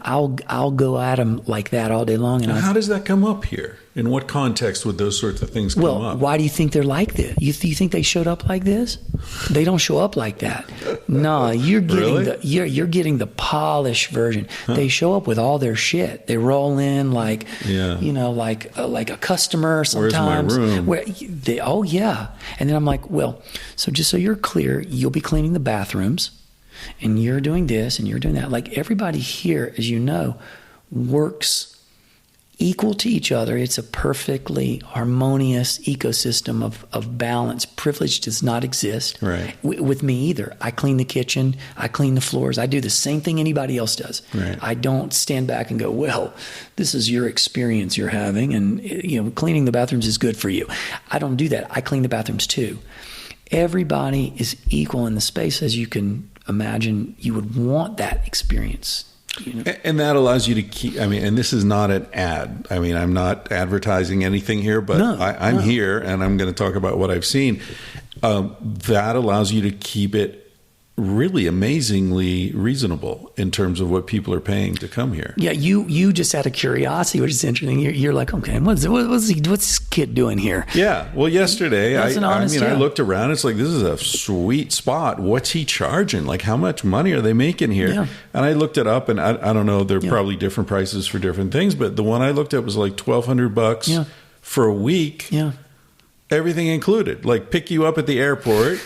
I'll go at them like that all day long. And how does that come up here? In what context would those sorts of things come up? Well, why do you think they're like this? You think they showed up like this? They don't show up like that. No, you're getting you're getting the polished version. They show up with all their shit. They roll in like like a customer sometimes. Where's my room? And then I'm like, well, so just so you're clear, you'll be cleaning the bathrooms. And you're doing this and you're doing that. Like everybody here, as you know, works equal to each other. It's a perfectly harmonious ecosystem of balance. Privilege does not exist with me either. I clean the kitchen. I clean the floors. I do the same thing anybody else does. Right. I don't stand back and go, well, this is your experience you're having. And cleaning the bathrooms is good for you. I don't do that. I clean the bathrooms too. Everybody is equal in the space as you can imagine you would want that experience. And that allows you to keep, and this is not an ad. I'm not advertising anything here, but I'm here and I'm going to talk about what I've seen. That allows you to keep it really amazingly reasonable in terms of what people are paying to come here. Yeah, you just out of curiosity, which is interesting. You're like, okay, what's this kid doing here? Yeah, well, yesterday I looked around. It's like, this is a sweet spot. What's he charging? Like, how much money are they making here? Yeah. And I looked it up, and I don't know. There are probably different prices for different things, but the one I looked at was like $1,200 for a week. Yeah. Everything included, like pick you up at the airport,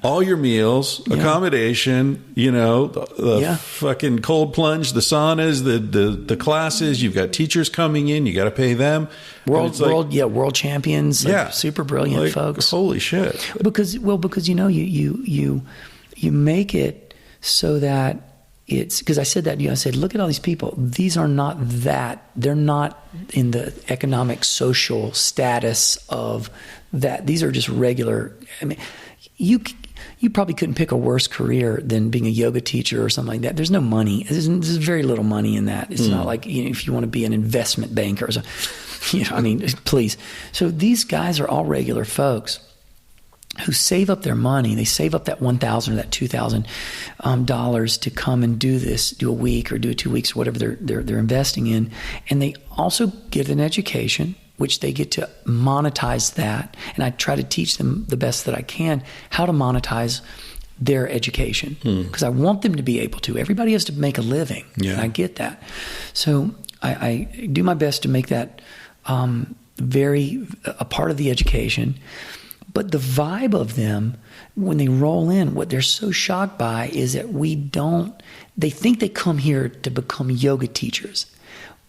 all your meals, accommodation, the fucking cold plunge, the saunas, the classes. You've got teachers coming in. You got to pay them. World champions, super brilliant folks. Holy shit! Because you make it so that it's because I said that I said, look at all these people. These are not that. They're not in the economic social status of that. These are just regular. you probably couldn't pick a worse career than being a yoga teacher or something like that. There's no money. There's very little money in that. It's not like, if you want to be an investment banker or something, please. So these guys are all regular folks who save up their money. They save up that $1,000 or that $2,000 to come and do a week or do 2 weeks, whatever they're investing in. And they also get an education, which they get to monetize that. And I try to teach them the best that I can how to monetize their education, because I want them to be able to. Everybody has to make a living. Yeah. And I get that. So I do my best to make that a part of the education. But the vibe of them, when they roll in, what they're so shocked by is that they think they come here to become yoga teachers.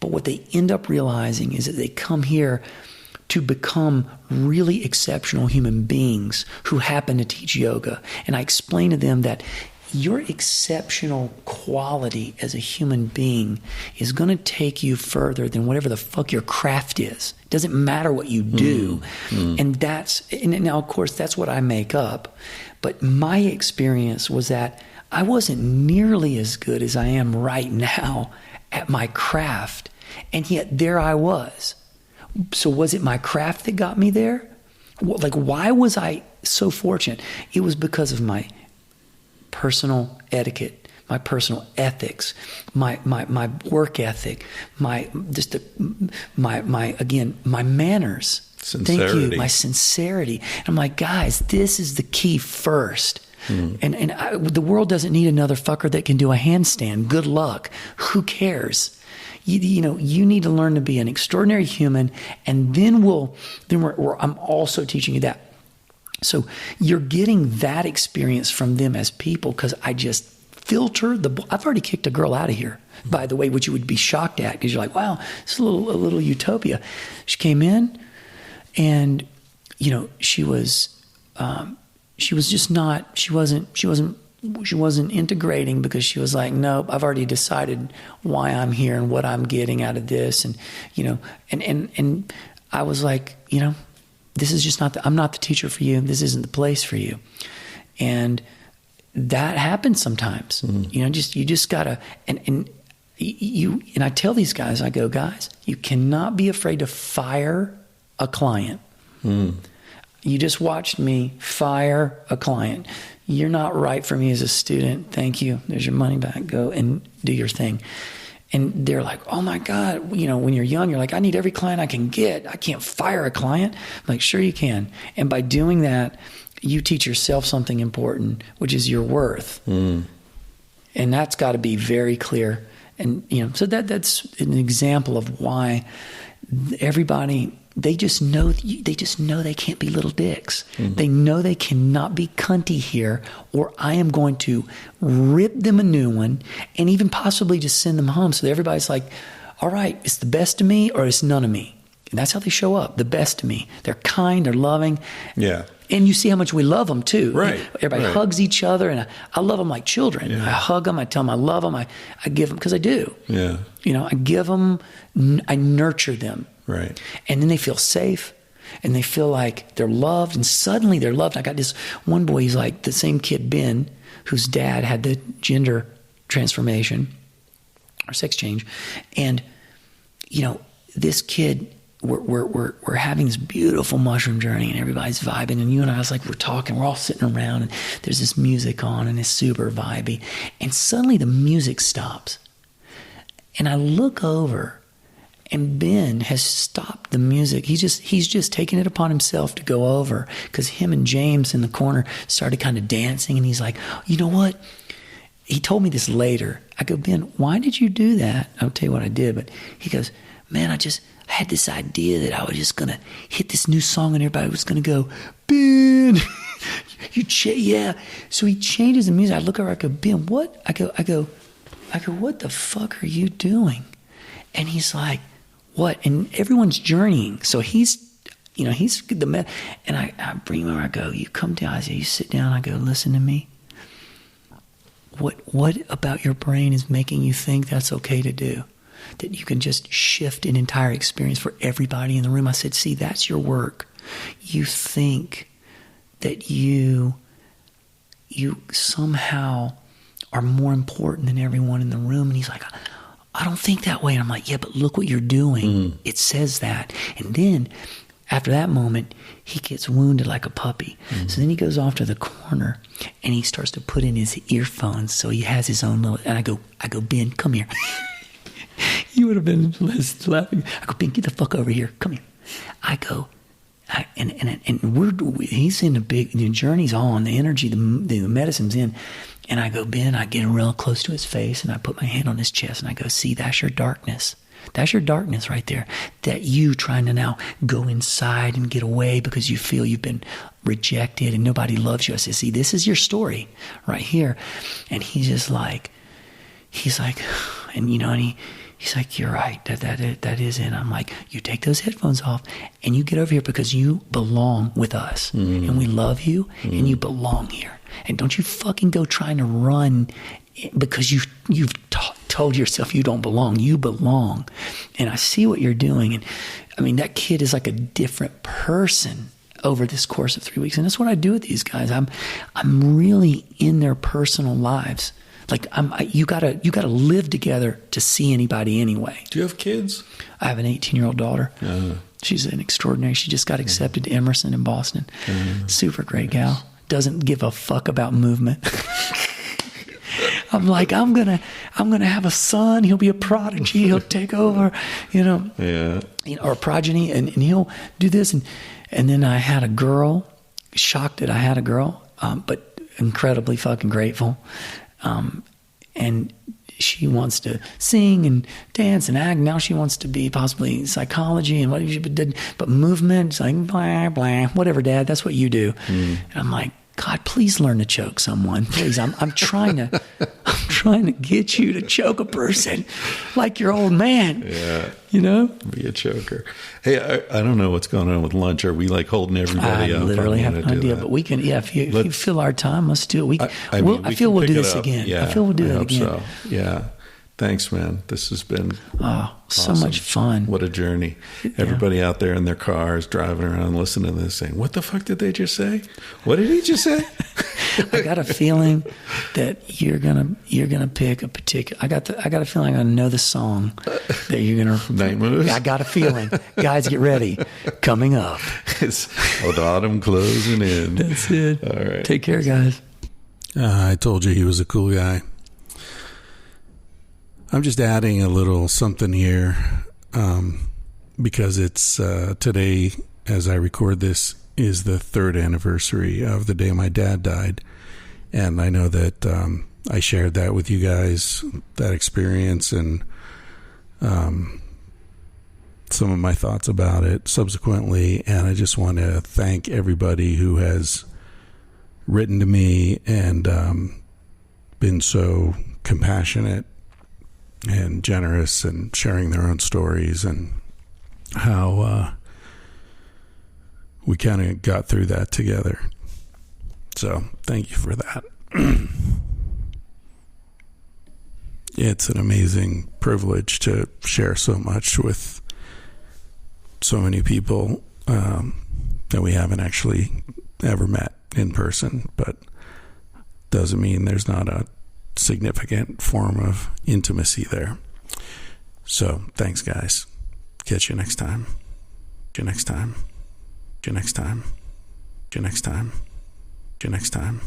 But what they end up realizing is that they come here to become really exceptional human beings who happen to teach yoga. And I explain to them that your exceptional quality as a human being is going to take you further than whatever the fuck your craft is. It doesn't matter what you do. And now, of course, that's what I make up. But my experience was that I wasn't nearly as good as I am right now at my craft. And yet there I was. So was it my craft that got me there? Like, why was I so fortunate? It was because of my personal etiquette, my personal ethics, my work ethic, my manners. Sincerity. Thank you, my sincerity. And I'm like, guys, this is the key first. The world doesn't need another fucker that can do a handstand. Good luck. Who cares? You need to learn to be an extraordinary human, and then I'm also teaching you that. So you're getting that experience from them as people, because I just filter I've already kicked a girl out of here, by the way, which you would be shocked at, because you're like, wow, it's a little utopia. She came in, and she wasn't integrating, because she was like, nope, I've already decided why I'm here and what I'm getting out of this. And, and I was like, this is just I'm not the teacher for you. This isn't the place for you. And that happens sometimes. You just gotta, and I tell these guys, I go, guys, you cannot be afraid to fire a client. You just watched me fire a client. You're not right for me as a student. Thank you. There's your money back. Go and do your thing. And they're like, oh my God, when you're young, you're like, I need every client I can get. I can't fire a client. I'm like, sure you can. And by doing that, you teach yourself something important, which is your worth. And that's got to be very clear. And, so that's an example of why everybody, they just know they can't be little dicks. They know they cannot be cunty here, or I am going to rip them a new one and even possibly just send them home. So everybody's like, all right, it's the best of me or it's none of me. And that's how they show up, the best of me. They're kind, they're loving. Yeah. And you see how much we love them too. Right. Everybody hugs each other, and I love them like children. Yeah. I hug them, I tell them I love them, I give them, because I do. Yeah. I give them, I nurture them. Right. And then they feel safe, and they feel like they're loved, and suddenly they're loved. I got this one boy, he's like the same kid, Ben, whose dad had the gender transformation or sex change. And, this kid, we're having this beautiful mushroom journey, and everybody's vibing, and you and I was like, we're talking, we're all sitting around, and there's this music on, and it's super vibey. And suddenly the music stops. And I look over, and Ben has stopped the music. He's just taken it upon himself to go over, because him and James in the corner started kind of dancing, and he's like, you know what? He told me this later. I go, Ben, why did you do that? I'll tell you what I did. But he goes, man, I had this idea that I was just going to hit this new song and everybody was going to go, Ben, yeah. So he changes the music. I look over, I go, Ben, what? I go, what the fuck are you doing? And he's like, what? And everyone's journeying. So he's the man. And I bring him over, I go, you come down, Isaiah, you sit down, I go, listen to me. What about your brain is making you think that's okay to do? That you can just shift an entire experience for everybody in the room? I said, see, that's your work. You think that you you somehow are more important than everyone in the room. And he's like, I don't think that way. And I'm like, yeah, but look what you're doing. It says that. And then after that moment, he gets wounded like a puppy. So then he goes off to the corner and he starts to put in his earphones. So he has his own little, and I go, Ben, come here. You would have been laughing. I go, Ben, get the fuck over here. Come here. I go, he's in the journey's on, the energy, the medicine's in. And I go, Ben, I get real close to his face and I put my hand on his chest and I go, see, that's your darkness. That's your darkness right there. That you trying to now go inside and get away because you feel you've been rejected and nobody loves you. I said, see, this is your story right here. And he's just like, and he's like, you're right. That is it. I'm like, you take those headphones off and you get over here because you belong with us and we love you and you belong here. And don't you fucking go trying to run because you've told yourself you don't belong. You belong. And I see what you're doing. And I mean, that kid is like a different person over this course of 3 weeks. And that's what I do with these guys. I'm really in their personal lives. Like you gotta live together to see anybody anyway. Do you have kids? I have an 18-year-old daughter. She's an extraordinary. She just got accepted to Emerson in Boston. Super great gal. Doesn't give a fuck about movement. I'm like, I'm gonna have a son. He'll be a prodigy. He'll take over, or a progeny, and he'll do this. And then I had a girl. Shocked that I had a girl, but incredibly fucking grateful. And she wants to sing and dance and act. Now she wants to be possibly psychology and what she did, but movement. It's like blah blah, whatever, Dad. That's what you do. And I'm like, God, please learn to choke someone. Please, I'm trying to get you to choke a person like your old man. Yeah, be a choker. Hey, I don't know what's going on with lunch. Are we like holding everybody up? I literally have no idea, but we can. Yeah, if you fill our time, let's do it. I feel we'll do this again. Yeah, I feel we'll do that again. So. Yeah. Thanks, man. This has been so much fun. What a journey. Everybody out there in their cars driving around listening to this saying, what the fuck did they just say? What did he just say? I got a feeling that you're gonna pick a particular. I got a feeling I know the song that you're gonna. Night Moves. I got a feeling. Guys, get ready. Coming up. It's the autumn closing in. That's it. All right. Take care, guys. I told you he was a cool guy. I'm just adding a little something here because it's today, as I record this, is the 3rd anniversary of the day my dad died. And I know that I shared that with you guys, that experience, and some of my thoughts about it subsequently. And I just want to thank everybody who has written to me and been so compassionate and generous and sharing their own stories and how we kind of got through that together. So thank you for that. It's an amazing privilege to share so much with so many people that we haven't actually ever met in person, but doesn't mean there's not a significant form of intimacy there. So thanks, guys. Catch you next time. See you next time. See you next time. See you next time. See you next time.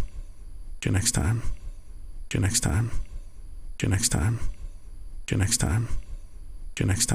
See you next time. See you next time. See you next time. See you next time. See you next time.